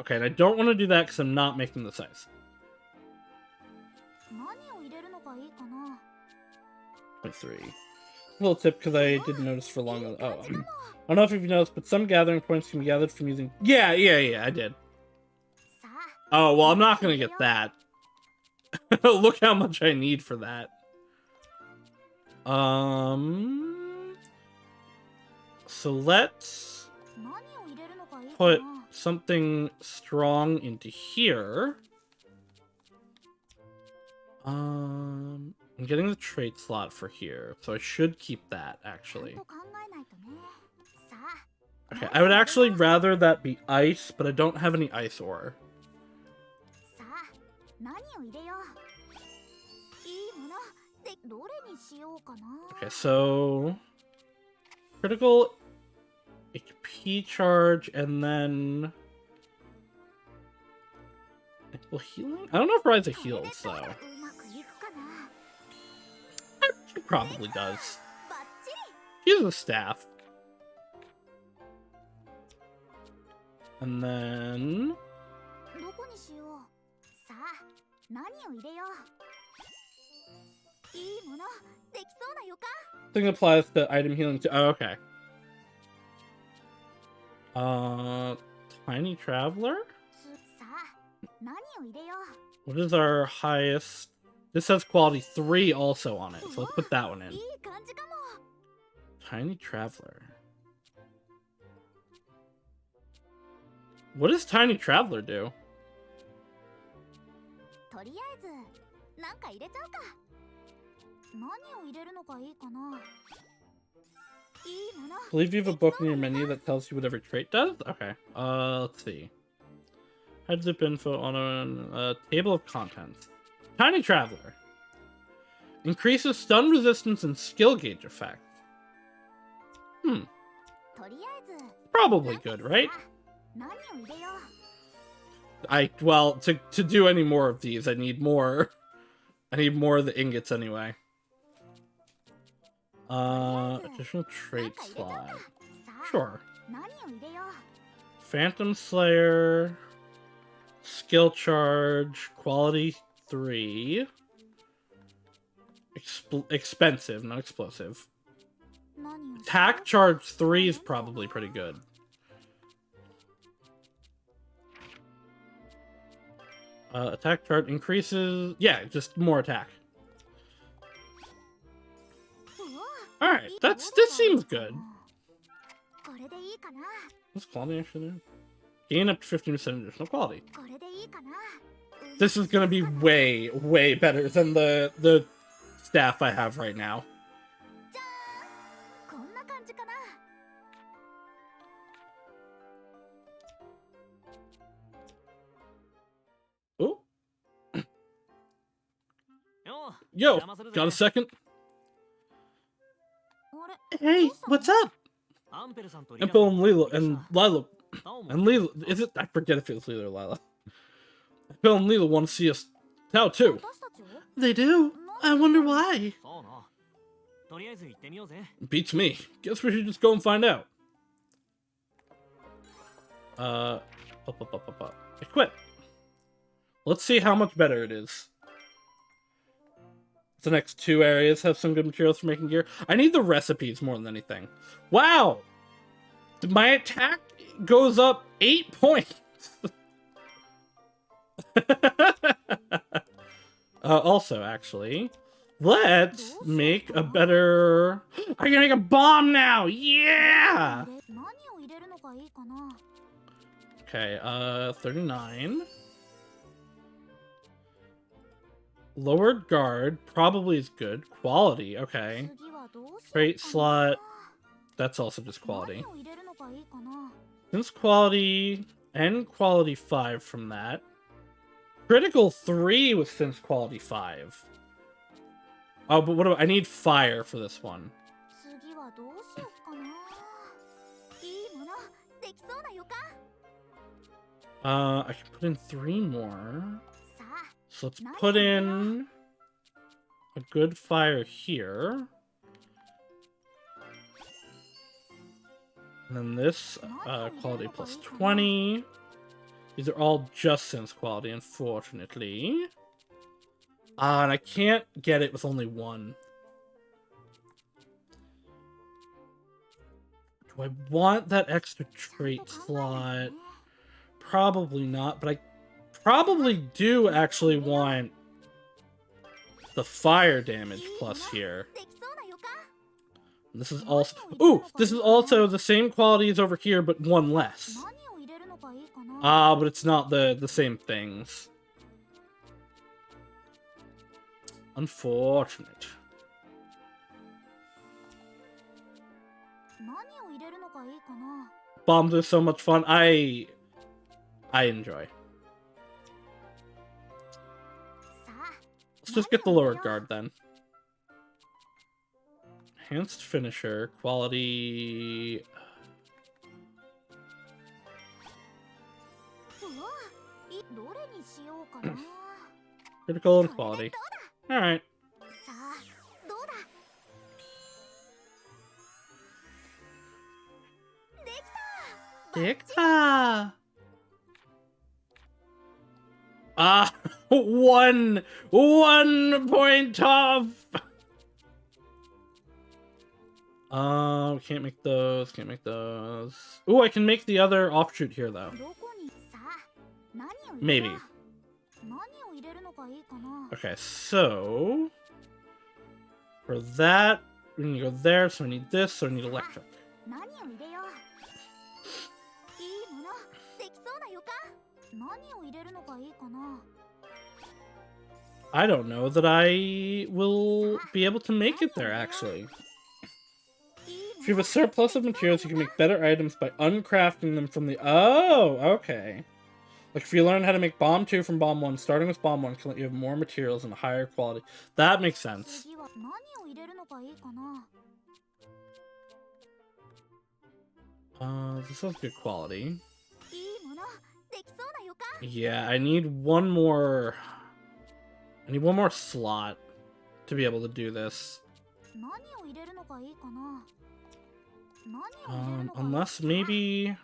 Okay, and I don't want to do that because I'm not making the size. 0.3. Little tip because I didn't notice for long. Oh, I don't know if you've noticed, but some gathering points can be gathered from using... Yeah, I did. Oh, well, I'm not going to get that. Look how much I need for that. So let's put something strong into here. I'm getting the trait slot for here, so I should keep that, actually. Okay, I would actually rather that be ice, but I don't have any ice ore. Okay, so... Critical HP charge, and then... Well, healing? I don't know if Ryza heals, though. probably does. Use the staff. And then... thing applies to item healing too. Oh, okay. Tiny Traveler? What is our highest? This has quality 3 also on it, so let's put that one in. Tiny Traveler. What does Tiny Traveler do? I believe you have a book in your menu that tells you what every trait does? Okay. Let's see. Head zip info on a table of contents. Tiny Traveler. Increases stun resistance and skill gauge effect. Probably good, right? Well, to do any more of these, I need more. I need more of the ingots anyway. Additional trait slot. Sure. Phantom Slayer. Skill charge. Quality 3. Expensive, not explosive. Attack charge 3 is probably pretty good. Attack charge increases... yeah, just more attack. Alright, this seems good. What's quality actually do? Gain up to 15% additional quality. This is gonna be way, way better than the staff I have right now. Ooh. Yo, got a second? Hey, what's up? Empo and Lilo and Lilo, is it? I forget if it was Lilo or Lila. Empo and Lilo want to see us Tao too. They do? I wonder why. Beats me. Guess we should just go and find out. Equip. Let's see how much better it is. The next 2 areas have some good materials for making gear. I need the recipes more than anything. Wow! My attack goes up 8 points! Also, actually, let's make a better... I can make a bomb now! Yeah! Okay, 39. Lowered guard probably is good. Quality, okay. Trait slot, that's also just quality. Since quality and quality 5 from that. Critical 3 with since quality 5. Oh, but what do I need fire for this one? I can put in 3 more. So let's put in a good fire here. And then this, quality plus 20. These are all just sense quality, unfortunately. And I can't get it with only 1. Do I want that extra trait slot? Probably not, but I probably do actually want the fire damage plus here. This is also... ooh! This is also the same quality as over here, but 1 less. But it's not the same things. Unfortunate. Bombs are so much fun. I enjoy. Let's just get the lower guard then. Enhanced finisher, quality... critical and quality. Alright. stick? Ah, one point off. Can't make those. Can't make those. Ooh, I can make the other offshoot here though. Maybe. Okay, so for that we need to go there. So I need this. So I need electric. I don't know that I will be able to make it there, actually. If you have a surplus of materials, you can make better items by uncrafting them from the... Oh, okay. Like, if you learn how to make Bomb 2 from Bomb 1, starting with Bomb 1 can let you have more materials and a higher quality. That makes sense. This has good quality. Yeah, I need one more... I need one more slot to be able to do this. Unless maybe...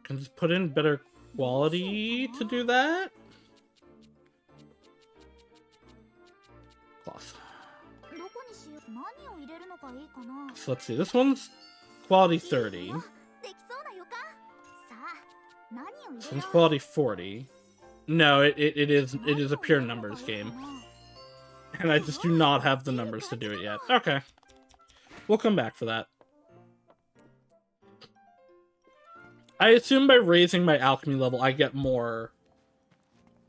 can just put in better quality to do that? Cloth. So let's see, this one's quality 30. This one's quality 40. No, it is a pure numbers game. And I just do not have the numbers to do it yet. Okay. We'll come back for that. I assume by raising my alchemy level, I get more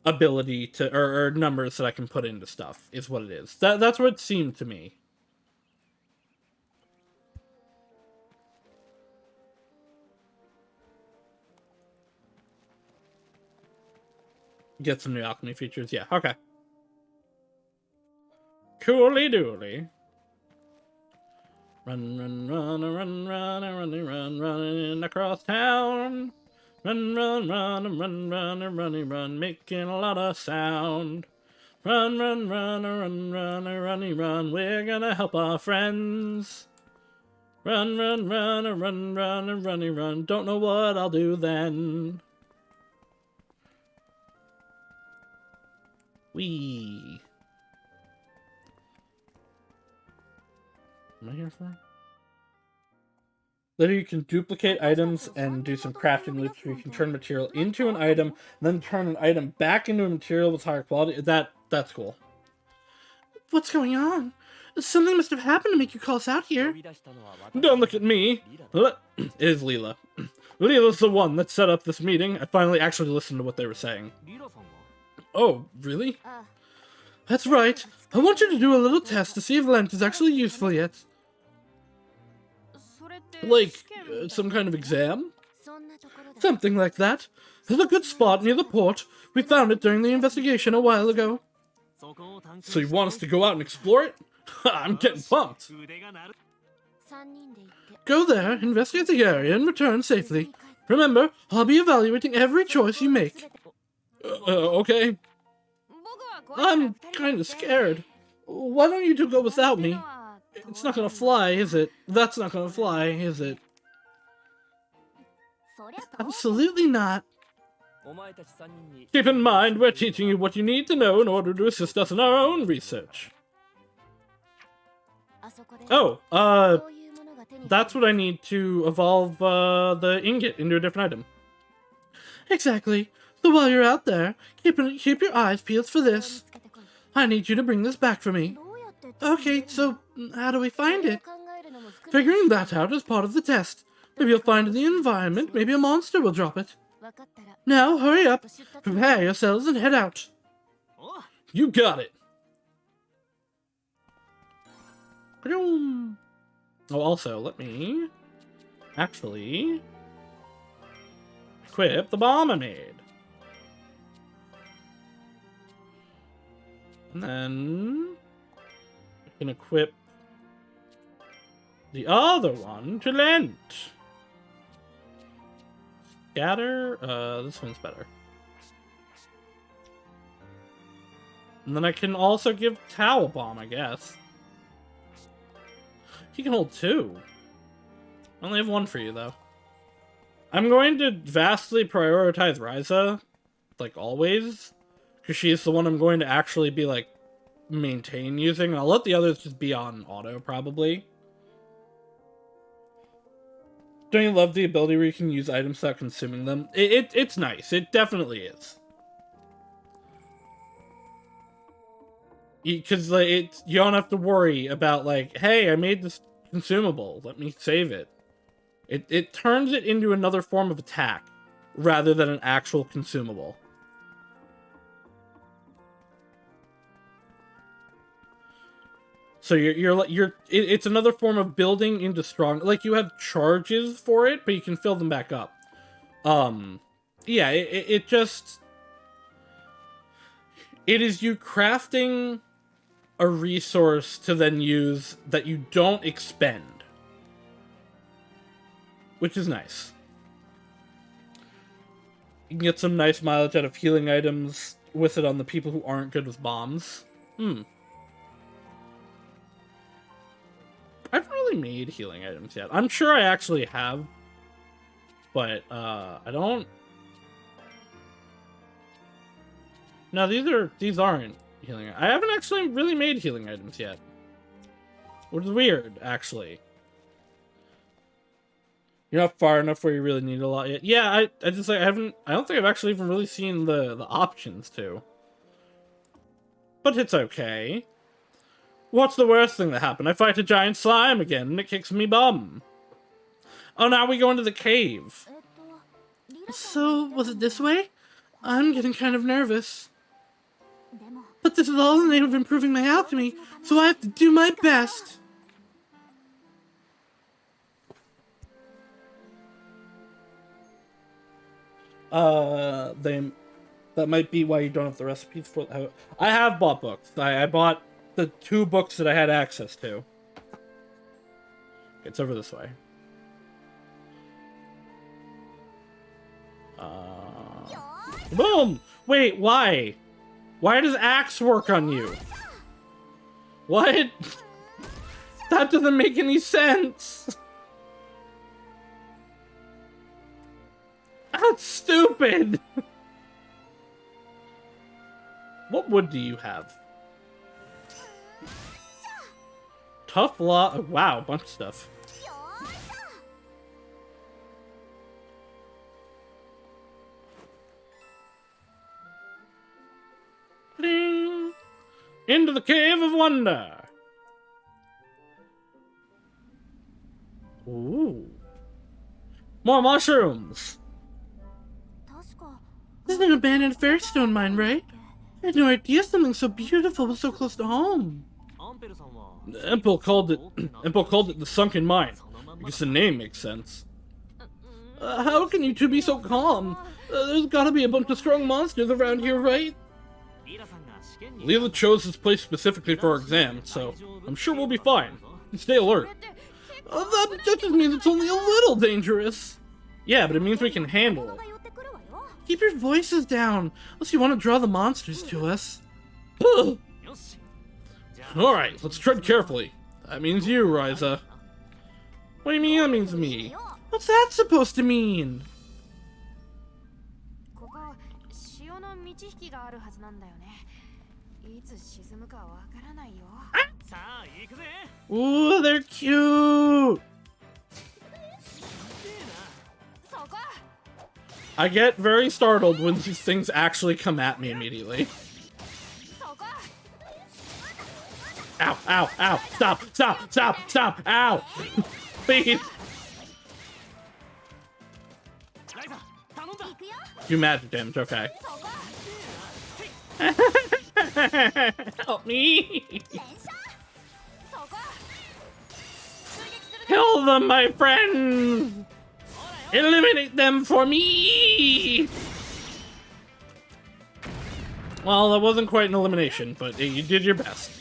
ability to, or numbers that I can put into stuff, is what it is. That's what it seemed to me. Get some new alchemy features, yeah, okay. Coolly dooly. Run, run, run, run, run, run, run, run across town. Run, run, run, run, run, run, run, making a lot of sound. Run, run, run, run, run, run, run, we're gonna help our friends. Run, run, run, run, run, run, run, don't know what I'll do then. Wee. What am I here for? Later you can duplicate items and do some crafting loops where you can turn material into an item, and then turn an item back into a material with higher quality. That's cool. What's going on? Something must have happened to make you call us out here. Don't look at me. It is Leela. Leela's the one that set up this meeting. I finally actually listened to what they were saying. Oh, really? That's right. I want you to do a little test to see if Lent is actually useful yet. Like, some kind of exam? Something like that. There's a good spot near the port. We found it during the investigation a while ago. So you want us to go out and explore it? I'm getting pumped. Go there, investigate the area, and return safely. Remember, I'll be evaluating every choice you make. Okay. I'm kind of scared. Why don't you two go without me? It's not gonna fly, is it? That's not gonna fly, is it? Absolutely not. Keep in mind, we're teaching you what you need to know in order to assist us in our own research. Oh, that's what I need to evolve the ingot into a different item. Exactly. So while you're out there, keep your eyes peeled for this. I need you to bring this back for me. Okay, so how do we find it? Figuring that out is part of the test. Maybe you'll find it in the environment, maybe a monster will drop it. Now, hurry up, prepare yourselves and head out. You got it. Oh, also, let me actually equip the bomb I made. And then I can equip the other one to Lent. Scatter, this one's better. And then I can also give Tau a bomb, I guess. He can hold two. I only have one for you, though. I'm going to vastly prioritize Ryza, like always, because she's the one I'm going to actually be like maintain using. I'll let the others just be on auto probably. Don't you love the ability where you can use items without consuming them? It's nice. It definitely is. Because like you don't have to worry about like, hey, I made this consumable. Let me save it. It turns it into another form of attack rather than an actual consumable. So it's another form of building into strong. Like you have charges for it, but you can fill them back up. Yeah, it just it is you crafting a resource to then use that you don't expend, which is nice. You can get some nice mileage out of healing items with it on the people who aren't good with bombs. I haven't really made healing items yet. I'm sure I actually have, but I don't. No, these aren't healing. I haven't actually really made healing items yet, which is weird, actually. You're not far enough where you really need a lot yet. Yeah, I just like I don't think I've actually even really seen the options to. But it's okay. What's the worst thing that happened? I fight a giant slime again, and it kicks me bum. Oh, now we go into the cave. So, was it this way? I'm getting kind of nervous. But this is all in the name of improving my alchemy, so I have to do my best. That might be why you don't have the recipes for. I have bought books. I bought the 2 books that I had access to. It's over this way. Boom! Wait, why? Why does axe work on you? What? That doesn't make any sense. That's stupid. What wood do you have? Tough law. Wow, a bunch of stuff. Ding. Into the Cave of Wonder. Ooh. More mushrooms. This is an abandoned fairstone mine, right? I had no idea something so beautiful was so close to home. Empel called it the sunken mine, because the name makes sense. How can you two be so calm? There's gotta be a bunch of strong monsters around here, right? Leela chose this place specifically for our exam, so I'm sure we'll be fine. Stay alert. That just means it's only a little dangerous. Yeah, but it means we can handle it. Keep your voices down, unless you want to draw the monsters to us. Alright, let's tread carefully. That means you, Ryza. What do you mean that means me? What's that supposed to mean? Ooh, they're cute! I get very startled when these things actually come at me immediately. Ow, ow, ow! Stop, stop, stop, stop! Ow! Please! Do magic damage, okay. Help me! Kill them, my friend! Eliminate them for me! Well, that wasn't quite an elimination, but you did your best.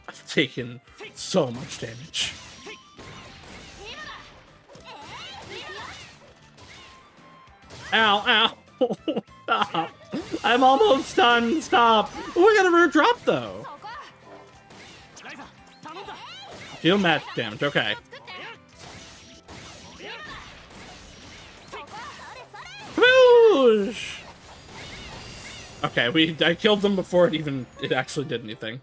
I've taken so much damage. Ow, ow! Stop! I'm almost done, stop! Oh, I got a rare drop, though! Deal magic damage, okay. Whoosh! Okay, I killed them before it actually did anything.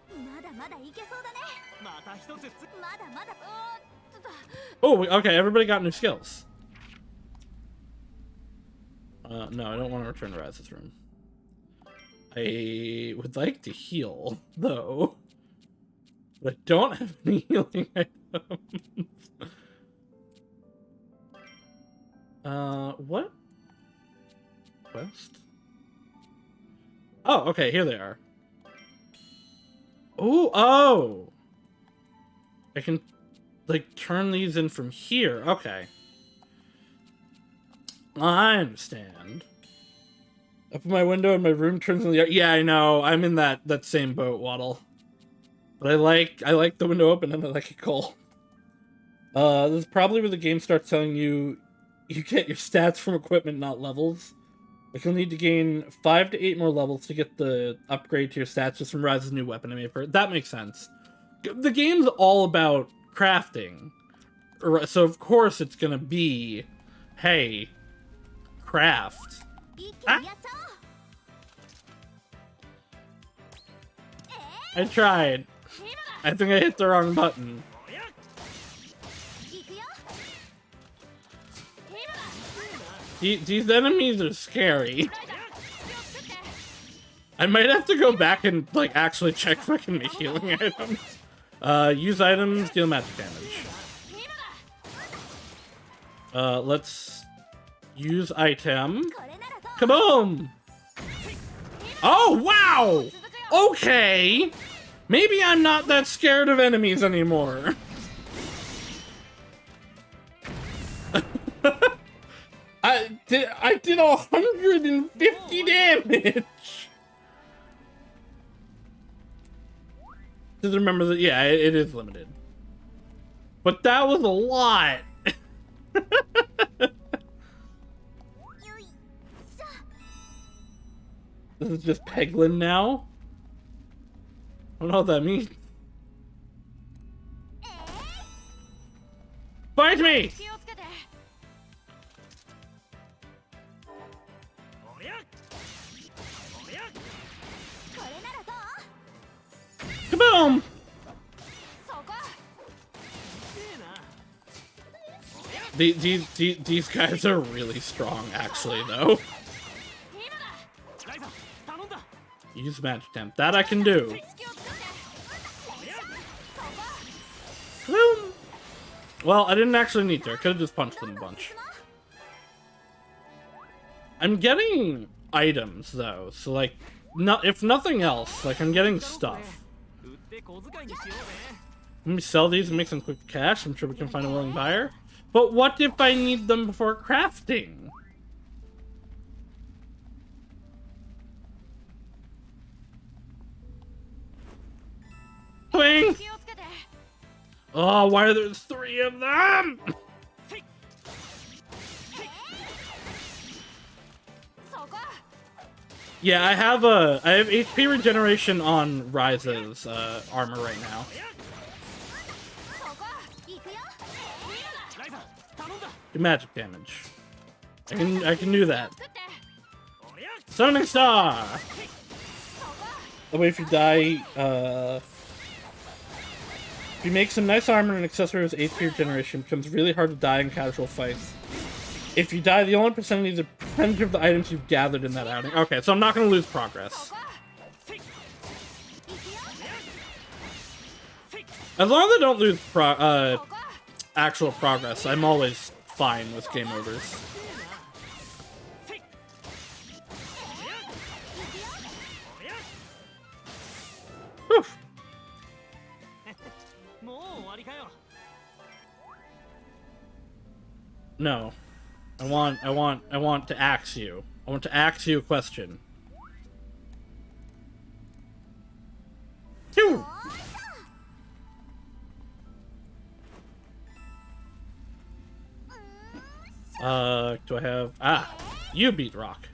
Oh, okay, everybody got new skills. No, I don't want to return to Ryza's room. I would like to heal, though. But I don't have any healing items. What? Quest? Oh, okay, here they are. Ooh, oh! I can, like, turn these in from here. Okay. I understand. Open my window and my room turns in the yard. Yeah, I know. I'm in that same boat, Waddle. But I like the window open and I like it cold. This is probably where the game starts telling you get your stats from equipment, not levels. Like, you'll need to gain 5 to 8 more levels to get the upgrade to your stats just from Ryza's new weapon I made for it. That makes sense. The game's all about crafting. So, of course, it's gonna be, hey, craft. Ah. I tried. I think I hit the wrong button. These enemies are scary. I might have to go back and, like, actually check if I can make healing items. Use items, deal magic damage. Let's use item. Kaboom! Oh, wow! Okay! Maybe I'm not that scared of enemies anymore. I did 150 damage! Just remember that, yeah, it is limited. But that was a lot! This is just Peglin now? I don't know what that means. Fight me! Kaboom! These guys are really strong, actually, though. Use magic temp. That I can do. Boom. Well, I didn't actually need to. I could have just punched them a bunch. I'm getting items, though. So, like, if nothing else, like, I'm getting stuff. Let me sell these and make some quick cash. I'm sure we can find a willing buyer. But what if I need them before crafting? Twing! Oh, why are there 3 of them? Yeah, I have HP regeneration on Ryza's armor right now. Do magic damage. I can do that. Summoning Star! Oh wait, if you die, if you make some nice armor and accessories, HP regeneration becomes really hard to die in casual fights. If you die, the only percentage is a percentage of the items you've gathered in that outing. Okay, so I'm not going to lose progress. As long as I don't lose actual progress, I'm always fine with game overs. Whew. No. I want to ask you. I want to ask you a question. Phew. Do I have... Ah! You beat Rock.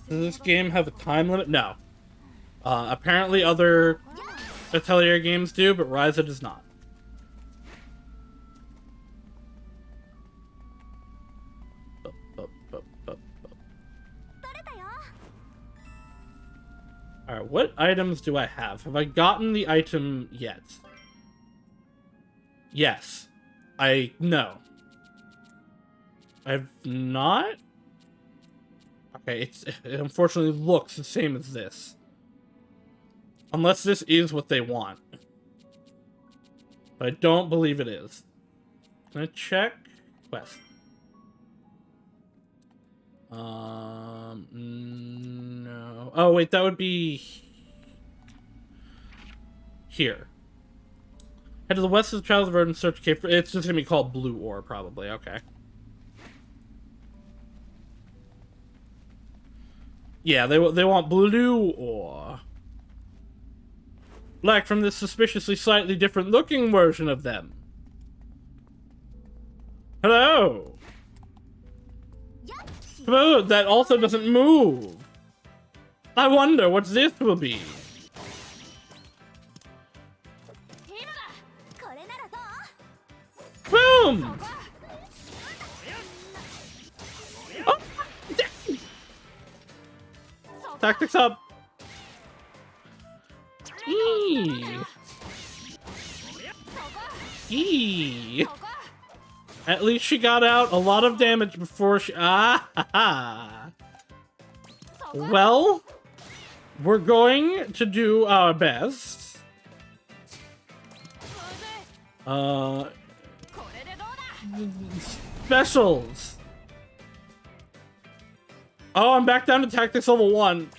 Does this game have a time limit? No. Apparently other Atelier games do, but Ryza does not. Alright, what items do I have? Have I gotten the item yet? Yes. No. I've not? Okay, it unfortunately looks the same as this. Unless this is what they want. But I don't believe it is. Can I check? Quest. No. Oh, wait, that would be... here. Head to the west of the Trials of Earth and search cave. It's just gonna be called Blue Ore, probably. Okay. Yeah, they want Blue Ore. Like from this suspiciously slightly different looking version of them. Hello! Oh, that also doesn't move. I wonder what this will be. Boom! Oh, tactics up. Eee. Eee. At least she got out a lot of damage before she... Ah! Well, we're going to do our best. Specials. Oh, I'm back down to tactics level 1.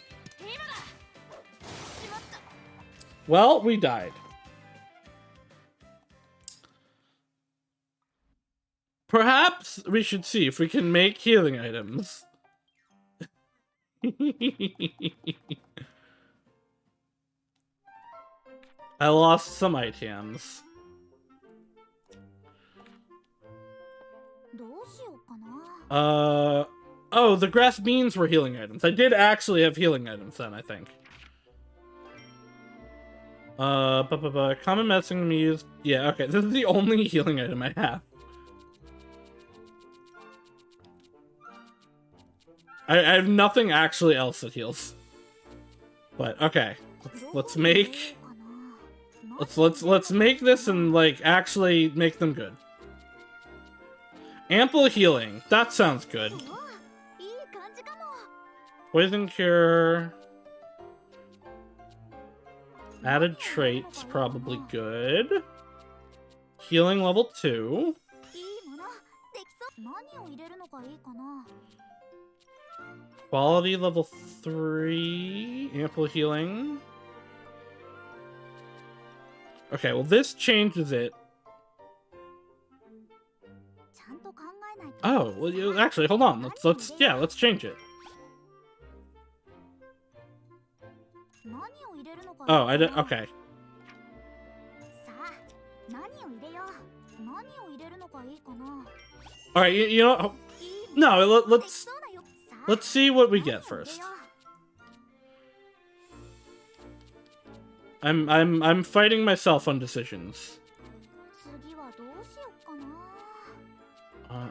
Well, we died. Perhaps we should see if we can make healing items. I lost some items. Oh, the grass beans were healing items. I did actually have healing items then, I think. Common medicine can be used. Yeah, okay. This is the only healing item I have. I have nothing actually else that heals. But okay. Let's make let's make this and like actually make them good. Ample healing. That sounds good. Poison cure. Added traits, probably good. Healing level 2. Quality level 3. Ample healing. Okay, well this changes it. Oh, well, actually, hold on. Let's change it. Oh, I did. Okay. All right, you know. No, let's see what we get first. I'm fighting myself on decisions.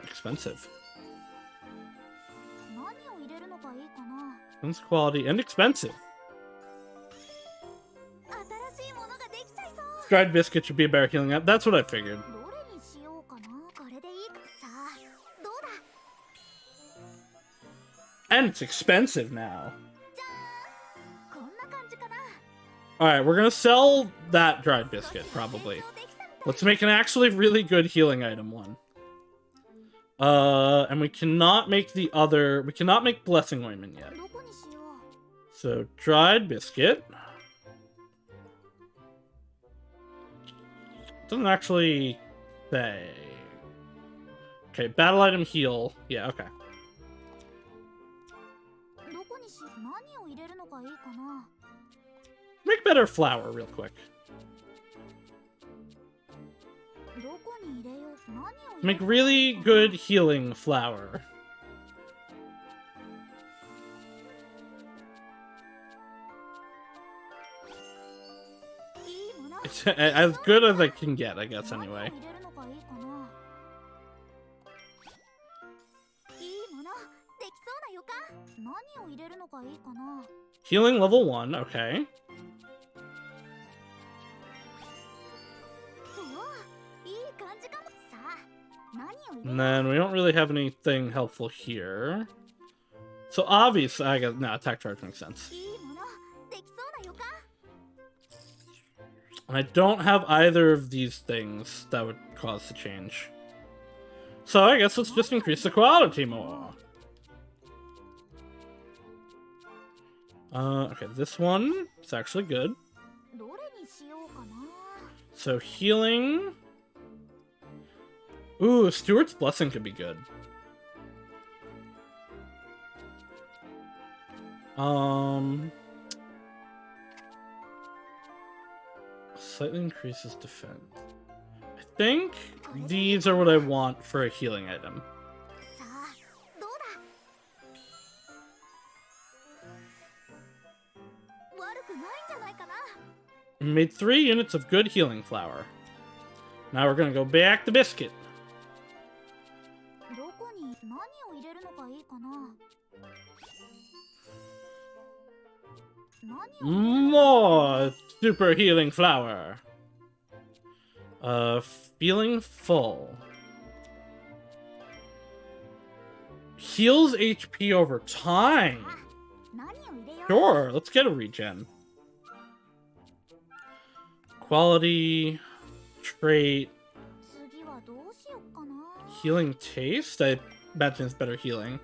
Expensive. Expensive quality and expensive. Dried biscuit should be a better healing up. That's what I figured. And it's expensive now. Alright, we're gonna sell that dried biscuit, probably. Let's make an actually really good healing item one. And we cannot make the other... We cannot make Blessing Ointment yet. So, dried biscuit. Doesn't actually say. Okay, battle item heal. Yeah, okay. Make better flour real quick. Make really good healing flour. It's as good as I can get, I guess, anyway. Healing level 1, okay. And then we don't really have anything helpful here. So obviously, I guess, no, attack charge makes sense. And I don't have either of these things that would cause the change. So I guess let's just increase the quality more. Okay, this one is actually good. So healing. Ooh, Stewart's Blessing could be good. Slightly increases defense. I think these are what I want for a healing item. We made 3 units of good healing flour. Now we're gonna go back to biscuit. More super healing flour. Feeling full. Heals HP over time. Sure, let's get a regen. Quality, trait, healing taste. I imagine it's better healing.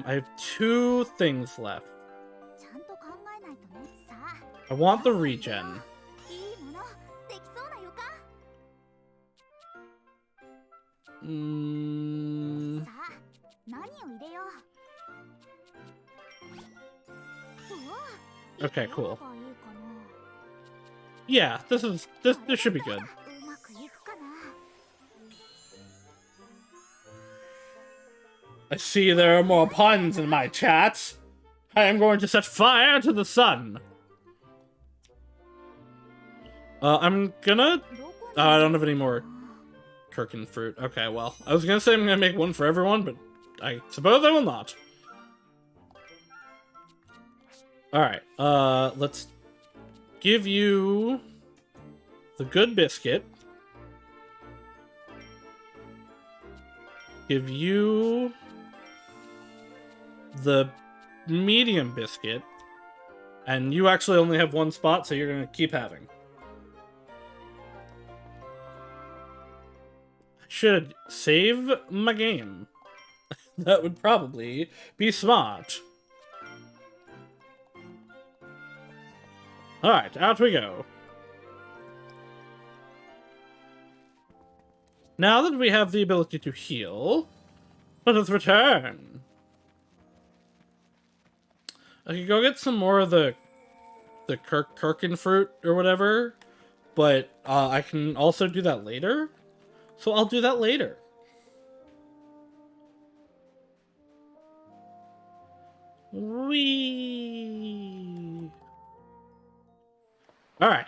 I have 2 things left. I want the regen. Okay, cool. Yeah, this should be good. I see there are more puns in my chat. I am going to set fire to the sun. I'm gonna... I don't have any more Kirkin fruit. Okay, well, I was gonna say I'm gonna make one for everyone, but I suppose I will not. Alright, let's give you the good biscuit. Give you the medium biscuit. And you actually only have 1 spot, so you're gonna keep having. I should save my game. That would probably be smart. Alright, out we go. Now that we have the ability to heal, let us return. I could go get some more of the Kirkin fruit or whatever, but I can also do that later. So I'll do that later. Whee! Alright.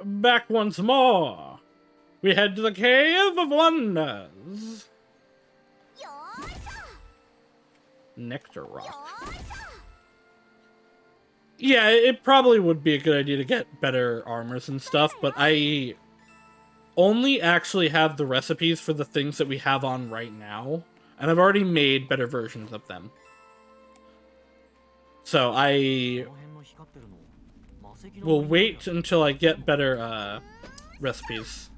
Back once more. We head to the Cave of Wonders. Nectar Rock. Yeah, it probably would be a good idea to get better armors and stuff, but I only actually have the recipes for the things that we have on right now, and I've already made better versions of them. So I will wait until I get better recipes.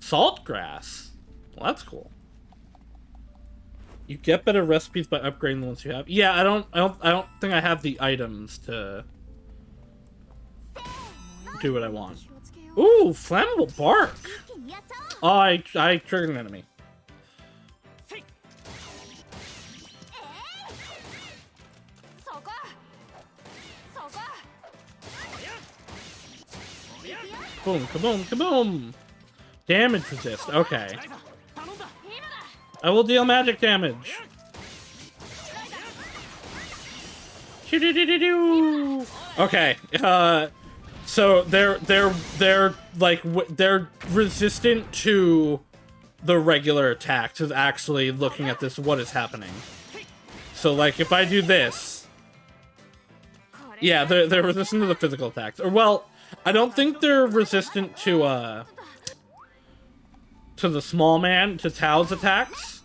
Saltgrass. Well, that's cool. You get better recipes by upgrading the ones you have. Yeah, I don't think I have the items to do what I want. Ooh, flammable bark. Oh, I triggered an enemy. Boom, kaboom, kaboom. Damage resist. Okay. I will deal magic damage. Okay. So they're like they're resistant to the regular attacks. Is actually looking at this. What is happening? So like if I do this, yeah, they're resistant to the physical attacks. Or well, I don't think they're resistant to the small man, to Tao's attacks,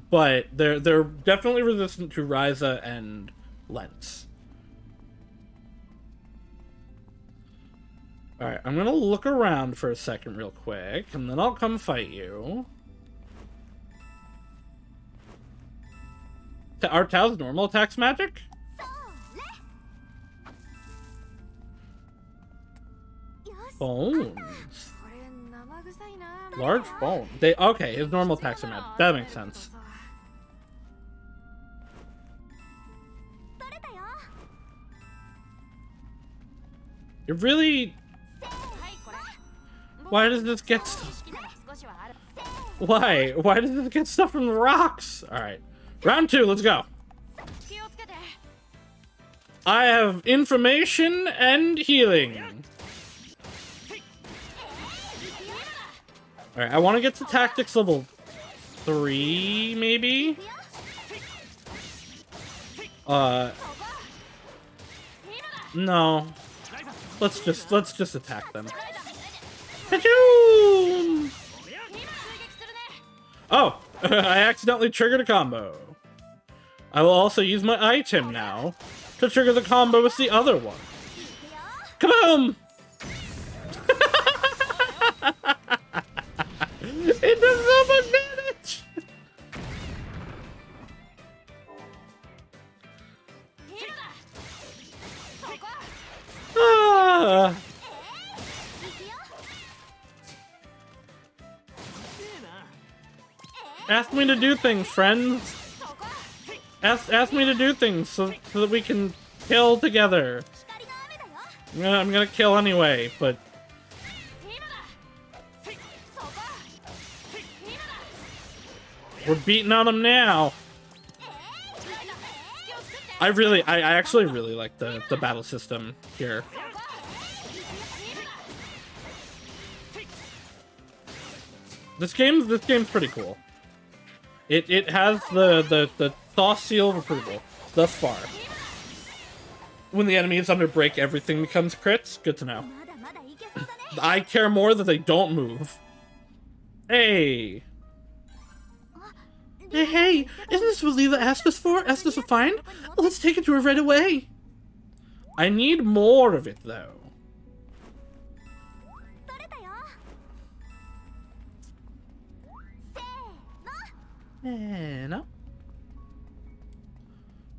but they're definitely resistant to Ryza and Lens. Alright, I'm gonna look around for a second real quick, and then I'll come fight you. Are Tao's normal attacks magic? Bones. Large bone. Okay, his normal attacks are magic. That makes sense. It really... Why does this get stuff? Why? Why does this get stuff from the rocks? Alright. Round 2, let's go. I have information and healing. Alright, I want to get to tactics level 3, maybe? No. Let's just attack them. Oh! I accidentally triggered a combo. I will also use my item now to trigger the combo with the other one. Kaboom! It does so much damage! Ah. Ask me to do things, friends. Ask me to do things so that we can kill together. I'm gonna kill anyway, but... We're beating on them now. I actually really like the battle system here. This game's pretty cool. It has the Saus seal of approval thus far. When the enemy is under break, everything becomes crits. Good to know. I care more that they don't move. Hey. Hey, isn't this what Leela asked us for? Asked us to find? Let's take it to her right away. I need more of it, though. No.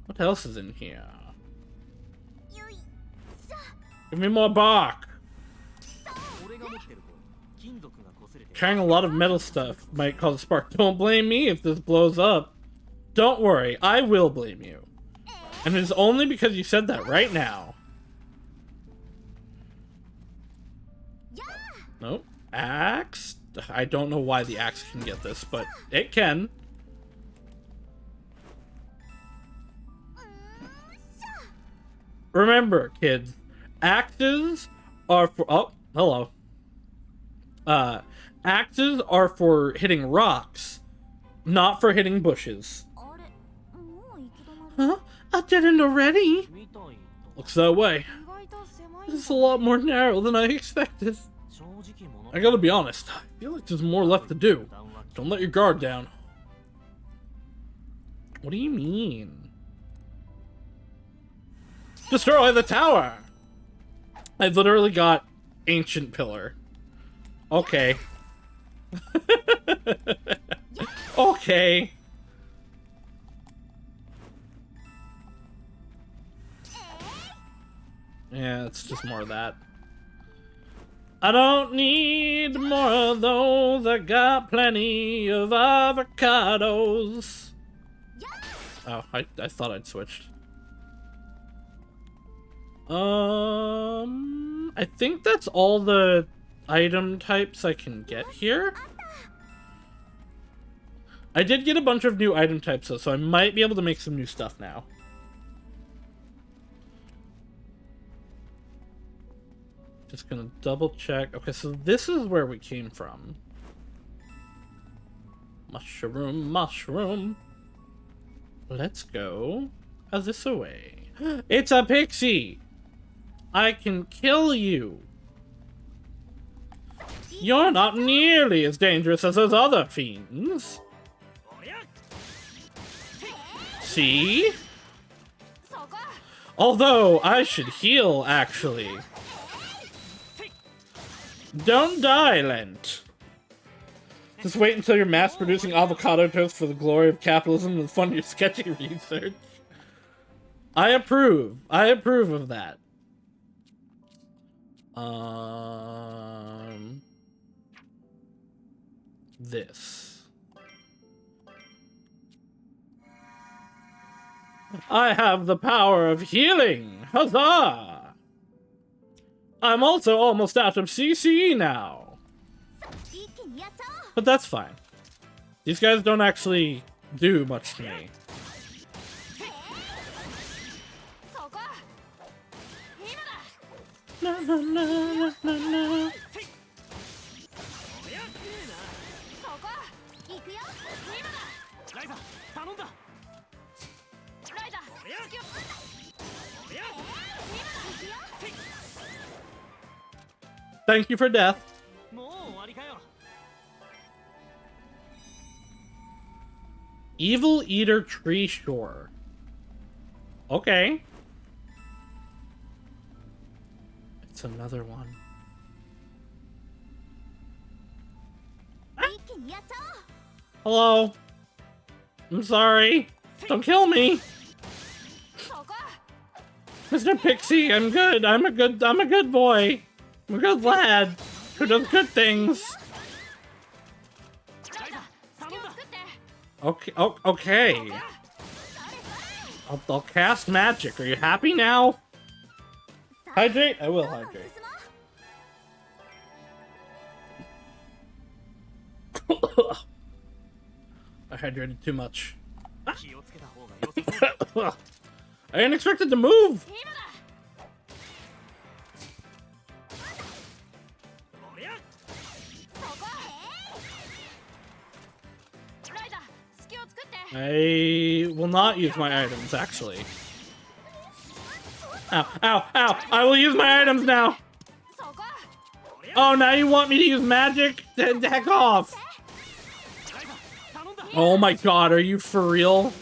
What else is in here? Give me more bark. Carrying a lot of metal stuff might cause a spark. Don't blame me if this blows up. Don't worry, I will blame you. And it's only because you said that right now. Nope. Axe? I don't know why the axe can get this, but it can. Remember, kids, axes are for... Oh, hello. Axes are for hitting rocks, not for hitting bushes. Huh? I didn't already? Looks that way. This is a lot more narrow than I expected. I gotta be honest, I feel like there's more left to do. Don't let your guard down. What do you mean? Destroy the tower! I literally got ancient pillar. Okay. Okay. Yeah, it's just more of that. I don't need more of those. I got plenty of avocados. Oh, I thought I'd switched. I think that's all the item types I can get here. I did get a bunch of new item types though, so I might be able to make some new stuff now. Just gonna double check. Okay, so this is where we came from. Mushroom, mushroom. Let's go this away. It's a pixie! I can kill you! You're not nearly as dangerous as those other fiends. See? Although, I should heal, actually. Don't die, Lent. Just wait until you're mass-producing avocado toast for the glory of capitalism and fund your sketchy research. I approve. I approve of that. This. I have the power of healing! Huzzah! I'm also almost out of CC now. But that's fine. These guys don't actually do much to me. Na, na, na, na, na. Thank you for death. Evil Eater Tree Shore. Okay. It's another one. Ah. Hello. I'm sorry. Don't kill me. Mr. Pixie, I'm good. I'm a good boy. I'm a good lad who does good things. Okay, okay. I'll cast magic. Are you happy now? Hydrate? I will hydrate. I hydrated too much. I didn't expect it to move! I will not use my items, actually. Ow, ow, ow! I will use my items now! Oh, now you want me to use magic? Heck off! Oh my god, are you for real?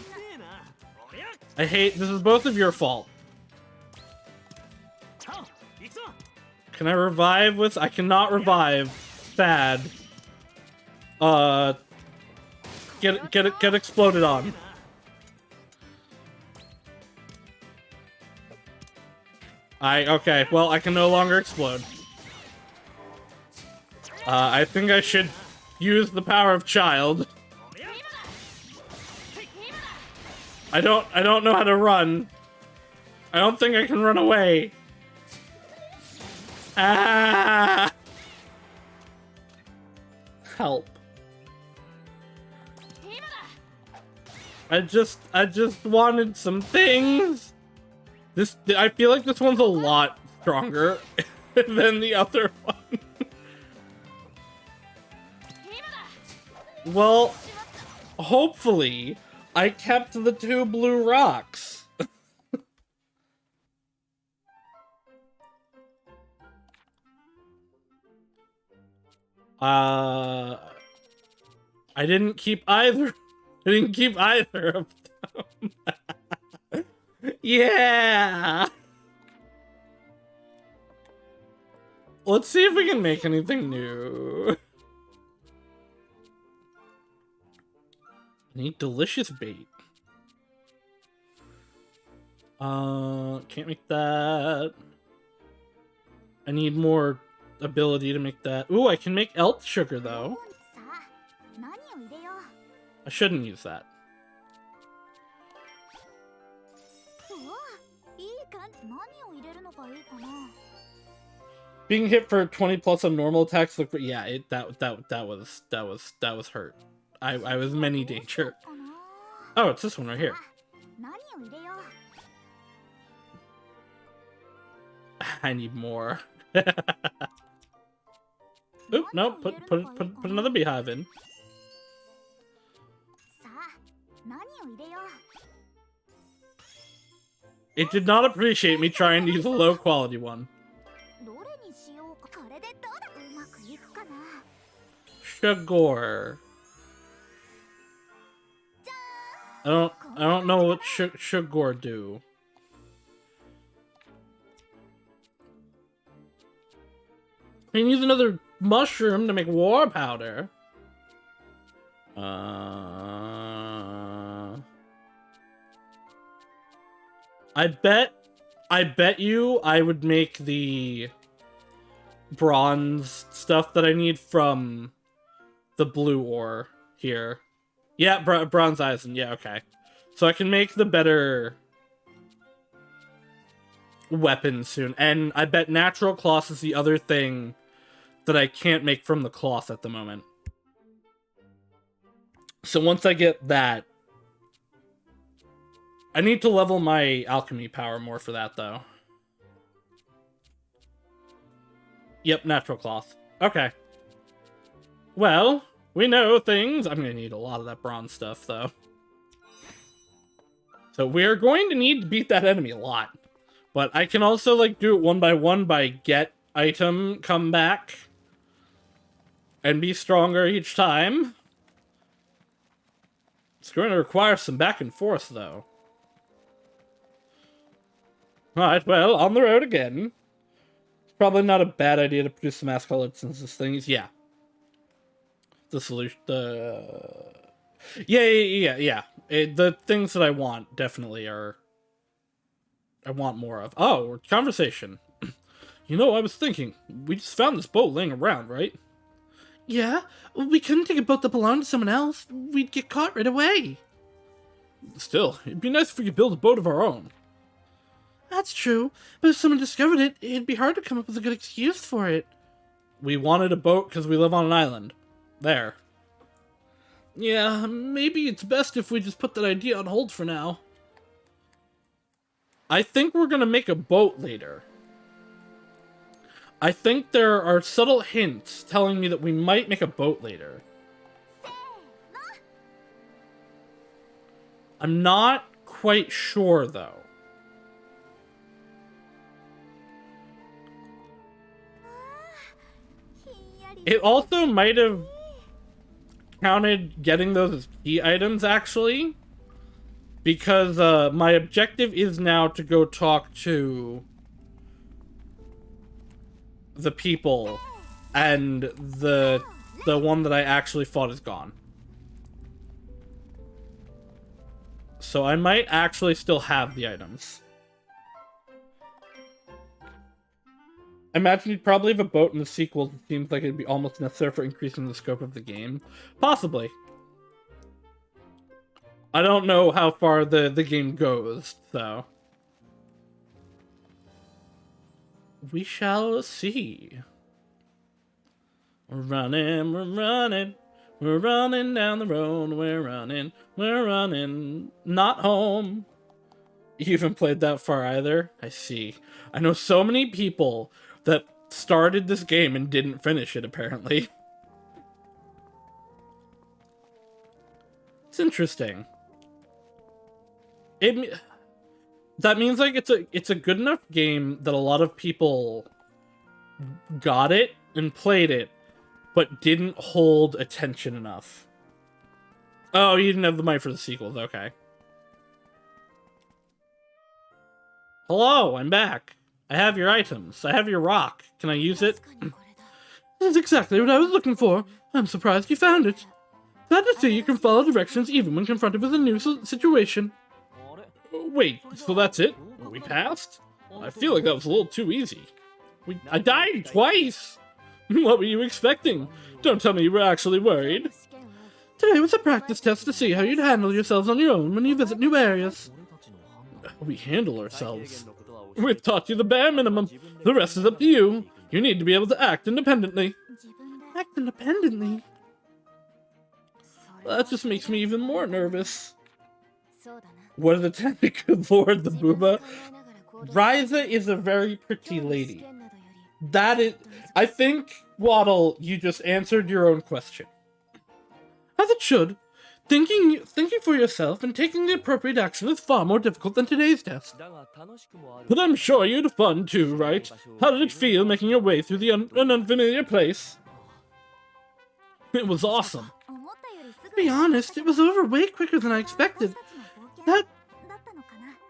I hate- this is both of your fault. Can I revive with- I cannot revive. Sad. Get exploded on. Okay, well, I can no longer explode. I think I should use the power of child. I don't know how to run. I don't think I can run away. Ah! Help. I just wanted some things. I feel like this one's a lot stronger than the other one. Well, hopefully, I kept the 2 blue rocks. I didn't keep either. I didn't keep either of them. Yeah! Let's see if we can make anything new. I need delicious bait. Can't make that. I need more ability to make that. Ooh, I can make elk sugar though. I shouldn't use that. Being hit for 20 plus on normal attacks, look, yeah, that was hurt. I was in many danger. Oh, it's this one right here. I need more. Oop, no, put another beehive in. It did not appreciate me trying to use a low quality one. Sugar. I don't know what sugar do. I can use another mushroom to make war powder. I bet you I would make the bronze stuff that I need from the blue ore here. Yeah, bronze eisen. Yeah, okay. So I can make the better weapon soon. And I bet natural cloth is the other thing that I can't make from the cloth at the moment. So once I get that, I need to level my alchemy power more for that, though. Yep, natural cloth. Okay. Well, we know things. I'm gonna need a lot of that bronze stuff, though. So we're going to need to beat that enemy a lot. But I can also, like, do it one by get item, come back, and be stronger each time. It's going to require some back and forth, though. Alright, well, on the road again. It's probably not a bad idea to produce some mass colored since this thing is, yeah. The solution, yeah. The things that I want definitely are... I want more of. Oh, conversation. You know, I was thinking, we just found this boat laying around, right? Yeah, we couldn't take a boat that belonged to someone else. We'd get caught right away. Still, it'd be nice if we could build a boat of our own. That's true, but if someone discovered it, it'd be hard to come up with a good excuse for it. We wanted a boat because we live on an island. There. Yeah, maybe it's best if we just put that idea on hold for now. I think we're gonna make a boat later. I think there are subtle hints telling me that we might make a boat later. I'm not quite sure, though. It also might have counted getting those as key items, actually. Because my objective is now to go talk to the people, and the one that I actually fought is gone. So I might actually still have the items. I imagine you'd probably have a boat in the sequel. It seems like it'd be almost necessary for increasing the scope of the game. Possibly. I don't know how far the game goes, so... we shall see. We're running down the road, we're running, not home. You haven't played that far either? I see. I know so many people that started this game and didn't finish it, apparently. It's interesting. That means, like, it's a good enough game that a lot of people got it and played it, but didn't hold attention enough. Oh, you didn't have the mic for the sequels, okay. Hello, I'm back. I have your items. I have your rock. Can I use it? That's exactly what I was looking for. I'm surprised you found it. Glad to see you can follow directions even when confronted with a new situation. Wait, so that's it? We passed? I feel like that was a little too easy. I died twice! What were you expecting? Don't tell me you were actually worried. Today was a practice test to see how you'd handle yourselves on your own when you visit new areas. We handle ourselves. We've taught you the bare minimum. The rest is up to you. You need to be able to act independently. Act independently? That just makes me even more nervous. What are the 10? Good lord, the booba. Ryza is a very pretty lady. That is... I think, Waddle, you just answered your own question. As it should. Thinking for yourself and taking the appropriate action is far more difficult than today's test. But I'm sure you had fun too, right? How did it feel making your way through an unfamiliar place? It was awesome. To be honest, it was over way quicker than I expected.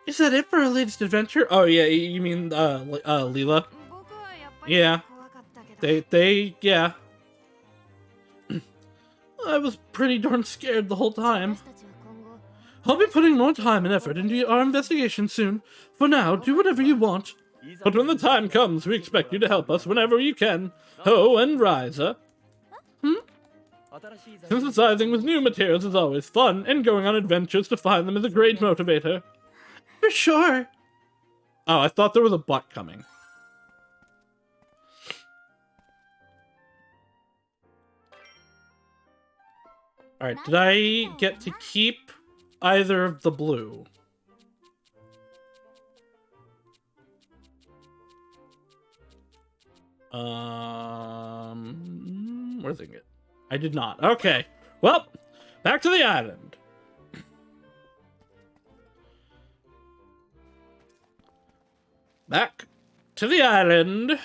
Is that it for our latest adventure? Oh yeah, you mean, Leela? Yeah. Yeah. I was pretty darn scared the whole time. I'll be putting more time and effort into our investigation soon. For now, do whatever you want. But when the time comes, we expect you to help us whenever you can. Oh, and Ryza. Synthesizing with new materials is always fun, and going on adventures to find them is a great motivator. For sure. Oh, I thought there was a butt coming. Alright, did I get to keep either of the blue? Where's it? I did not. Okay. Well, back to the island. Back to the island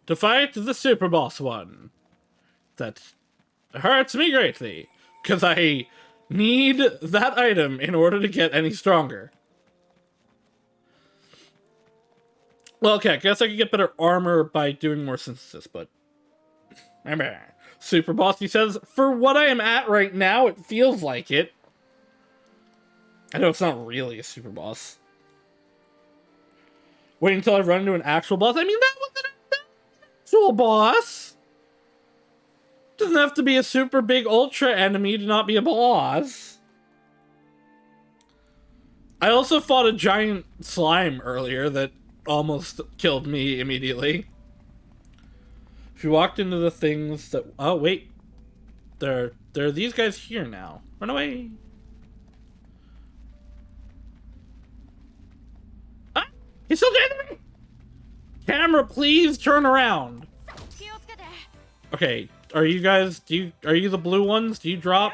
to fight the super boss one. That hurts me greatly. Because I need that item in order to get any stronger. Well, okay, I guess I could get better armor by doing more synthesis, but... Super boss, he says, for what I am at right now, it feels like it. I know it's not really a super boss. Wait until I run into an actual boss. I mean, that was an actual boss! Doesn't have to be a super big ultra enemy to not be a boss. I also fought a giant slime earlier that almost killed me immediately. If you walked into the things that... Oh, wait. There are these guys here now. Run away. Ah! He's still getting me! Camera, please turn around. Okay. Are you guys, are you the blue ones? Do you drop?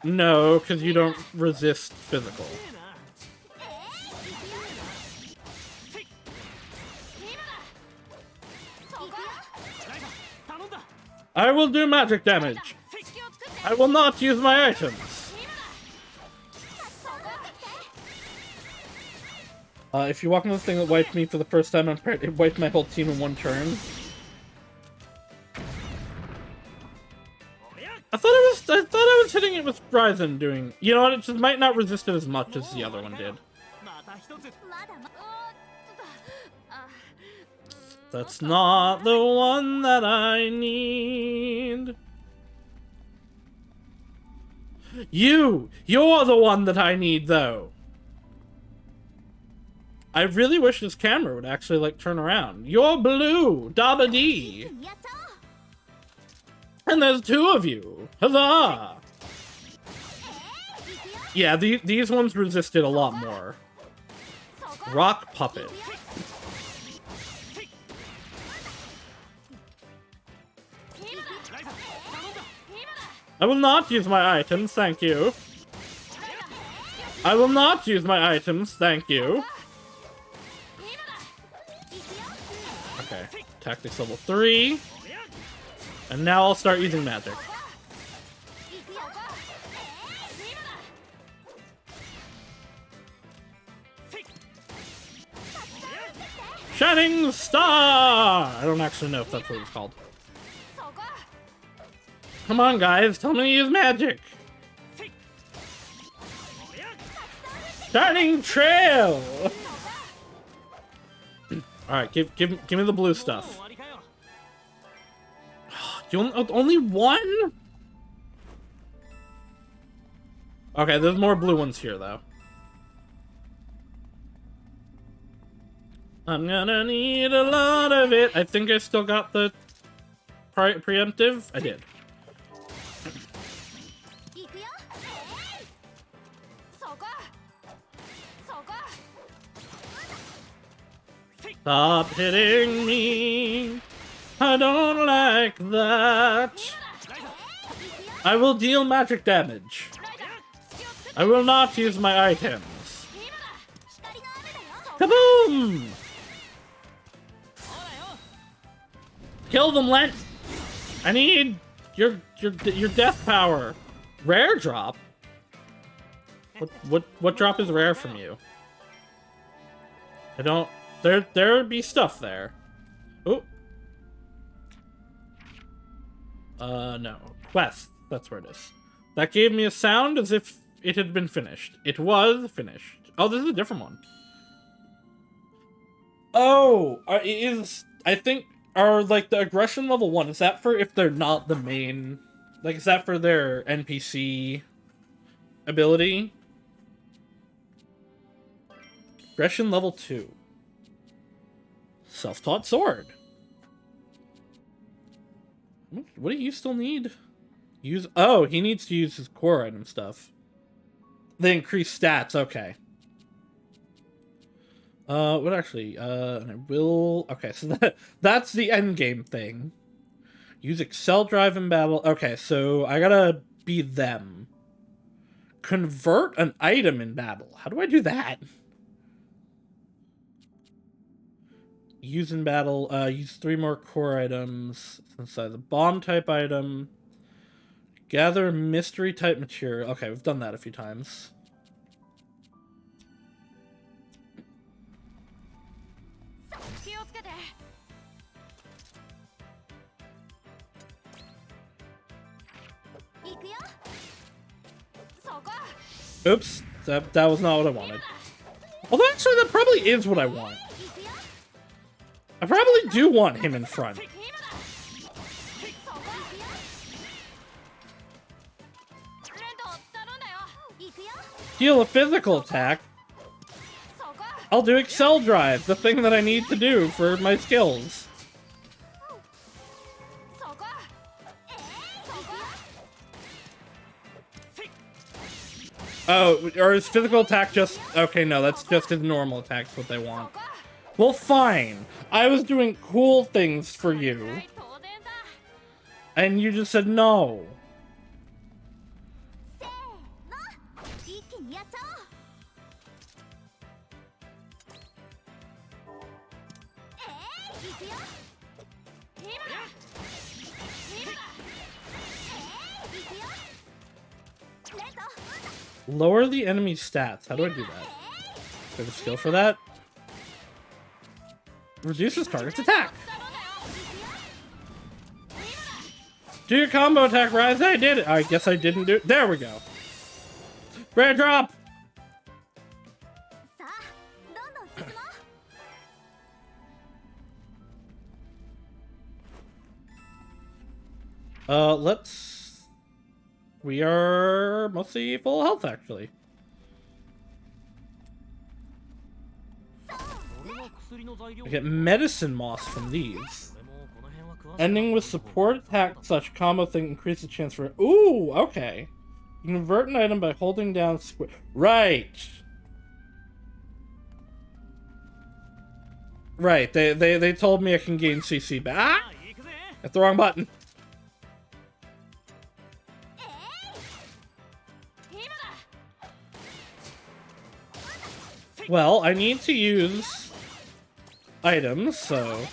No, because you don't resist physical. I will do magic damage. I will not use my items. If you walk into the thing that wiped me for the first time, it wiped my whole team in one turn. I thought I was hitting it with Ryza doing... You know what, it just might not resist it as much as the other one did. That's not the one that I need. You're the one that I need, though. I really wish this camera would actually, like, turn around. You're blue! Dabba-dee! And there's two of you! Huzzah! Yeah, these ones resisted a lot more. Rock Puppet. I will not use my items, thank you. I will not use my items, thank you. Okay, tactics level 3. And now I'll start using magic. Shining Star! I don't actually know if that's what it's called. Come on, guys, tell me to use magic. Shining Trail! Alright, give me the blue stuff. Only one? Okay, there's more blue ones here, though. I'm gonna need a lot of it. I think I still got the preemptive. I did. Stop hitting me. I don't like that. I will deal magic damage. I will not use my items. Kaboom! Kill them, Lent. I need your death power. Rare drop. What drop is rare from you? I don't. There'd be stuff there. Oh. No. Quest. That's where it is. That gave me a sound as if it had been finished. It was finished. Oh, this is a different one. Oh, I think, are like the aggression level 1, is that for if they're not the main, like, is that for their NPC ability? Aggression level 2. Self-taught sword. What do you still need? Oh, he needs to use his core item stuff. They increase stats, okay. What actually, and I will, okay, so that's the end game thing. Use Excel drive in battle. Okay, so I gotta be them. Convert an item in battle. How do I do that? Use in battle, use 3 more core items inside the bomb type item. Gather mystery type material. Okay, we've done that a few times. Oops, that was not what I wanted. Although actually that probably is what I want. I probably do want him in front. Deal a physical attack. I'll do Excel Drive, the thing that I need to do for my skills. Oh, or is physical attack just... Okay, no, that's just his normal attack's what they want. Well, fine. I was doing cool things for you. And you just said no. Lower the enemy's stats. How do I do that? Do I have a skill for that? Reduces target's attack. Do your combo attack, Ryza. I did it. I guess I didn't do it. There we go. Rare drop. Let's... We are mostly full health, actually. I get medicine moss from these. Ending with support attack such combo thing increases the chance for... Ooh, okay. You can convert an item by holding down square. Right. Right, they told me I can gain CC back. Ah! Hit the wrong button. Well, I need to use items, so...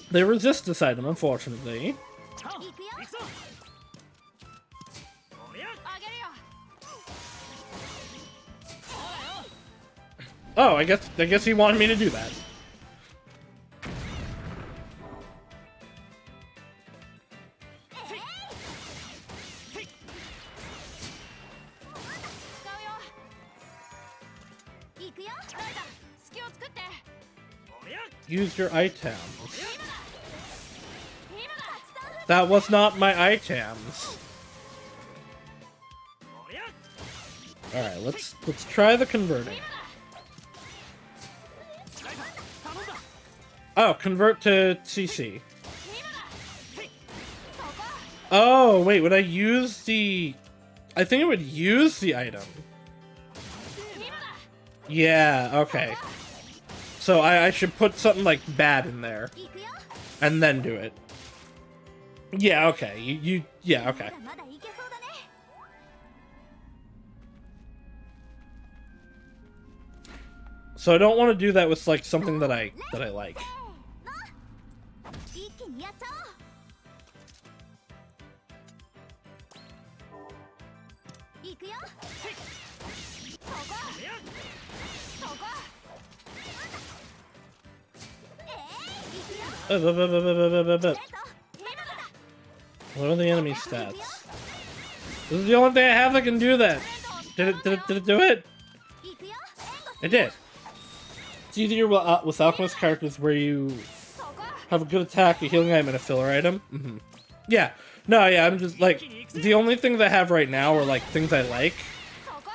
They resist this item, unfortunately. Oh, I guess he wanted me to do that. Use your items. That was not my items. Alright, let's try the converting. Oh, convert to CC. Oh, wait, would I use the... I think it would use the item. Yeah, okay. So I should put something like bad in there. And then do it. Yeah, okay. Yeah, okay. So I don't want to do that with like something that I like. What are the enemy stats? This is the only thing I have that can do that. Did it do it? It did. It's easier with Alchemist characters where you have a good attack, a healing item, and a filler item. Mm-hmm. Yeah. No, yeah, I'm just like, the only things I have right now are like things I like,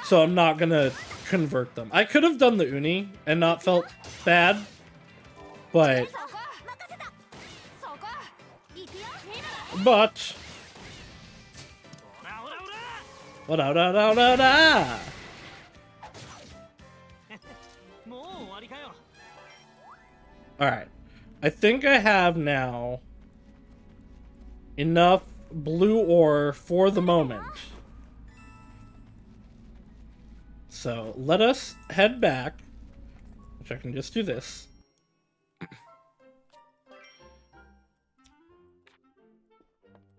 so I'm not gonna convert them. I could have done the Uni and not felt bad, but... Alright. I think I have now enough blue ore for the moment. So let us head back, which I can just do this.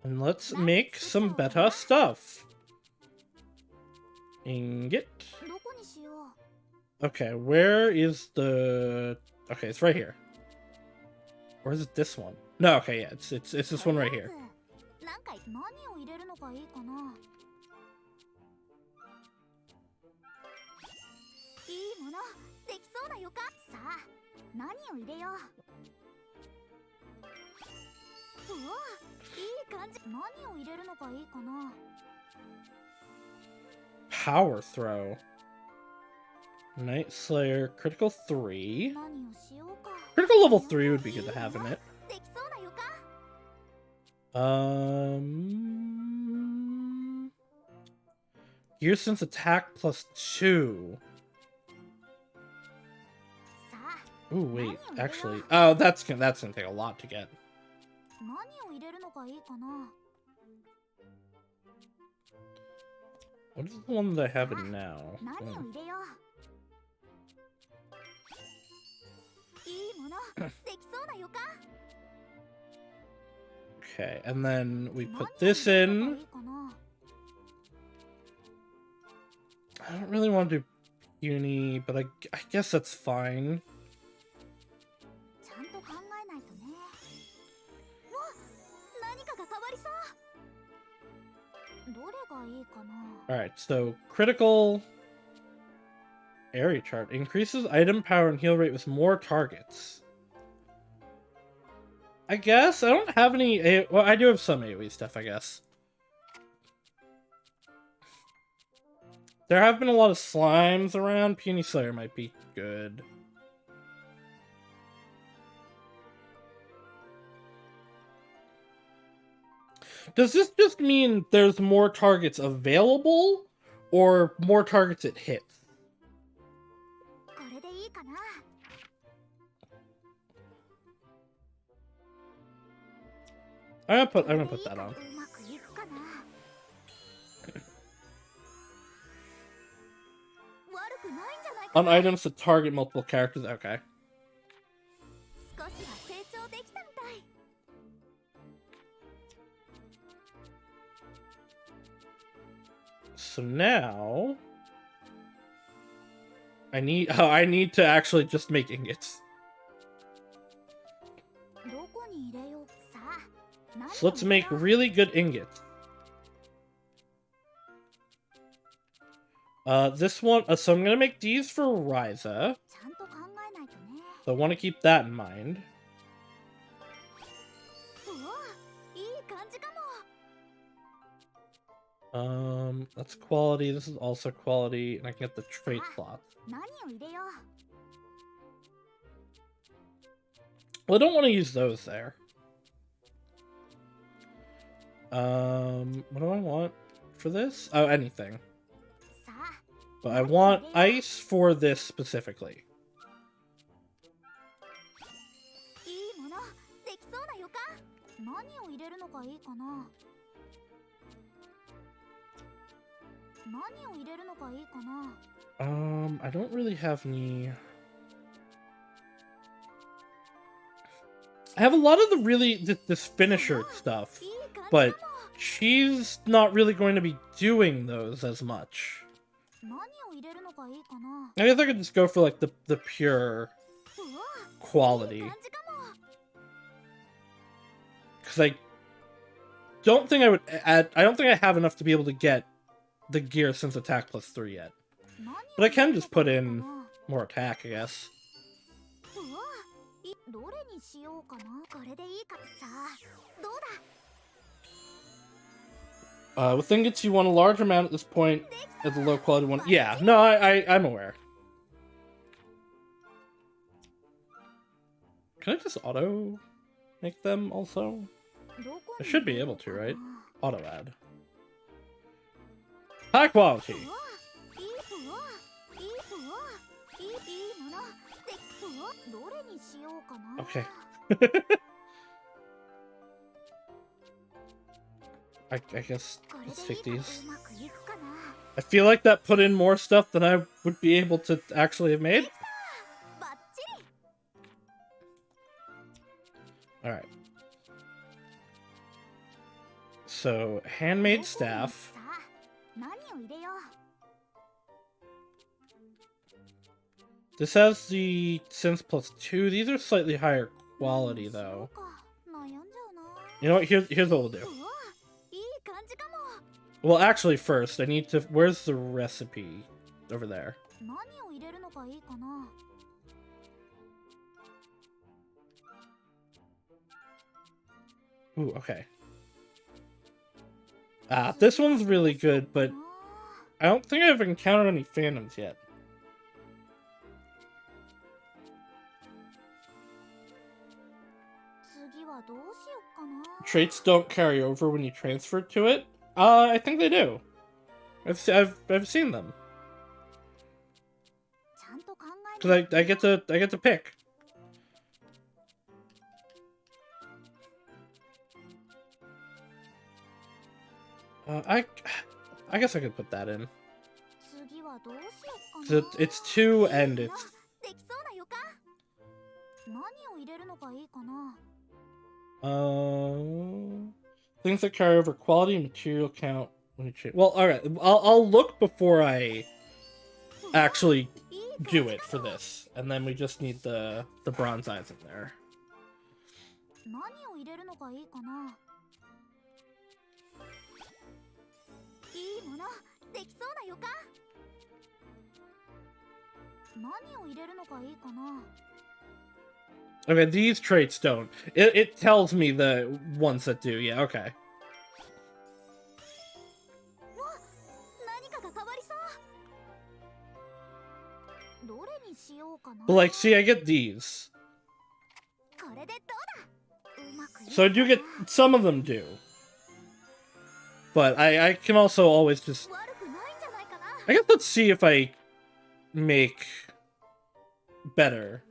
And let's make some better stuff. Ingot. Okay, where is the... Okay, it's right here. Or is it this one? No, okay, yeah, it's this one right here. Power throw. Night Slayer, critical 3. Critical level 3 would be good to have in it. Gear sense attack plus 2. Ooh, wait, actually. Oh, that's gonna take a lot to get. What is the one that I have in now? Okay, and then we put this in. I don't really want to do Uni, but I guess that's fine. Alright, so critical area chart increases item power and heal rate with more targets. I guess I don't have any. Well, I do have some AoE stuff, I guess. There have been a lot of slimes around. Puny Slayer might be good. Does this just mean there's more targets available, or more targets it hits? I'm gonna put that on. On items to target multiple characters. Okay. So now I need to actually just make ingots. So let's make really good ingots. This one, so I'm gonna make these for Ryza. So I want to keep that in mind. That's quality. This is also quality, and I can get the trait slot. Well, I don't want to use those there. What do I want for this? Oh, anything. But I want ice for this specifically. I don't really have any... I have a lot of the really... this finisher stuff, but she's not really going to be doing those as much. I guess I could just go for, like, the pure quality. Because I don't think I would add... I don't think I have enough to be able to get the gear since attack +3 yet. But I can just put in more attack, I guess. Within gets you one a large amount at this point as a low quality one. Yeah, no, I'm aware. Can I just auto make them also? I should be able to, right? Auto add. High quality. Okay. I guess let's take these. I feel like that put in more stuff than I would be able to actually have made. Alright. So, handmade staff. This has the sense +2. These are slightly higher quality, though. You know what? Here's what we'll do. Well, actually, first, I need to... Where's the recipe? Over there. Ooh, okay. This one's really good, but I don't think I've encountered any phantoms yet. Traits don't carry over when you transfer to it. I think they do. I've seen them. Cause I get to pick. I guess I could put that in. It's 2 and it's... Things that carry over quality and material count when you change. Well, alright. I'll look before I actually do it for this. And then we just need the bronze eyes in there. Okay, these traits don't. It tells me the ones that do. Yeah, okay. But like, see, I get these. So I do get... Some of them do. But I can also always just... I guess let's see if I make better.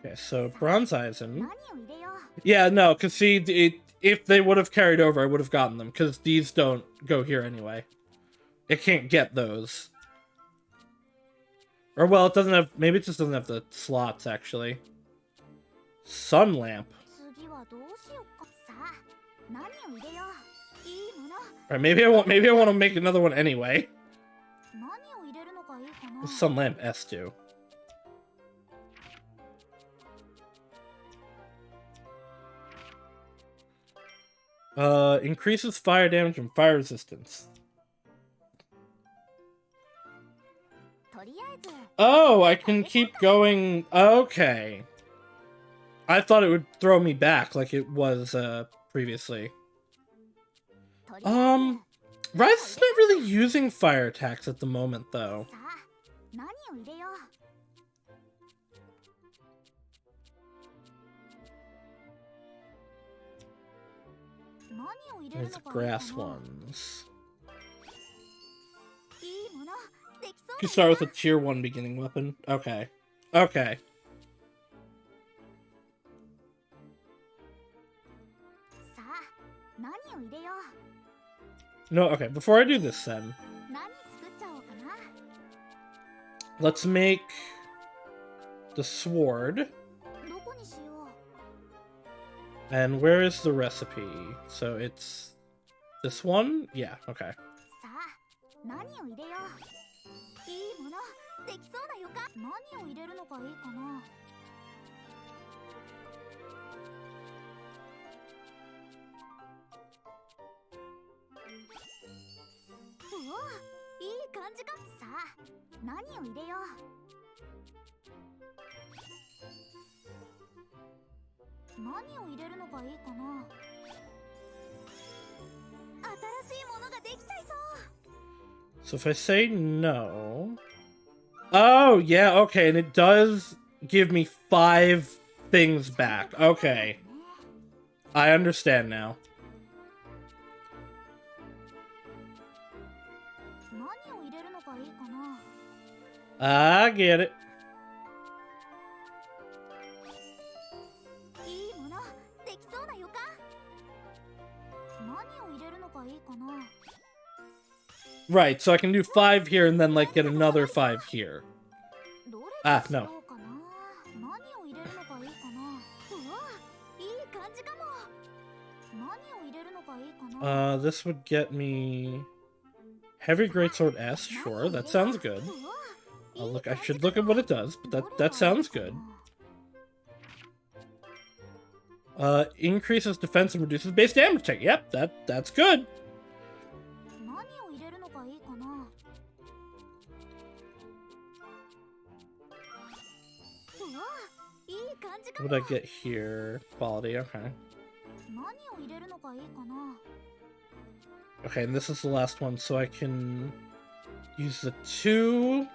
Okay, so bronze Eisen. Yeah, no, because see, if they would have carried over, I would have gotten them, because these don't go here anyway. It can't get those. Or, well, it doesn't have... Maybe it just doesn't have the slots, actually. Sun lamp. Alright, maybe I want to make another one anyway. Sun lamp S2. Increases fire damage and fire resistance. Oh, I can keep going. Okay. I thought it would throw me back like it was previously. Ryza's not really using fire attacks at the moment, though. There's grass ones. You start with a tier 1 beginning weapon. Okay. Okay. No, okay, before I do this then, let's make the sword. And where is the recipe? So it's this one? Yeah, okay. So if I say no... Oh, yeah, okay, and it does give me 5 things back. Okay. I understand now. I get it. Right, so I can do 5 here and then, like, get another 5 here. Ah, no. This would get me... Heavy Greatsword S, sure, that sounds good. Look, I should look at what it does, but that sounds good. Increases defense and reduces base damage take. Yep, that's good. What would I get here? Quality, okay. Okay, and this is the last one, so I can use the 2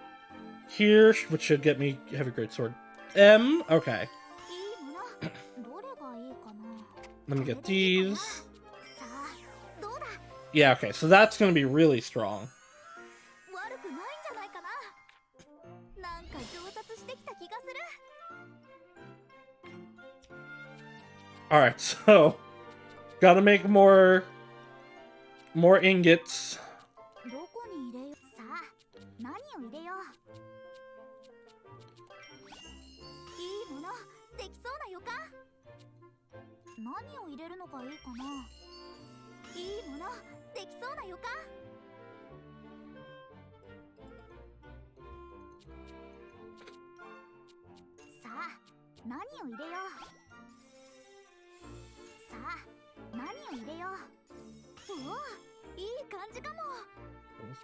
here, which should get me Heavy Greatsword M. Okay. Let me get these. Yeah, okay, so that's gonna be really strong. Alright, so gotta make more ingots.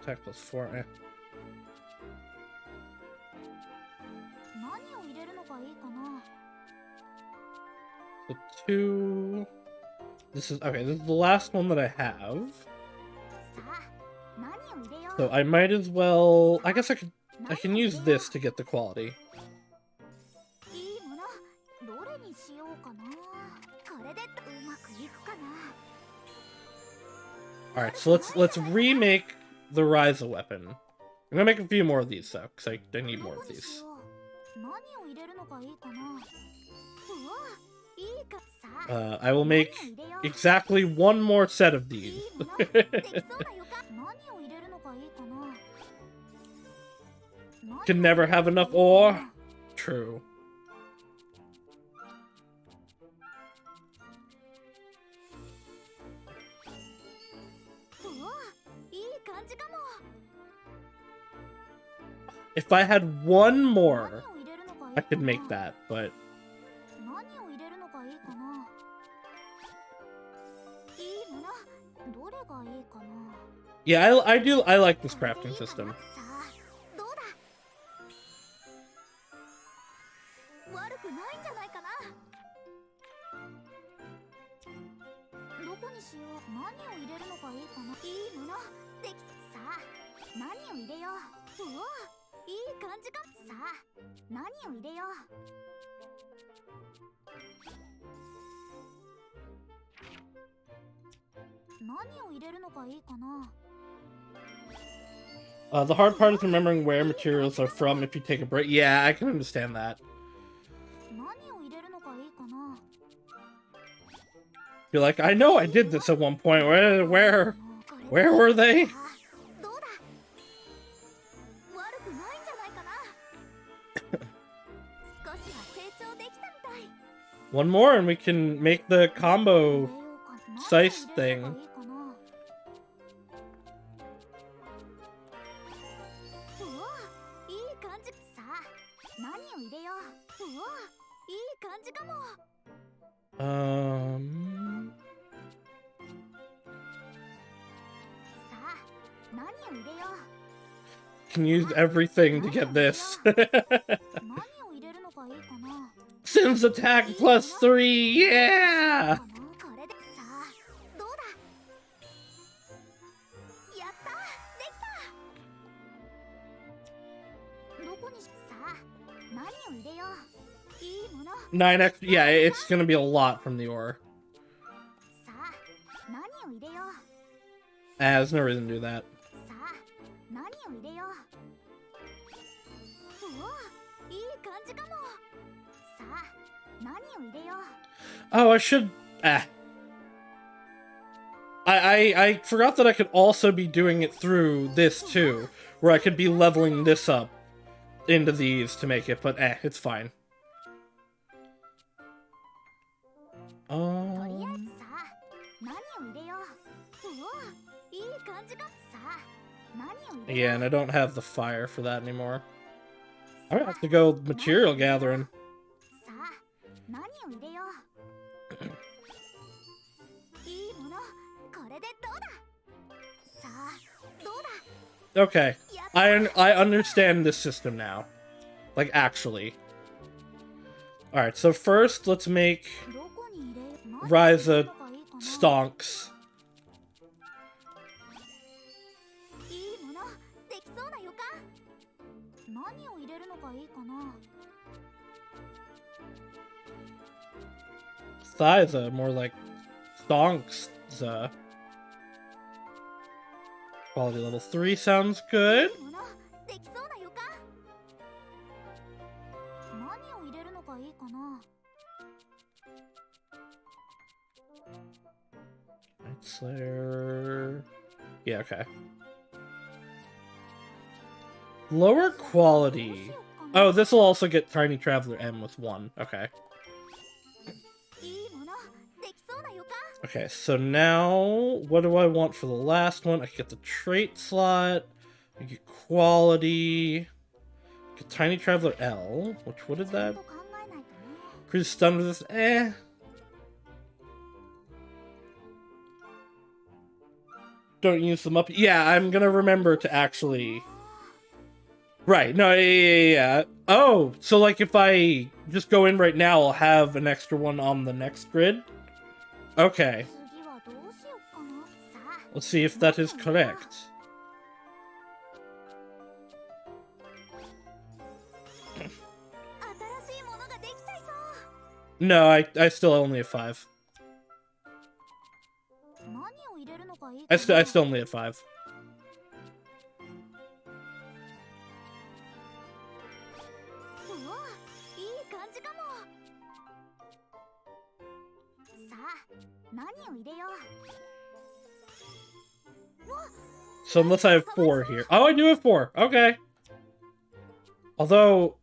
Attack plus 4. Eh. The 2. This is okay. This is the last one that I have. So I might as well. I guess I can use this to get the quality. All right, so let's remake the Ryza weapon. I'm gonna make a few more of these though, because I need more of these. I will make exactly 1 more set of these. Can never have enough ore. True. If I had 1 more, I could make that, but... Yeah, I like this crafting system. くないんじゃないかな。どこにしよう。何を入れるのがいいかな。いいものできさあ、何を入れよう。うわ、いい感じか。さあ、何を入れよう。何を入れるのがいいかな。The hard part is remembering where materials are from if you take a break. Yeah, I can understand that. 何を入れるのがいいかな。 You're like, I know I did this at one point. Where were they? どうだ。悪くないんじゃないかな。少しは成長できたみたい。 One more and we can make the combo Saus thing. さあ、何を入れよう。 Can use everything to get this. 何を入れるのがいいかな。 Sims attack plus 3, yeah! これでさあ、どうだ。やった、できた。どこにさあ、何を入れよう。いいもの。 9x, yeah, it's gonna be a lot from the ore. さあ、何を入れよう。 There's no reason to do that. さあ、何を入れよう。うわ、いい感じかも。さあ、何を入れよう。 Oh, I should... I forgot that I could also be doing it through this too, where I could be leveling this up into these to make it, but it's fine. とりあえずさあ、何を入れよう。うわ、いい感じか。さあ、何を入れよう。 Yeah, and I don't have the fire for that anymore. I'm gonna have to go material gathering. さあ、何を入れよう。いいもの、これでどうだ。さあ、どうだ。 Okay, I understand this system now. Like, actually. Alright, so first, let's make どこに入れよう。 Ryza 何を入れるのがいいかな。 stonks. いいもの、できそうな予感。何を入れるのがいいかな。 Ryza, more like stonks. Quality level 3 sounds good. いいもの、できそうな予感。何を入れるのがいいかな。 Night Slayer. Yeah, okay. Lower quality. Oh, this will also get Tiny Traveler M with 1. Okay. いいもの、できそうな予感。 Okay, so now, what do I want for the last one? I can get the trait slot, I get quality, get Tiny Traveler L, which, what is ちゃ that? んと考えないとね。 Cruise stun with this, Don't use them up. Yeah, I'm gonna remember to actually... Right, no, yeah. Oh, so like if I just go in right now, I'll have an extra one on the next grid? Okay, 次はどうしよっかな。さあ、 let's see if that is correct. 新しいものができちゃいそう。 No, I still only have 5. 何を入れるのがいいか I な。 still only have 5. うわ、いい感じかも。さあ、何を入れよう。うわ、 So unless I have 4 here. Oh, I do have 4. Okay. Although...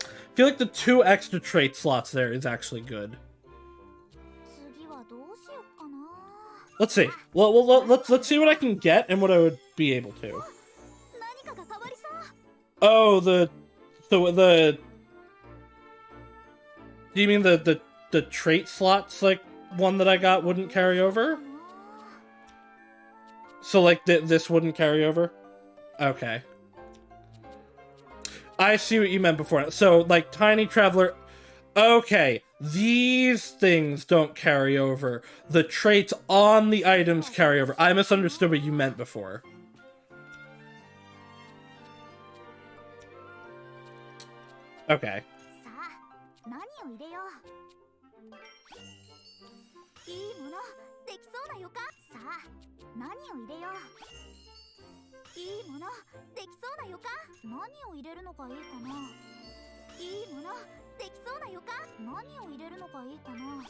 I feel like the 2 extra trait slots there is actually good. 次はどうしよっかな。 Let's see. Well, let's see what I can get and what I would be able to. 何かが変わりそう。 Oh, the do you mean the trait slots, like one that I got wouldn't carry over? So like this wouldn't carry over? Okay. I see what you meant before. So, like, Tiny Traveler... Okay, these things don't carry over. The traits on the items carry over. I misunderstood what you meant before. Okay. さあ何を入れよう。いいものできそうな予感。さあ何を入れよう。いいものできそうな予感。何を入れるのがいいかな。いいものできそうな予感。何を入れるのがいいかな。わ、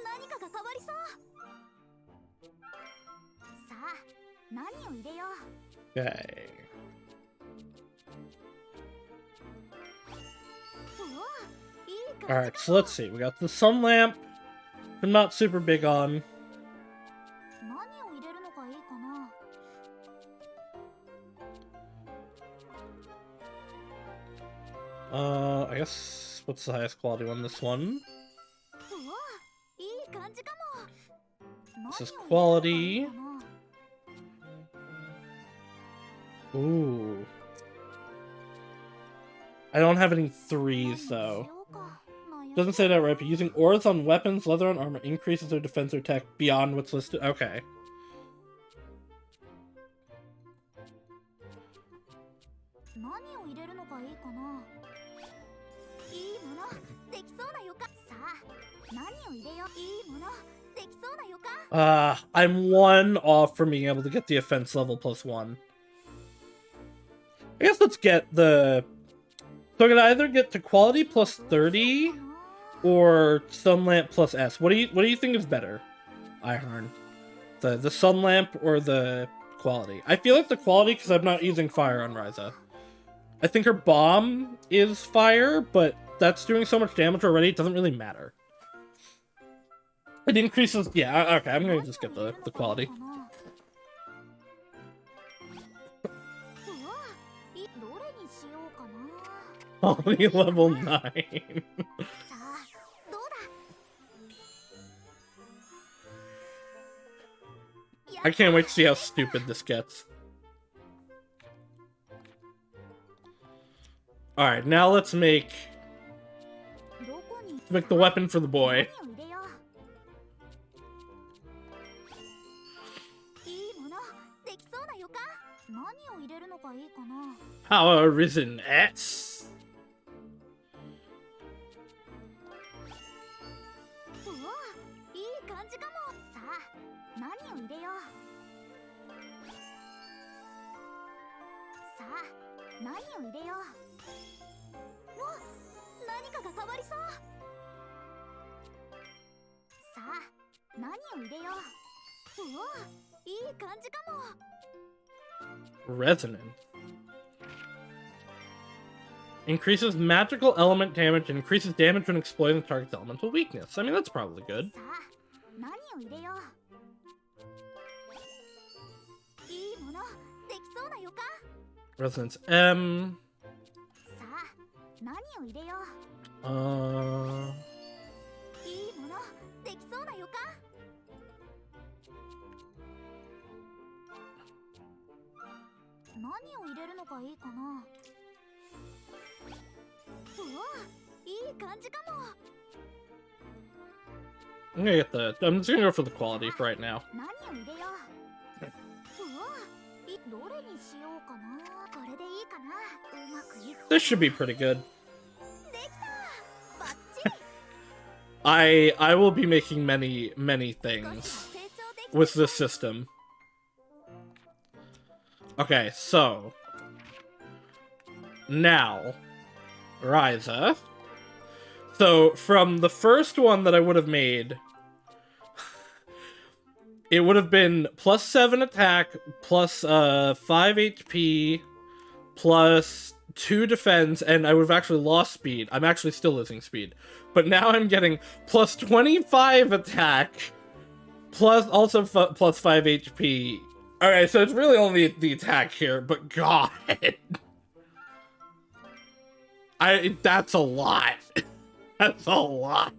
何かが変わりそう。さあ何を入れよう。 Okay. おお、いい感じ。 Alright, so let's see. We got the sun lamp. I'm not super big on. 何を入れるのがいいかな。 I guess, what's the highest quality one? This one? おお、いい感じかも。 This is 何を入れるのがい quality. いかな。 Ooh. I don't have any threes, 何 though. にしようか。悩む。 Doesn't say that right, but using ores on weapons, leather on armor increases their defense or attack beyond what's listed. Okay. 何を入れるのがいいかな。いいものできそうな予感。さあ何を入れよう。いいものできそうな予感。 I'm one off from being able to get the offense level +1. I guess let's get the... So I can either get to quality +30 or sun lamp +S. What do you think is better, Ihorn? The sun lamp or the quality? I feel like the quality because I'm not using fire on Ryza. I think her bomb is fire, but that's doing so much damage already, it doesn't really matter. It increases... Yeah, okay, I'm gonna just get the quality. どれにしようかな。 Quality level 9. さあどうだ。 I can't wait to see how stupid this gets. Alright, now let's make どこに。 the weapon for the boy. 何を入れよう。いいものできそうな予感。何を入れるのがいいかな。 Power Risen S. うわ、いい感じかも。さあ何を入れよう。さあ何を入れよう。わ、何かが変わりそう。さあ何を入れよう。うわ、いい感じかも。 Resonant. Increases magical element damage and increases damage when exploiting the target's elemental weakness. I mean, that's probably good. さあ何を入れよう。いいものできそうな予感。 Resonance M. さあ何を入れよう。 いいものできそうな予感。 何を入れるのがいいかな。うわ、いい感じかも。 I'm gonna get the... I'm just gonna go for the quality for right now. 何を入れよう。うわ、どれにしようかな。これでいいかな。うまくいく。 This should be pretty good. できた。バッチリ。 I will be making many 少し things は成長できた。 with this system. Okay, so now Ryza. So from the first one that I would have made, it would have been +7 attack, +5 HP, +2 defense, and I would have actually lost speed. I'm actually still losing speed. But now I'm getting +25 attack, +5 HP. Alright, so it's really only the attack here, but god. That's a lot. That's a lot.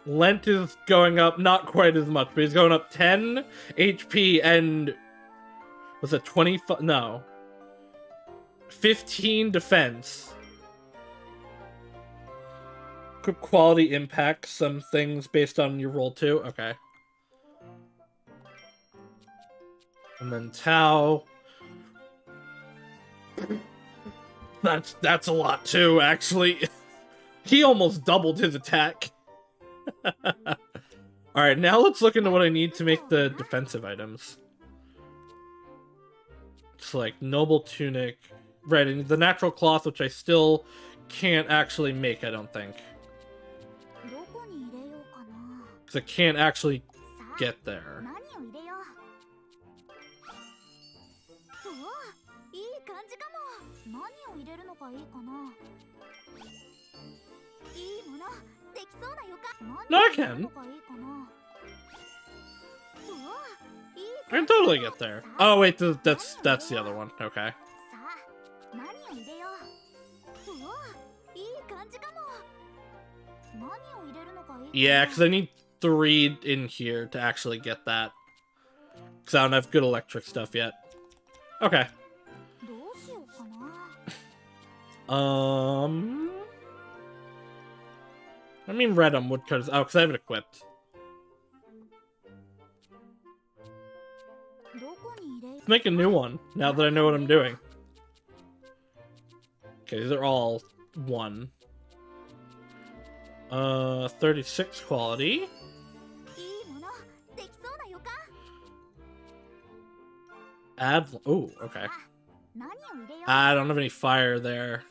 Lent is going up not quite as much, but he's going up 10 HP and... Was it 25? No. 15 defense. Could quality impact some things based on your roll too? Okay. And then Tau. That's a lot too, actually. He almost doubled his attack. Alright, now let's look into what I need to make the defensive items. It's like Noble Tunic. Right, and the Natural Cloth, which I still can't actually make, I don't think. Because I can't actually get there. No, I can. I can totally get there. Oh wait, that's the other one. Okay. Yeah, because I need 3 in here to actually get that. Because I don't have good electric stuff yet. Okay. I mean, Redum would cut. Oh, because I have it equipped. Let's make a new one now that I know what I'm doing. Okay, these are all 1. 36 quality. Add. Oh, okay. I don't have any fire there,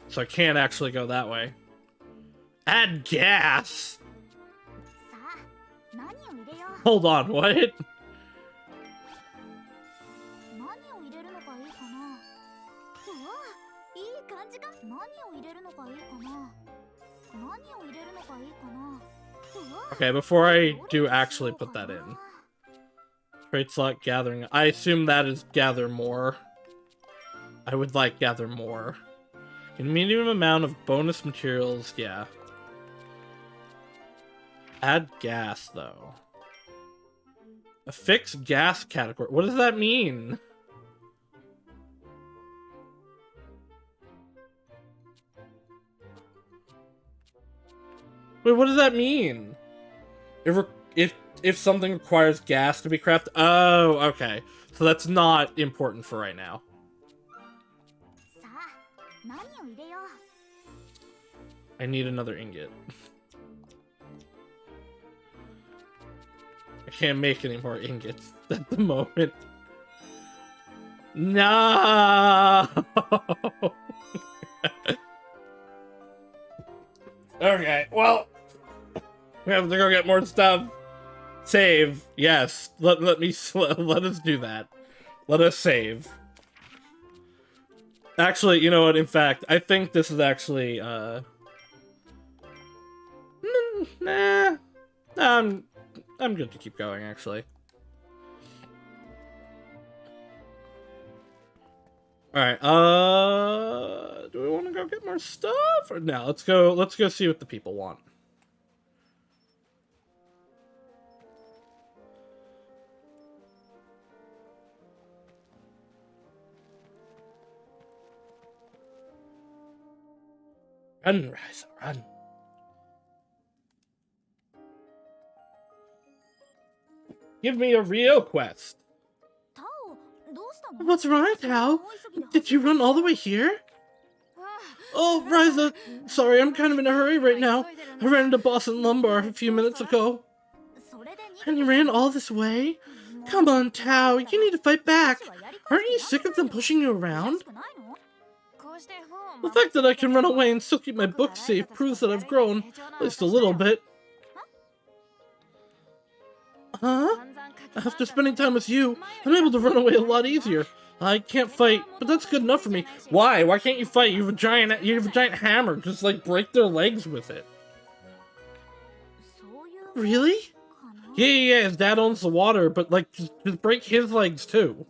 so I can't actually go that way. Add gas. Hold on, what? Okay, before I do actually put that in. Trade slot gathering. I assume that is gather more. I would like gather more. In medium amount of bonus materials, yeah. Add gas, though. A fixed gas category. What does that mean? Wait, what does that mean? If something requires gas to be crafted? Oh, okay. So that's not important for right now. I need another ingot. I can't make any more ingots at the moment. No! Okay, well, we have to go get more stuff. Save, yes. Let us do that. Let us save. Actually, you know what? In fact, I think this is actually nah. I'm good to keep going. Actually. All right. Do we want to go get more stuff or no? Let's go see what the people want. Run, Ryza, run. Give me a real quest. What's wrong, Tao? Did you run all the way here? Oh, Ryza, sorry, I'm kind of in a hurry right now. I ran into Boston Lumbar a few minutes ago. And you ran all this way? Come on, Tao, you need to fight back. Aren't you sick of them pushing you around? The fact that I can run away and still keep my books safe proves that I've grown, at least a little bit. Huh? After spending time with you, I'm able to run away a lot easier. I can't fight, but that's good enough for me. Why? Why can't you fight? You have a giant hammer. Just like break their legs with it. Really? Yeah, his dad owns the water, but like just break his legs too.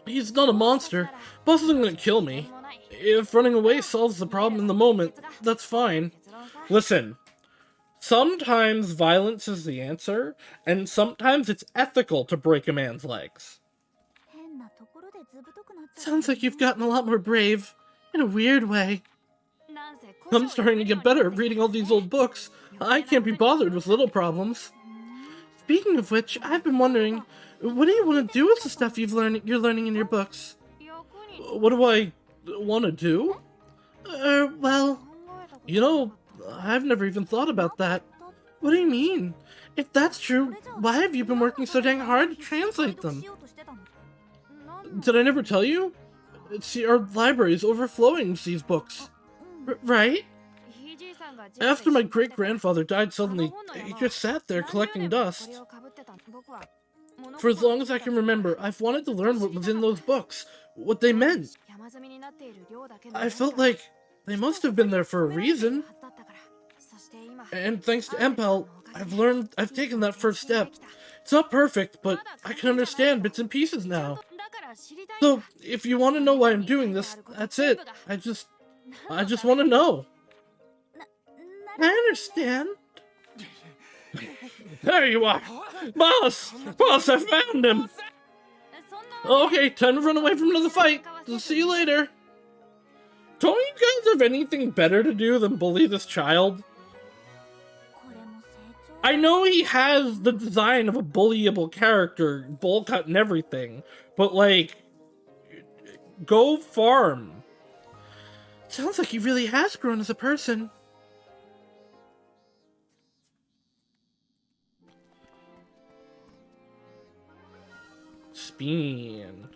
He's not a monster. Boss isn't gonna kill me. If running away solves the problem in the moment, that's fine. Listen, Sometimes violence is the answer, and sometimes it's ethical to break a man's legs. 変なところで図太くなっちゃった Sounds like you've gotten a lot more brave, in a weird way. なんせ I'm starting to get better at reading all these old books. I can't be bothered with little problems. Speaking of which, I've been wondering, what do you want to do with the stuff you're learning in your books? What do I want to do? Well, you know, I've never even thought about that. What do you mean? If that's true, why have you been working so dang hard to translate them? Did I never tell you? See, our library is overflowing with these books. Right? After my great-grandfather died suddenly, he just sat there collecting dust. For as long as I can remember, I've wanted to learn what was in those books, what they meant. I felt like they must have been there for a reason. And thanks to Empel, I've taken that first step. It's not perfect, but I can understand bits and pieces now. So, if you want to know why I'm doing this, that's it. I just want to know. I understand. There you are! Boss! Boss, I found him! Okay, time to run away from another fight. See you later. Don't you guys have anything better to do than bully this child? これも成長 I know he has the design of a bullyable character, bowl cut and everything, but like, go farm. Sounds like he really has grown as a person. Speen.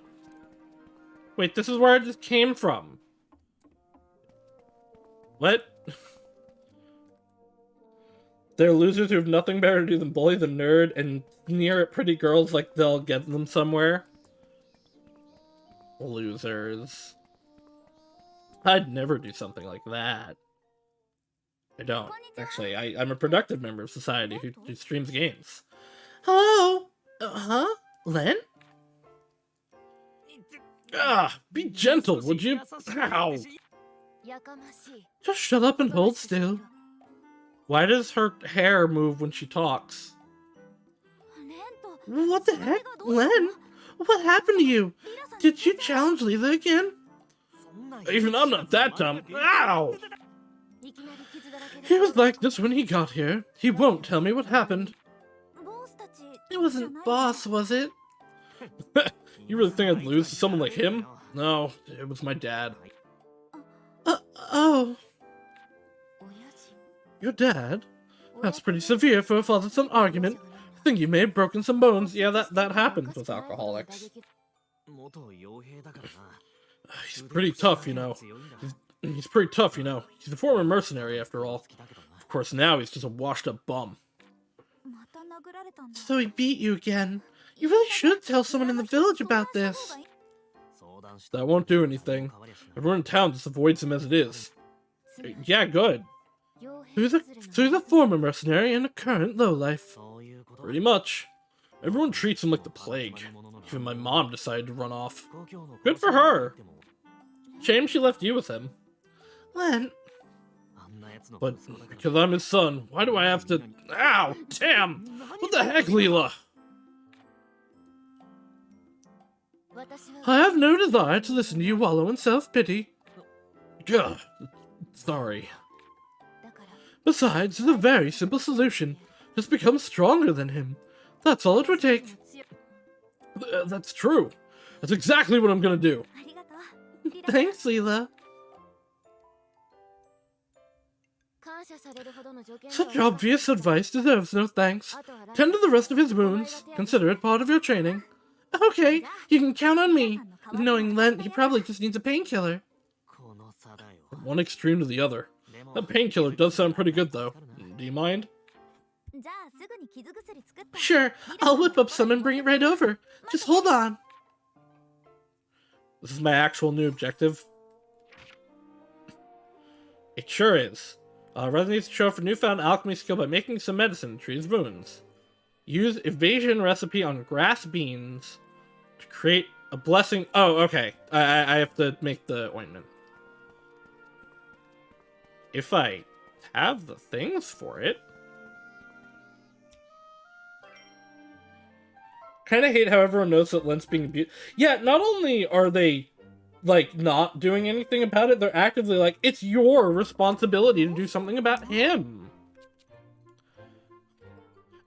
Wait, this is where I just came from. What? They're losers who have nothing better to do than bully the nerd and sneer at pretty girls like they'll get them somewhere. Losers. I'd never do something like that. I don't. Actually, I'm a productive member of society who streams games. Hello? Huh? Len? Ah, be gentle, would you? Ow! やかましい Just shut up and hold still. Why does her hair move when she talks? レント What the heck? Len? What happened to you? Did you challenge Leela again? Even I'm not that dumb. Ow! いきなり傷だらけで He was like this when he got here. He won't tell me what happened. ボスたち It wasn't Boss, was it? You really think I'd lose to someone like him? No, it was my dad. Oh. 親父 Your dad? That's pretty severe for a father-son argument. I think you may have broken some bones. Yeah, that happens with alcoholics. He's pretty tough, you know. He's pretty tough, you know. He's a former mercenary, after all. Of course, now he's just a washed-up bum. また殴られたんだ So he beat you again. You really should tell someone in the village about this. That won't do anything. Everyone in town just avoids him as it is. Yeah, good. Who's a former mercenary and a current lowlife? Pretty much. Everyone treats him like the plague. Even my mom decided to run off. Good for her. Shame she left you with him. Len. But because I'm his son, why do I have to... Ow! Damn! What the heck, Leela? I have no desire to listen to you wallow in self-pity. Gah. Sorry. だから Besides, there's a very simple solution. Just become stronger than him. That's all it would take. 強い That's true. That's exactly what I'm gonna do. ありがとうリラ Thanks, Leela. 感謝されるほどの条件では Such obvious advice deserves no thanks. あとは楽 Tend to the rest of his wounds. Consider it part of your training. Okay, you can count on me. Knowing Len, he probably just needs a painkiller. From one extreme to the other. That painkiller does sound pretty good, though. Do you mind? じゃあすぐに傷薬作った Sure, I'll whip up some and bring it right over. Just hold on. This is my actual new objective. It sure is. Ryza needs to show off a newfound alchemy skill by making some medicine to treat his wounds. Use evasion recipe on grass beans to create a blessing. Oh, okay. I have to make the ointment. If I have the things for it. Kind of hate how everyone knows that Lent's being abused. Yeah, not only are they, like, not doing anything about it, they're actively like, it's your responsibility to do something about him.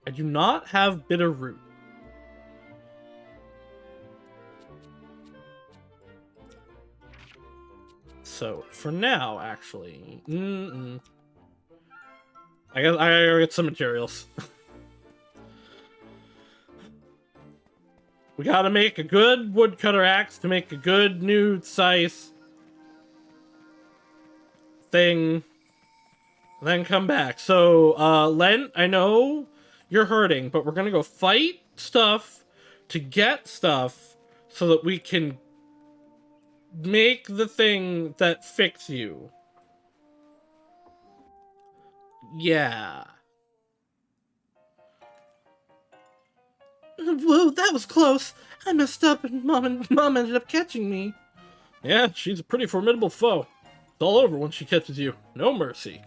I do not have bitter root. So, for now, actually... I guess I gotta get some materials. We gotta make a good woodcutter axe to make a good new size thing. Then come back. So, Len, I know you're hurting, but we're gonna go fight stuff to get stuff so that we can make the thing that fix you. Yeah. Whoa, that was close. I messed up and Mom ended up catching me. Yeah, she's a pretty formidable foe. It's all over when she catches you. No mercy.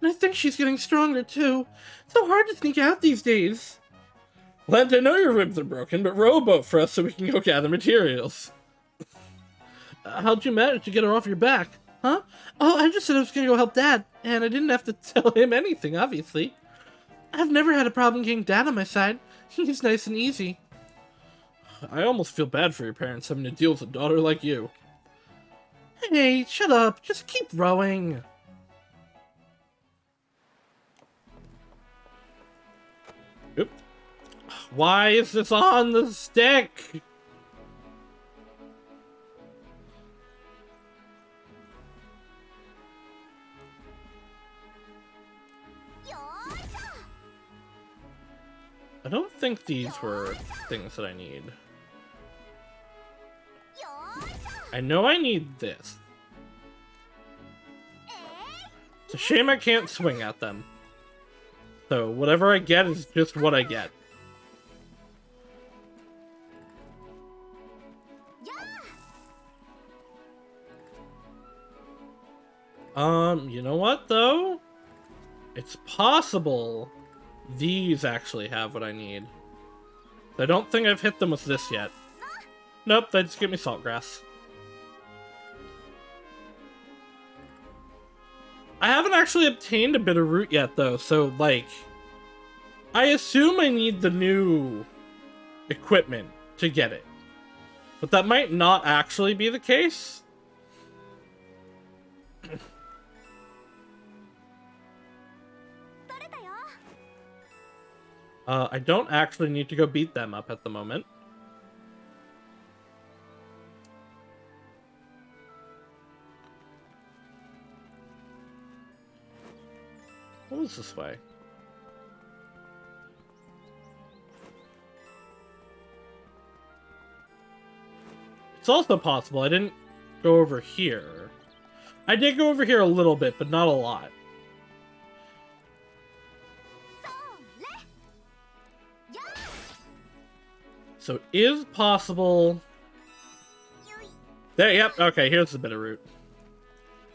And I think she's getting stronger, too. It's so hard to sneak out these days. Lent, I know your ribs are broken, but row a boat for us so we can go gather materials. How'd you manage to get her off your back? Huh? Oh, I just said I was gonna go help Dad, and I didn't have to tell him anything, obviously. I've never had a problem getting Dad on my side. He's nice and easy. I almost feel bad for your parents having to deal with a daughter like you. Hey, shut up. Just keep rowing. Oop. Why is this on the stick? I don't think these were things that I need. I know I need this. It's a shame I can't swing at them. So whatever I get is just what I get. You know what though? It's possible these actually have what I need. I don't think I've hit them with this yet. Nope, they just give me saltgrass. I haven't actually obtained a bitter root yet, though, so, like... I assume I need the new equipment to get it. But that might not actually be the case. I don't actually need to go beat them up at the moment. What was this way? It's also possible I didn't go over here. I did go over here a little bit, but not a lot. So it is possible... There, yep, okay, here's the bitter root.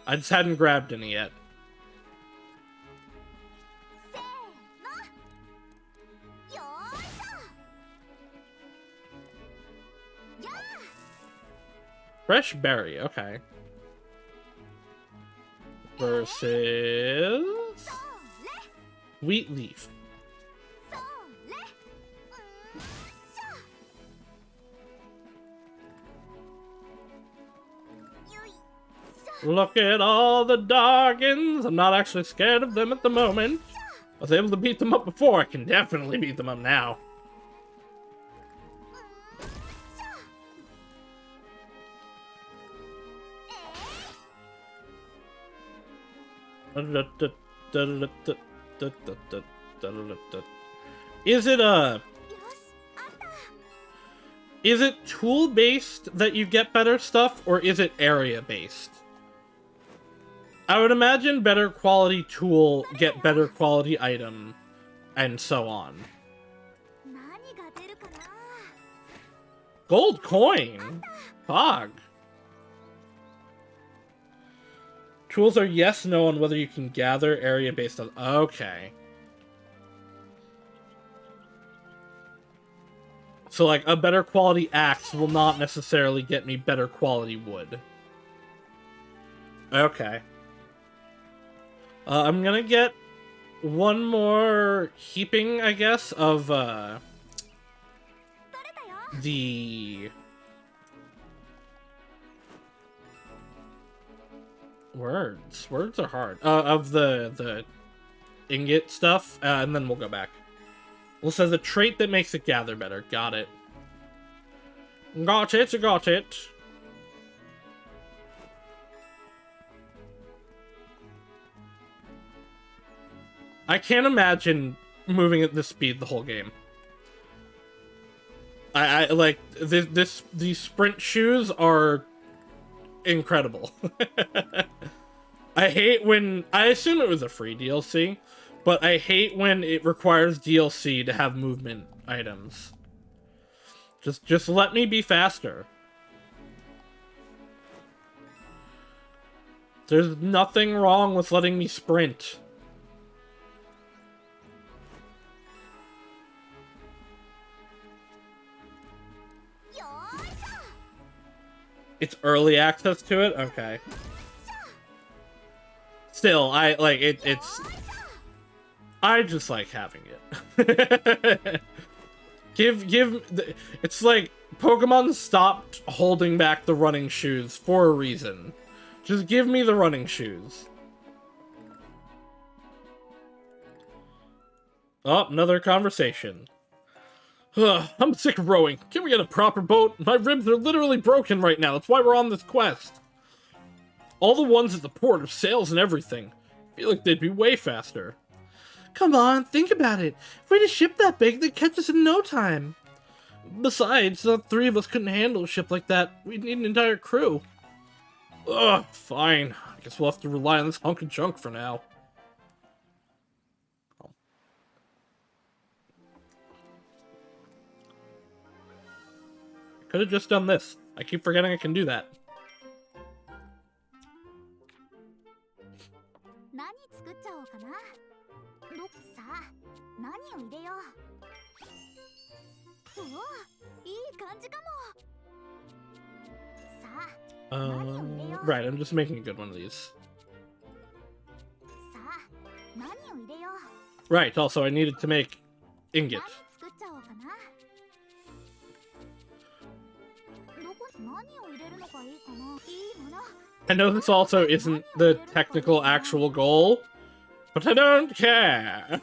I just hadn't grabbed any yet. Fresh berry, okay. Versus... wheat leaf. Look at all the doggins. I'm not actually scared of them at the moment. I was able to beat them up before. I can definitely beat them up now. Is it tool-based that you get better stuff, or is it area-based? I would imagine better quality tool get better quality item, and so on. Gold coin? Fog. Tools are yes, no on whether you can gather area based on... Okay. So, like, a better quality axe will not necessarily get me better quality wood. Okay. I'm gonna get one more heaping, I guess, of, the... Words. Words are hard. Of the ingot stuff, and then we'll go back. Well, it says a trait that makes it gather better. Got it. Got it, got it. I can't imagine moving at this speed the whole game. I like these sprint shoes are incredible. I hate when I assume it was a free DLC, but I hate when it requires DLC to have movement items. Just let me be faster. There's nothing wrong with letting me sprint. It's early access to it? Okay. Still, I like it's I just like having it. It's like Pokemon stopped holding back the running shoes for a reason. Just give me the running shoes. Oh, another conversation. Ugh, I'm sick of rowing. Can we get a proper boat? My ribs are literally broken right now. That's why we're on this quest. All the ones at the port have sails and everything. I feel like they'd be way faster. Come on, think about it. If we had a ship that big, they'd catch us in no time. Besides, the three of us couldn't handle a ship like that. We'd need an entire crew. Ugh, fine. I guess we'll have to rely on this hunk of junk for now. Could have just done this. I keep forgetting I can do that. Right, I'm just making a good one of these. Right, also I needed to make ingot. I know this also isn't the technical actual goal, but I don't care.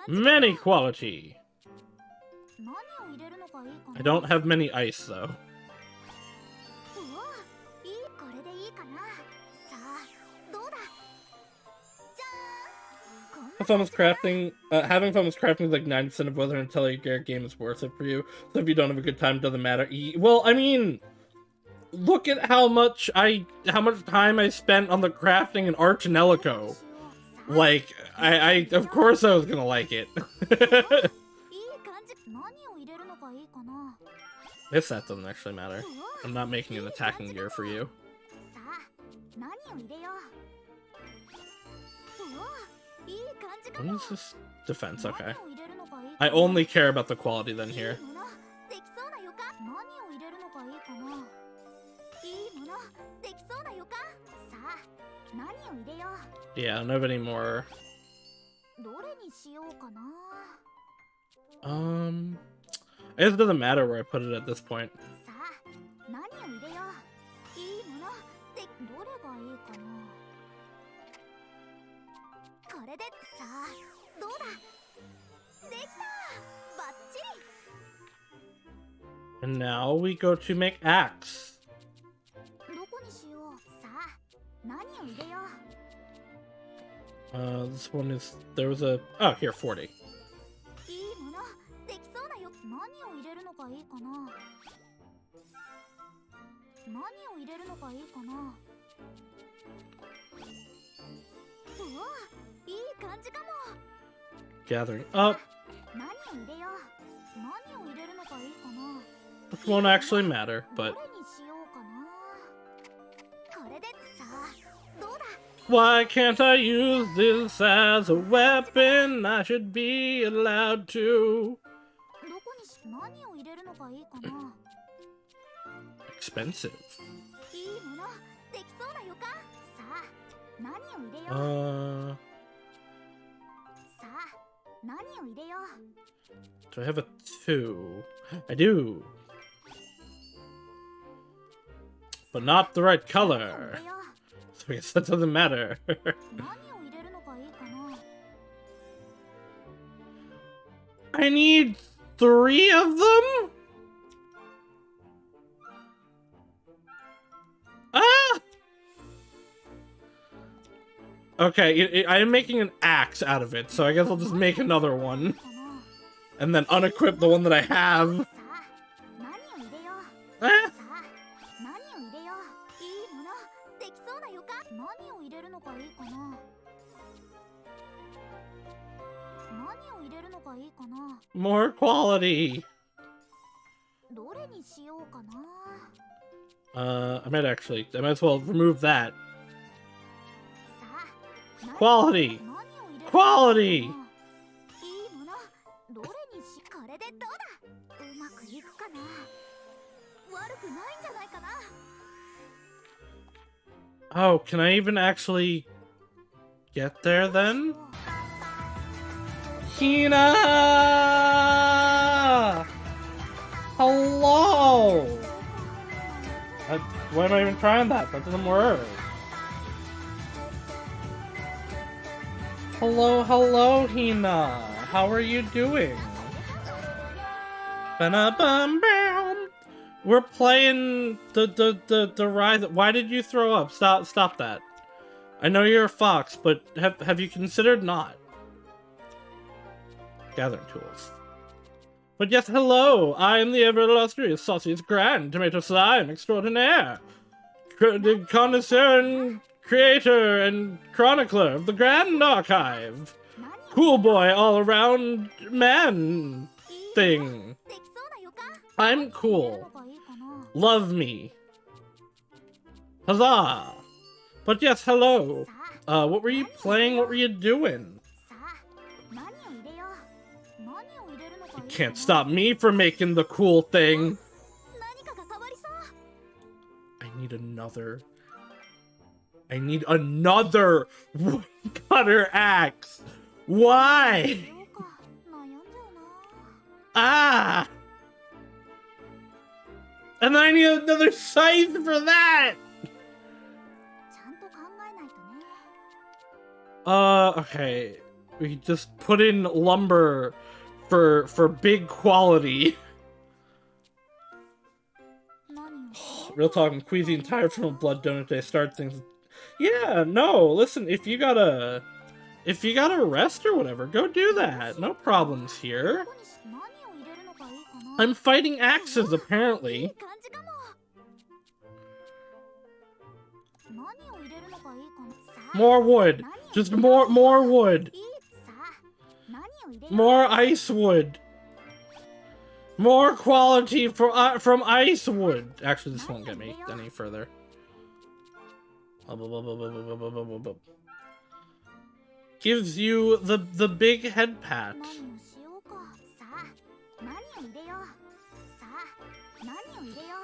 Many quality. I don't have many ice though. Having fun with crafting is like 90% of whether an Atelier game is worth it for you. So if you don't have a good time, it doesn't matter. Well, I mean, look at how much time I spent on the crafting in Archimelico. Like, I of course I was gonna like it. This set doesn't actually matter. I'm not making an attacking gear for you. What is this? Defense, okay. I only care about the quality then here. Yeah, I don't have any more. I guess it doesn't matter where I put it at this point. And now we go to make axe. This one is, there was a, oh, here, 40. Gathering up. which won't actually matter, but どれにしようかな。これでさあどうだ。 why can't I use this as a weapon? I should be allowed to. どこにし何を入れるのがいいかな。 Expensive. いいものできそうな予感。さあ何を入れよう。 さあ何を入れよう。 Do I have a 2? I do. But not the right 何を color. 入れよう。 So I guess that doesn't matter. 何を入れるのがいいかな。 I need 3 of them? Ah! Okay, I am making an axe out of it, so I guess I'll just make another one. かな。 And then unequip the one that I have. さあ何を入れよう。 Ah! さあ何を入れよう。いいものできそうな予感。何を入れるのがいいかな。何を入れるのがいいかな。 More quality. どれにしようかな。 I might as well remove that. さあ Quality. 何を入れる Quality. いいものどれにしこれでどうだ。うまくいくかな。悪くないんじゃないかな。 Oh, can I even actually get there then? Hina! Hello! Why am I even trying that? That doesn't work. Hello, hello, Hina. How are you doing? Ba-na-bum-bam. We're playing the Ryza. Why did you throw up? Stop that. I know you're a fox, but have you considered not? Gathering tools. But yes, hello! I am the ever-illustrious Sauciest Grand Tomato Slime Extraordinaire! The connoisseur and creator and chronicler of the Grand Archive! Cool boy all-around man thing! できそうな予感。 I'm 入れる cool. のがいいかな。 Love me. Huzzah! But yes, hello. さあ What were you playing? What were you doing? さあ何を入れよう。何を入れるのがいいかな。 Can't stop me from making the cool thing. 何かが変わりそう。 I need another woodcutter axe. Why? どうか悩んじゃうな。 Ah! And then I need another scythe for that. ちゃんと考えないとね。 Okay. We just put in lumber for big quality. 何をしよう。 Real talk, I'm queasy and tired from a blood donut day. Start things. Yeah, no, listen, if you gotta rest or whatever, go do that. No problems ど here. こにし何を入れるのがいいかな。 I'm fighting axes, いい apparently. 感じかも。何を入れるのがいいかな。さあ More wood. Just more wood. いいさあ何を入れよう。 More ice wood. More quality from ice wood. Actually, this won't get me any further. Gives you the big head pat. 何をしようか。さあ何を入れよう。さあ何を入れよう。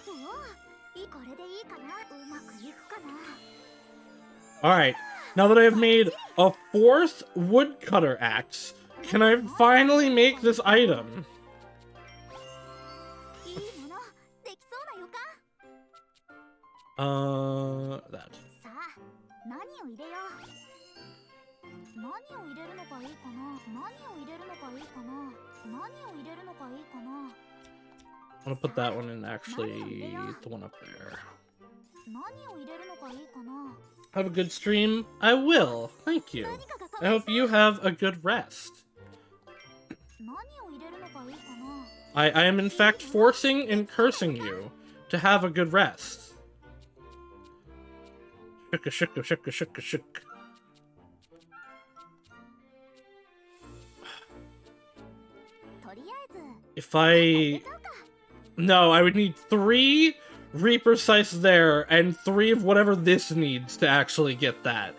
おおこれでいいかな。うまくいくかな。 Alright, now that I've made a 4th woodcutter axe, can I finally make this item? いいものできそうな予感。 That. さあ何を入れよう。何を入れるのがいいかな。何を入れるのがいいかな。何を入れるのがいいかな。 I'm gonna put that one in, actually, the one up there. 何を入れるのがいいかな。 Have a good stream? I will, thank you. 何かが I hope you have a good rest. 何を入れるのがいいかな。 I am in fact forcing and cursing you to have a good rest. Shooka shooka shooka shooka shook. とりあえず If I... 入れちゃうか。No, I would need 3 Reaper Scythes there, and 3 of whatever this needs to actually get that.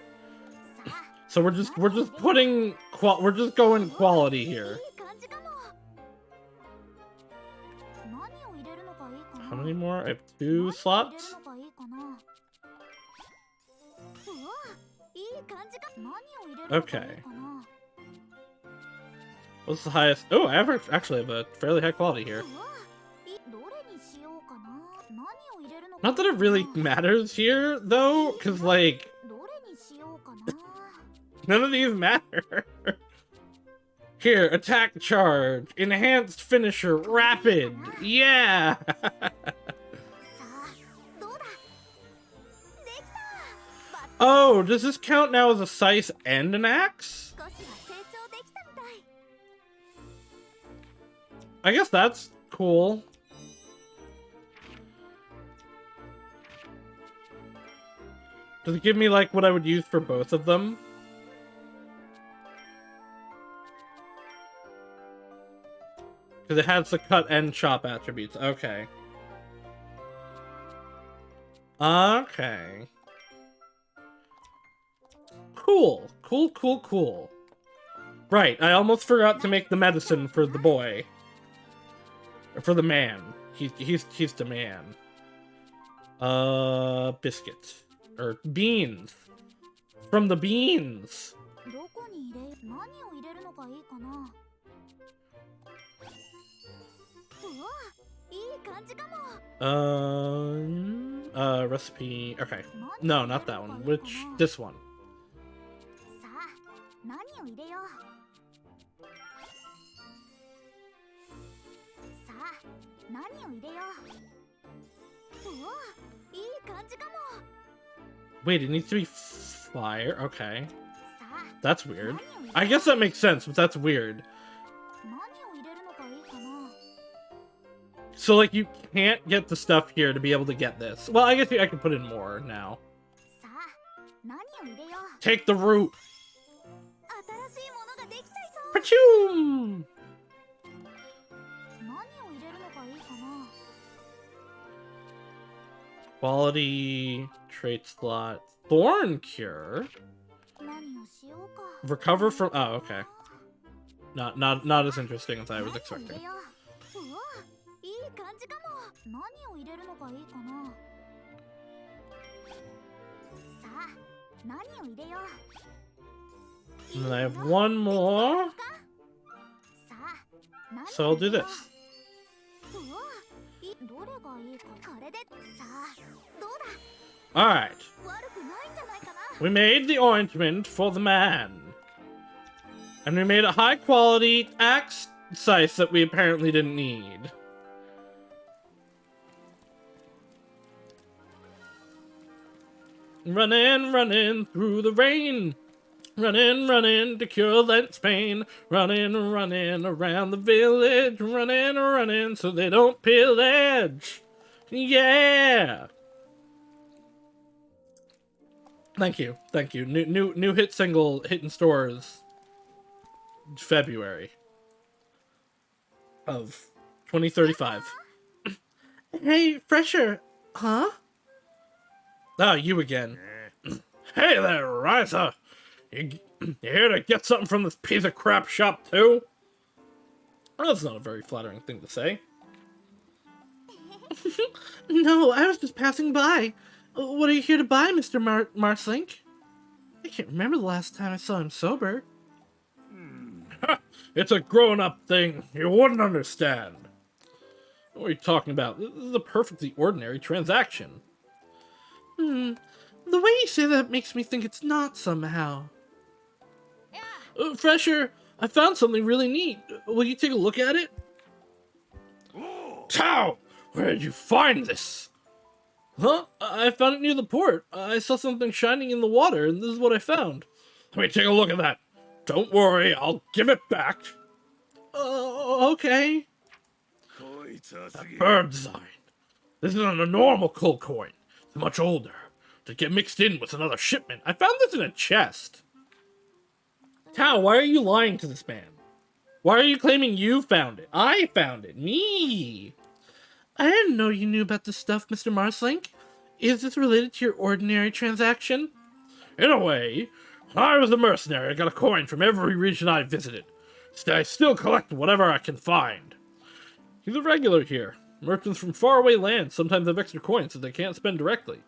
So we're just putting we're just going quality here. How many more? I have 2 slots. Okay. What's the highest? Oh, I actually have a fairly high quality here. Not that it really matters here, though, because, like, none of these matter. Here, attack charge, enhanced finisher, rapid. Yeah! Oh, does this count now as a scythe and an axe? I guess that's cool. Does it give me, like, what I would use for both of them? Because it has the cut and chop attributes. Okay. Okay. Cool. Cool, cool, cool. Right, I almost forgot to make the medicine for the boy. Or for the man. He's the man. Biscuit. Or beans. From the beans. Recipe. Okay. No, not that one. This one. Wait, it needs to be fire? Okay. That's weird. I guess that makes sense, but that's weird. So, like, you can't get the stuff here to be able to get this. Well, I guess I can put in more now. Take the root! Pachoom! Quality trait slot. Thorn cure? Recover from... Oh, okay. Not as interesting as I was expecting. And then I have one more. So I'll do this. Alright. We made the ointment for the man. And we made a high quality axe scythe that we apparently didn't need. Running through the rain. Running to cure Lent's pain. Running around the village. Running so they don't pillage. Yeah! Thank you. New hit single hitting stores February of 2035. Hey, Fresher. Huh? Ah, you again. Hey there, Ryza. You here to get something from this piece of crap shop, too? Well, that's not a very flattering thing to say. No, I was just passing by. What are you here to buy, Mr. Marslink? I can't remember the last time I saw him sober. It's a grown-up thing. You wouldn't understand. What are you talking about? This is a perfectly ordinary transaction. The way you say that makes me think it's not somehow. Fresher, I found something really neat. Will you take a look at it? Tao! Where did you find this? Huh? I found it near the port. I saw something shining in the water, and this is what I found. Let me take a look at that. Don't worry, I'll give it back. Okay. That bird design. This isn't a normal coal coin. It's much older. To get mixed in with another shipment. I found this in a chest. Tao, why are you lying to this man? Why are you claiming you found it? I found it. Me. I didn't know you knew about this stuff, Mr. Marslink. Is this related to your ordinary transaction? In a way, when I was a mercenary, I got a coin from every region I visited. I still collect whatever I can find. He's a regular here. Merchants from faraway lands sometimes have extra coins that they can't spend directly.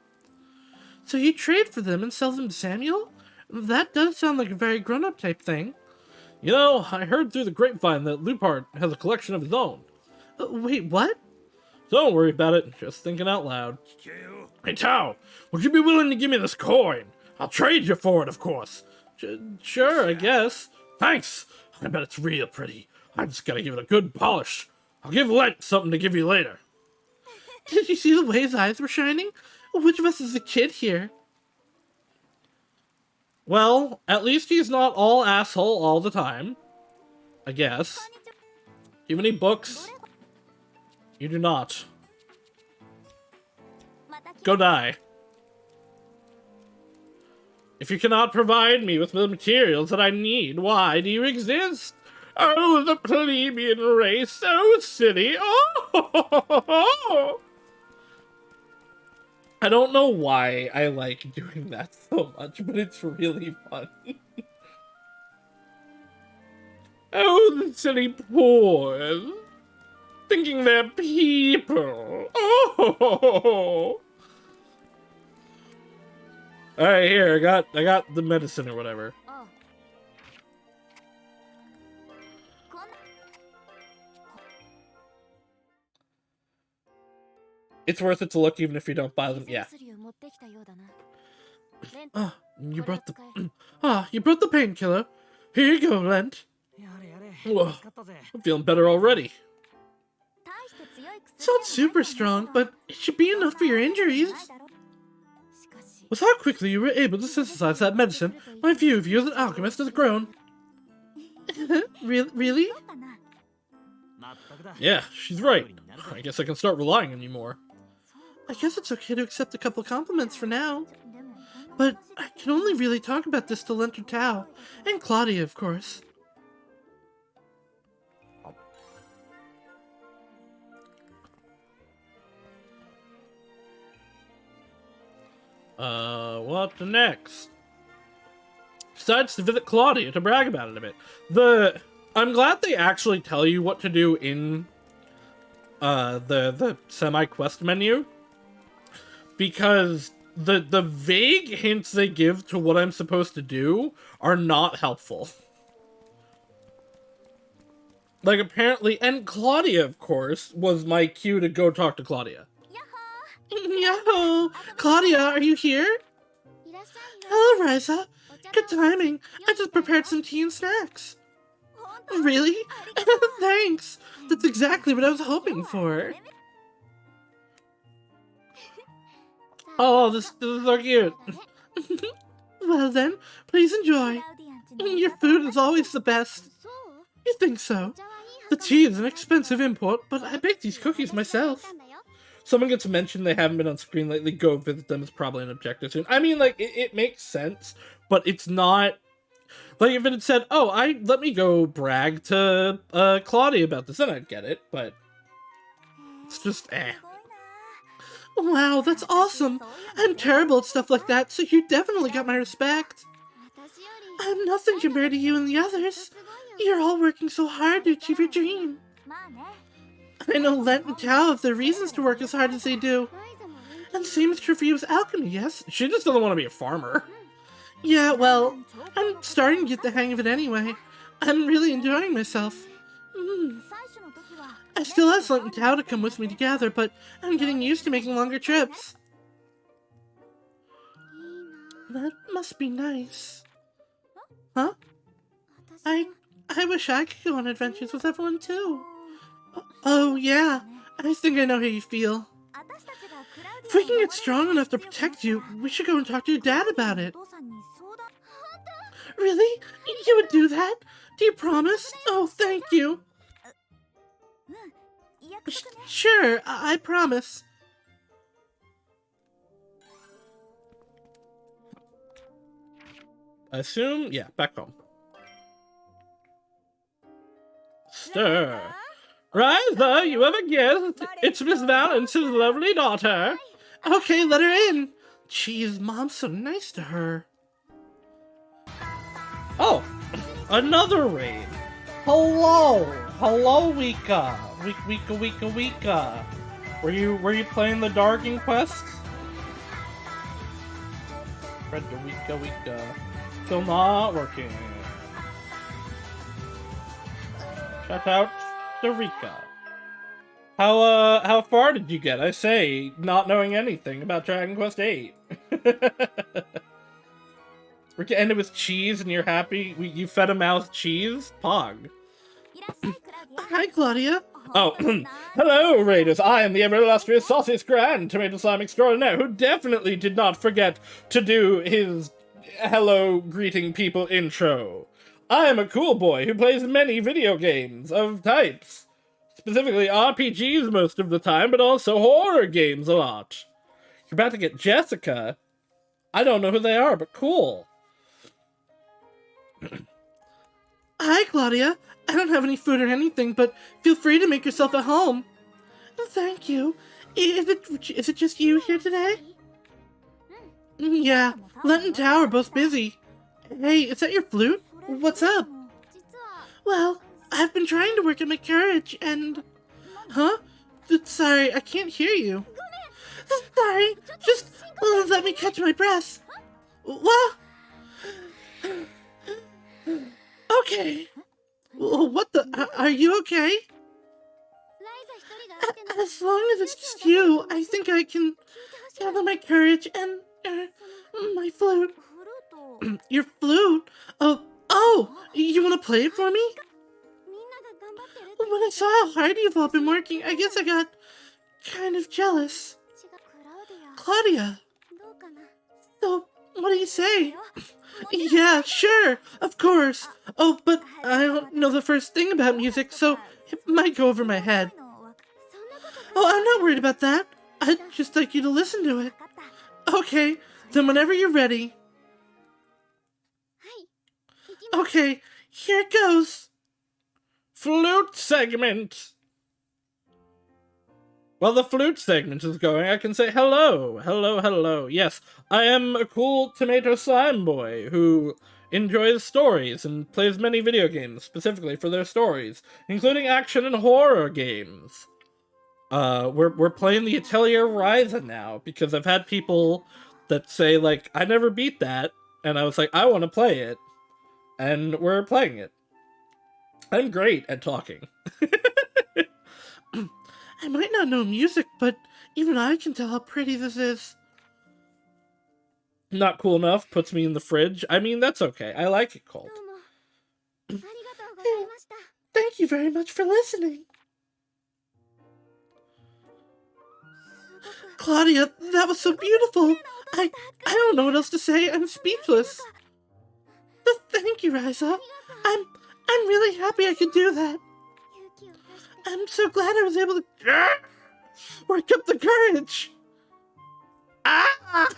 So you trade for them and sell them to Samuel? That does sound like a very grown-up type thing. You know, I heard through the grapevine that Lupart has a collection of his own. Wait, what? Don't worry about it, just thinking out loud. Hey Tao, would you be willing to give me this coin? I'll trade you for it, of course. Sure, I guess. Thanks! I bet it's real pretty. I just gotta give it a good polish. I'll give Lent something to give you later. Did you see the way his eyes were shining? Which of us is the kid here? Well, at least he's not all asshole all the time. I guess. Do you have any books? You do not. Go die. If you cannot provide me with the materials that I need, why do you exist? Oh, the plebeian race, so silly. Oh! I don't know why I like doing that so much, but it's really fun. Oh, the silly poors. Thinking they're people. Oh! Alright, here, I got the medicine or whatever. It's worth it to look even if you don't buy them. Yeah. You brought the you brought the painkiller. Here you go, Lent. Whoa, I'm feeling better already. It's not super strong, but it should be enough for your injuries. With how quickly you were able to synthesize that medicine, my view of you as an alchemist has grown. Really? Yeah, she's right. I guess I can start relying on you more. I guess it's okay to accept a couple compliments for now. But I can only really talk about this to Lent or Tao. And Claudia, of course. What next? Decides to visit Claudia to brag about it a bit. I'm glad they actually tell you what to do in the semi-quest menu, because the vague hints they give to what I'm supposed to do are not helpful. Like, apparently, and Claudia, of course, was my cue to go talk to Claudia. Yahoo! Claudia, are you here? Hello, Ryza. Good timing. I just prepared some tea and snacks. Really? Thanks. That's exactly what I was hoping for. Oh, this is so cute. Well then, please enjoy. Your food is always the best. You think so? The tea is an expensive import, but I baked these cookies myself. Someone gets mentioned they haven't been on screen lately, go visit them is probably an objective soon. I mean, like, it makes sense, but it's not... Like, if it had said, oh, let me go brag to Claudia about this, then I'd get it, but... It's just, eh. Wow, that's awesome! I'm terrible at stuff like that, so you definitely got my respect. I'm nothing compared to you and the others. You're all working so hard to achieve your dream. I know Lent and Tao have their reasons to work as hard as they do. And the same is true for you with alchemy, yes? She just doesn't want to be a farmer. Yeah, well, I'm starting to get the hang of it anyway. I'm really enjoying myself. I still asked Lent and Tao to come with me to gather, but I'm getting used to making longer trips. That must be nice. Huh? I wish I could go on adventures with everyone too. Oh yeah, I think I know how you feel. If we can get strong enough to protect you, we should go and talk to your dad about it. Really? You would do that? Do you promise? Oh, thank you. Sure, I promise. I assume, yeah, back home. Stir. Ryza, you have a guest. It's Miss Valence's lovely daughter. Okay, let her in. Jeez, Mom's so nice to her. Oh, another raid. Hello, hello, Wika. Wika. Were you playing the Darking Quest? Red the Wika. Still not working. Shout out to Rika. How far did you get? I say, not knowing anything about Dragon Quest VIII. And it was cheese, and you're happy? You fed a mouse cheese? Pog. Hi, Claudia. Oh, hello, Raiders. I am the ever illustrious Sauciest Grand Tomato Slime Extraordinaire, who definitely did not forget to do his hello greeting people intro. I am a cool boy who plays many video games of types. Specifically RPGs most of the time, but also horror games a lot. You're about to get Jessica. I don't know who they are, but cool. Hi, Claudia. I don't have any food or anything, but feel free to make yourself at home. Thank you. Is it just you here today? Yeah, Lent and Tao are both busy. Hey, is that your flute? What's up? Well, I've been trying to work on my courage and... Huh? Sorry, I can't hear you. Sorry, just let me catch my breath. What? Okay. What the? Are you okay? As long as it's just you, I think I can gather my courage and my flute. Your flute? Oh, you want to play it for me? When I saw how hard you've all been working, I guess I got kind of jealous. Claudia. So, what do you say? Yeah, sure, of course. Oh, but I don't know the first thing about music, so it might go over my head. Oh, I'm not worried about that. I'd just like you to listen to it. Okay, then whenever you're ready. Okay, here it goes. Flute segment. While the flute segment is going, I can say hello. Yes, I am a cool tomato slime boy who enjoys stories and plays many video games specifically for their stories, including action and horror games. We're playing the Atelier Ryza now because I've had people that say, like, I never beat that, and I was like, I want to play it, and we're playing it. I'm great at talking. I might not know music, but even I can tell how pretty this is. Not cool enough, puts me in the fridge. I mean, that's okay. I like it cold. Thank you very much for listening. Claudia, that was so beautiful. I don't know what else to say. I'm speechless. Thank you, Ryza. I'm really happy I could do that. I'm so glad I was able to work up the courage. Ah!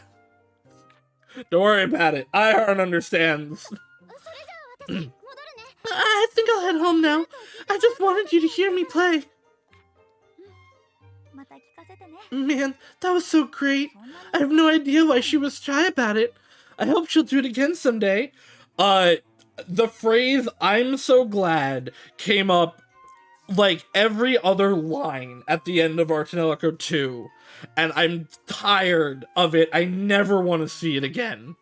Don't worry about it. Iron understands. I think I'll head home now. I just wanted you to hear me play. Man, that was so great. I have no idea why she was shy about it. I hope she'll do it again someday. The phrase, I'm so glad, came up like every other line at the end of Alchemical 2, and I'm tired of it. I never want to see it again.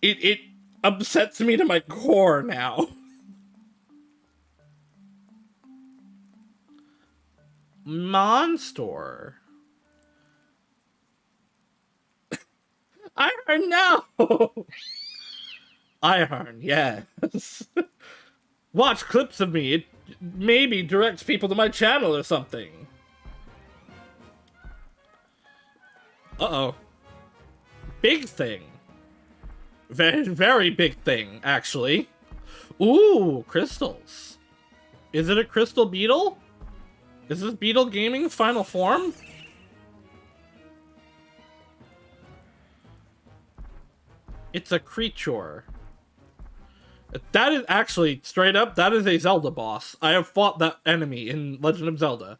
It upsets me to my core now. Monster. Iron, no! Iron, yes. Watch clips of me. It maybe directs people to my channel or something. Uh-oh. Big thing. Very, very big thing, actually. Ooh, crystals. Is it a crystal beetle? Is this Beetle Gaming final form? It's a creature. That is actually, straight up, that is a Zelda boss. I have fought that enemy in Legend of Zelda.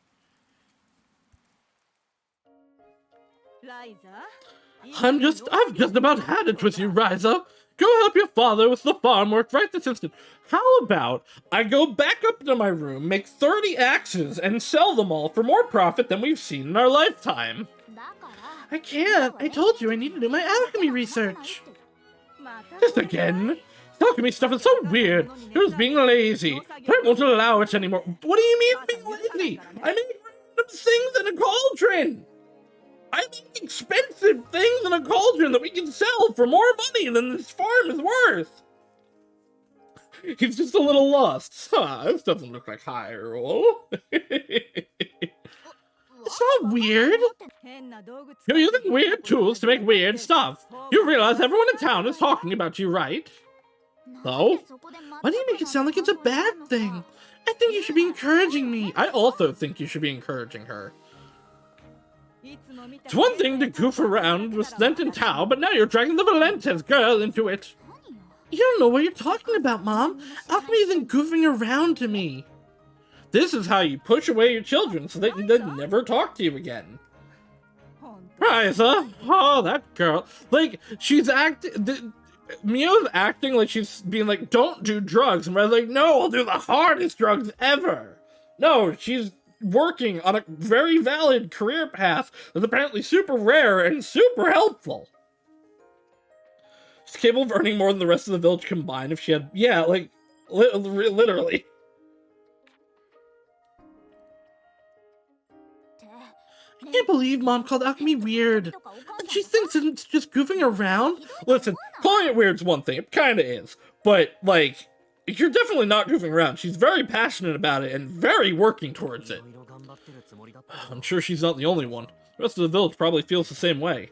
I've just about had it with you, Ryza. Go help your father with the farm work right this instant. How about I go back up to my room, make 30 axes, and sell them all for more profit than we've seen in our lifetime? I can't. I told you I need to do my alchemy research. This again? Alchemy stuff is so weird. You're just being lazy. I won't allow it anymore. What do you mean being lazy? I make random things in a cauldron. I make expensive things in a cauldron that we can sell for more money than this farm is worth. He's just a little lost. Huh, this doesn't look like Hyrule. It's not weird. You're using weird tools to make weird stuff. You realize everyone in town is talking about you, right? So? Why do you make it sound like it's a bad thing? I think you should be encouraging me. I also think you should be encouraging her. It's one thing to goof around with Lent and Tao, but now you're dragging the Valentes girl into it. You don't know what you're talking about, Mom. Alchemy isn't goofing around to me. This is how you push away your children so that they never talk to you again. Ryza, oh, that girl. Like, she's acting... Mio's acting like she's being like, don't do drugs. And Ryza's like, no, I'll do the hardest drugs ever. No, she's working on a very valid career path that's apparently super rare and super helpful. She's capable of earning more than the rest of the village combined if she had... Yeah, like, literally. I can't believe Mom called alchemy weird. And she thinks it's just goofing around. Listen, calling it weird's one thing. It kinda is. But, like, you're definitely not goofing around. She's very passionate about it and very working towards it. I'm sure she's not the only one. The rest of the village probably feels the same way.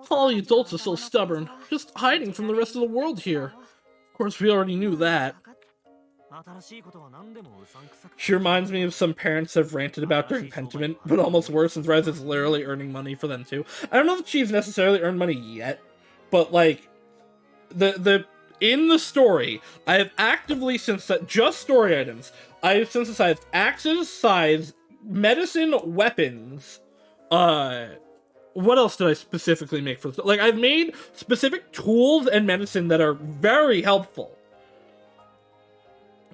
All the adults are so stubborn, just hiding from the rest of the world here. Of course, we already knew that. She reminds me of some parents have ranted about during Pentiment, but almost worse since Ryza's literally earning money for them too. I don't know if she's necessarily earned money yet, but like, in the story, I have actively synthesized, just story items, I have synthesized axes, scythes, medicine, weapons, what else did I specifically make for this? Like, I've made specific tools and medicine that are very helpful.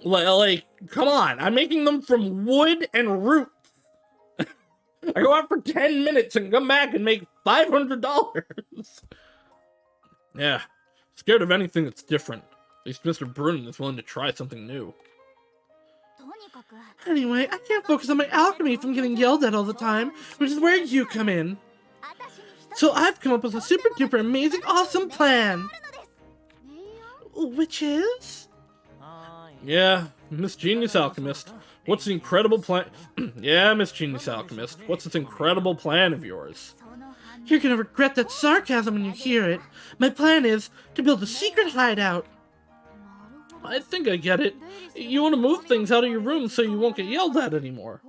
Like, come on, I'm making them from wood and roots. I go out for 10 minutes and come back and make $500. Yeah, scared of anything that's different. At least Mr. Brunin is willing to try something new. Anyway, I can't focus on my alchemy from getting yelled at all the time, which is where you come in. So I've come up with a super duper amazing awesome plan. Which is? Yeah, Miss Genius Alchemist. What's the incredible plan? Yeah, Miss Genius Alchemist. What's this incredible plan of yours? You're gonna regret that sarcasm when you hear it. My plan is to build a secret hideout. I think I get it. You want to move things out of your room so you won't get yelled at anymore.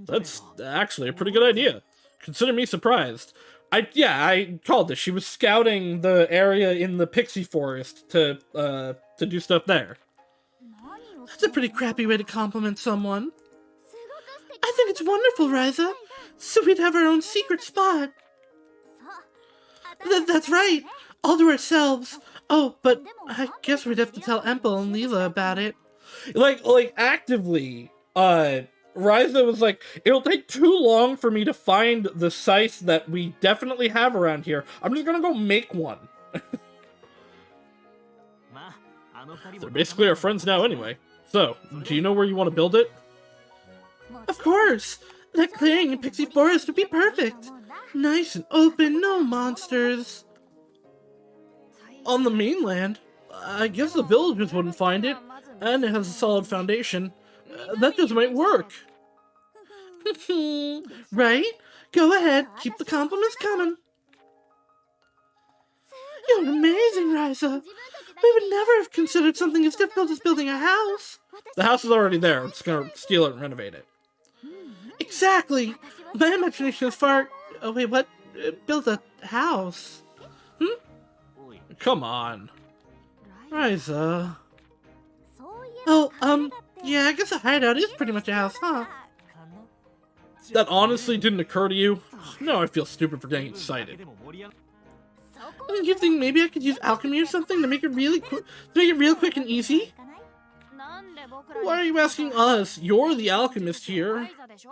That's actually a pretty good idea. Consider me surprised. I called this. She was scouting the area in the Pixie Forest to do stuff there. That's a pretty crappy way to compliment someone. I think it's wonderful, Ryza. So we'd have our own secret spot. That's right. All to ourselves. Oh, but I guess we'd have to tell Empel and Leela about it. Like actively, Ryza was like, it'll take too long for me to find the scythe that we definitely have around here. I'm just gonna go make one. They're basically our friends now anyway. So, do you know where you want to build it? Of course! That clearing in Pixie Forest would be perfect! Nice and open, no monsters. On the mainland, I guess the villagers wouldn't find it, and it has a solid foundation. That just might work. Right? Go ahead, keep the compliments coming. You're amazing, Ryza. We would never have considered something as difficult as building a house. The house is already there. I'm just gonna steal it and renovate it. Exactly. My imagination is far... Oh, wait, what? Build a house? Come on. Ryza. そういえば Oh, 隠れ家って yeah, I guess a hideout is pretty much a house, huh? That honestly didn't occur to you? Now I feel stupid for getting excited. そこ I mean, you think maybe I could use alchemy or something to make it real quick and easy? なんで僕ら Why are you asking us? You're the alchemist here. イザでしょ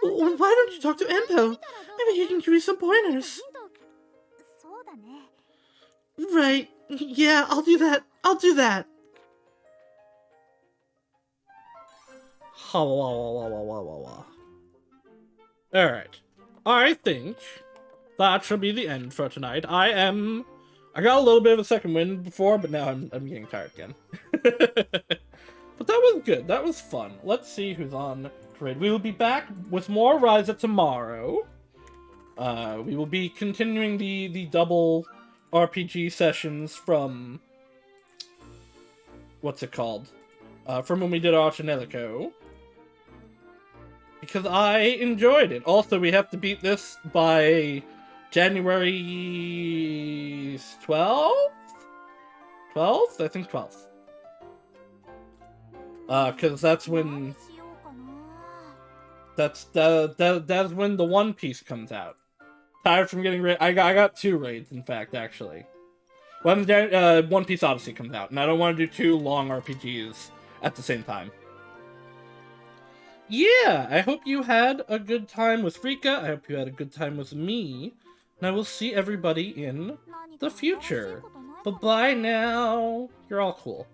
Well, why don't you talk to Empo? Maybe he can give you some pointers. そうだね Right. Yeah, I'll do that. I'll do that. Alright. I think that should be the end for tonight. I got a little bit of a second wind before, but now I'm getting tired again. But that was good. That was fun. Let's see who's on grid. We will be back with more Ryza tomorrow. We will be continuing the double RPG sessions from... what's it called? From when we did Archenico. Because I enjoyed it. Also, we have to beat this by January 12th? 12th? I think 12th. Because that's when... しようかな that's when the One Piece comes out. Tired from getting I got 2 raids, in fact, actually. When One Piece Odyssey comes out, and I don't want to do 2 long RPGs at the same time. Yeah, I hope you had a good time with Rika. I hope you had a good time with me. And I will see everybody in the future. Bye-bye now. You're all cool.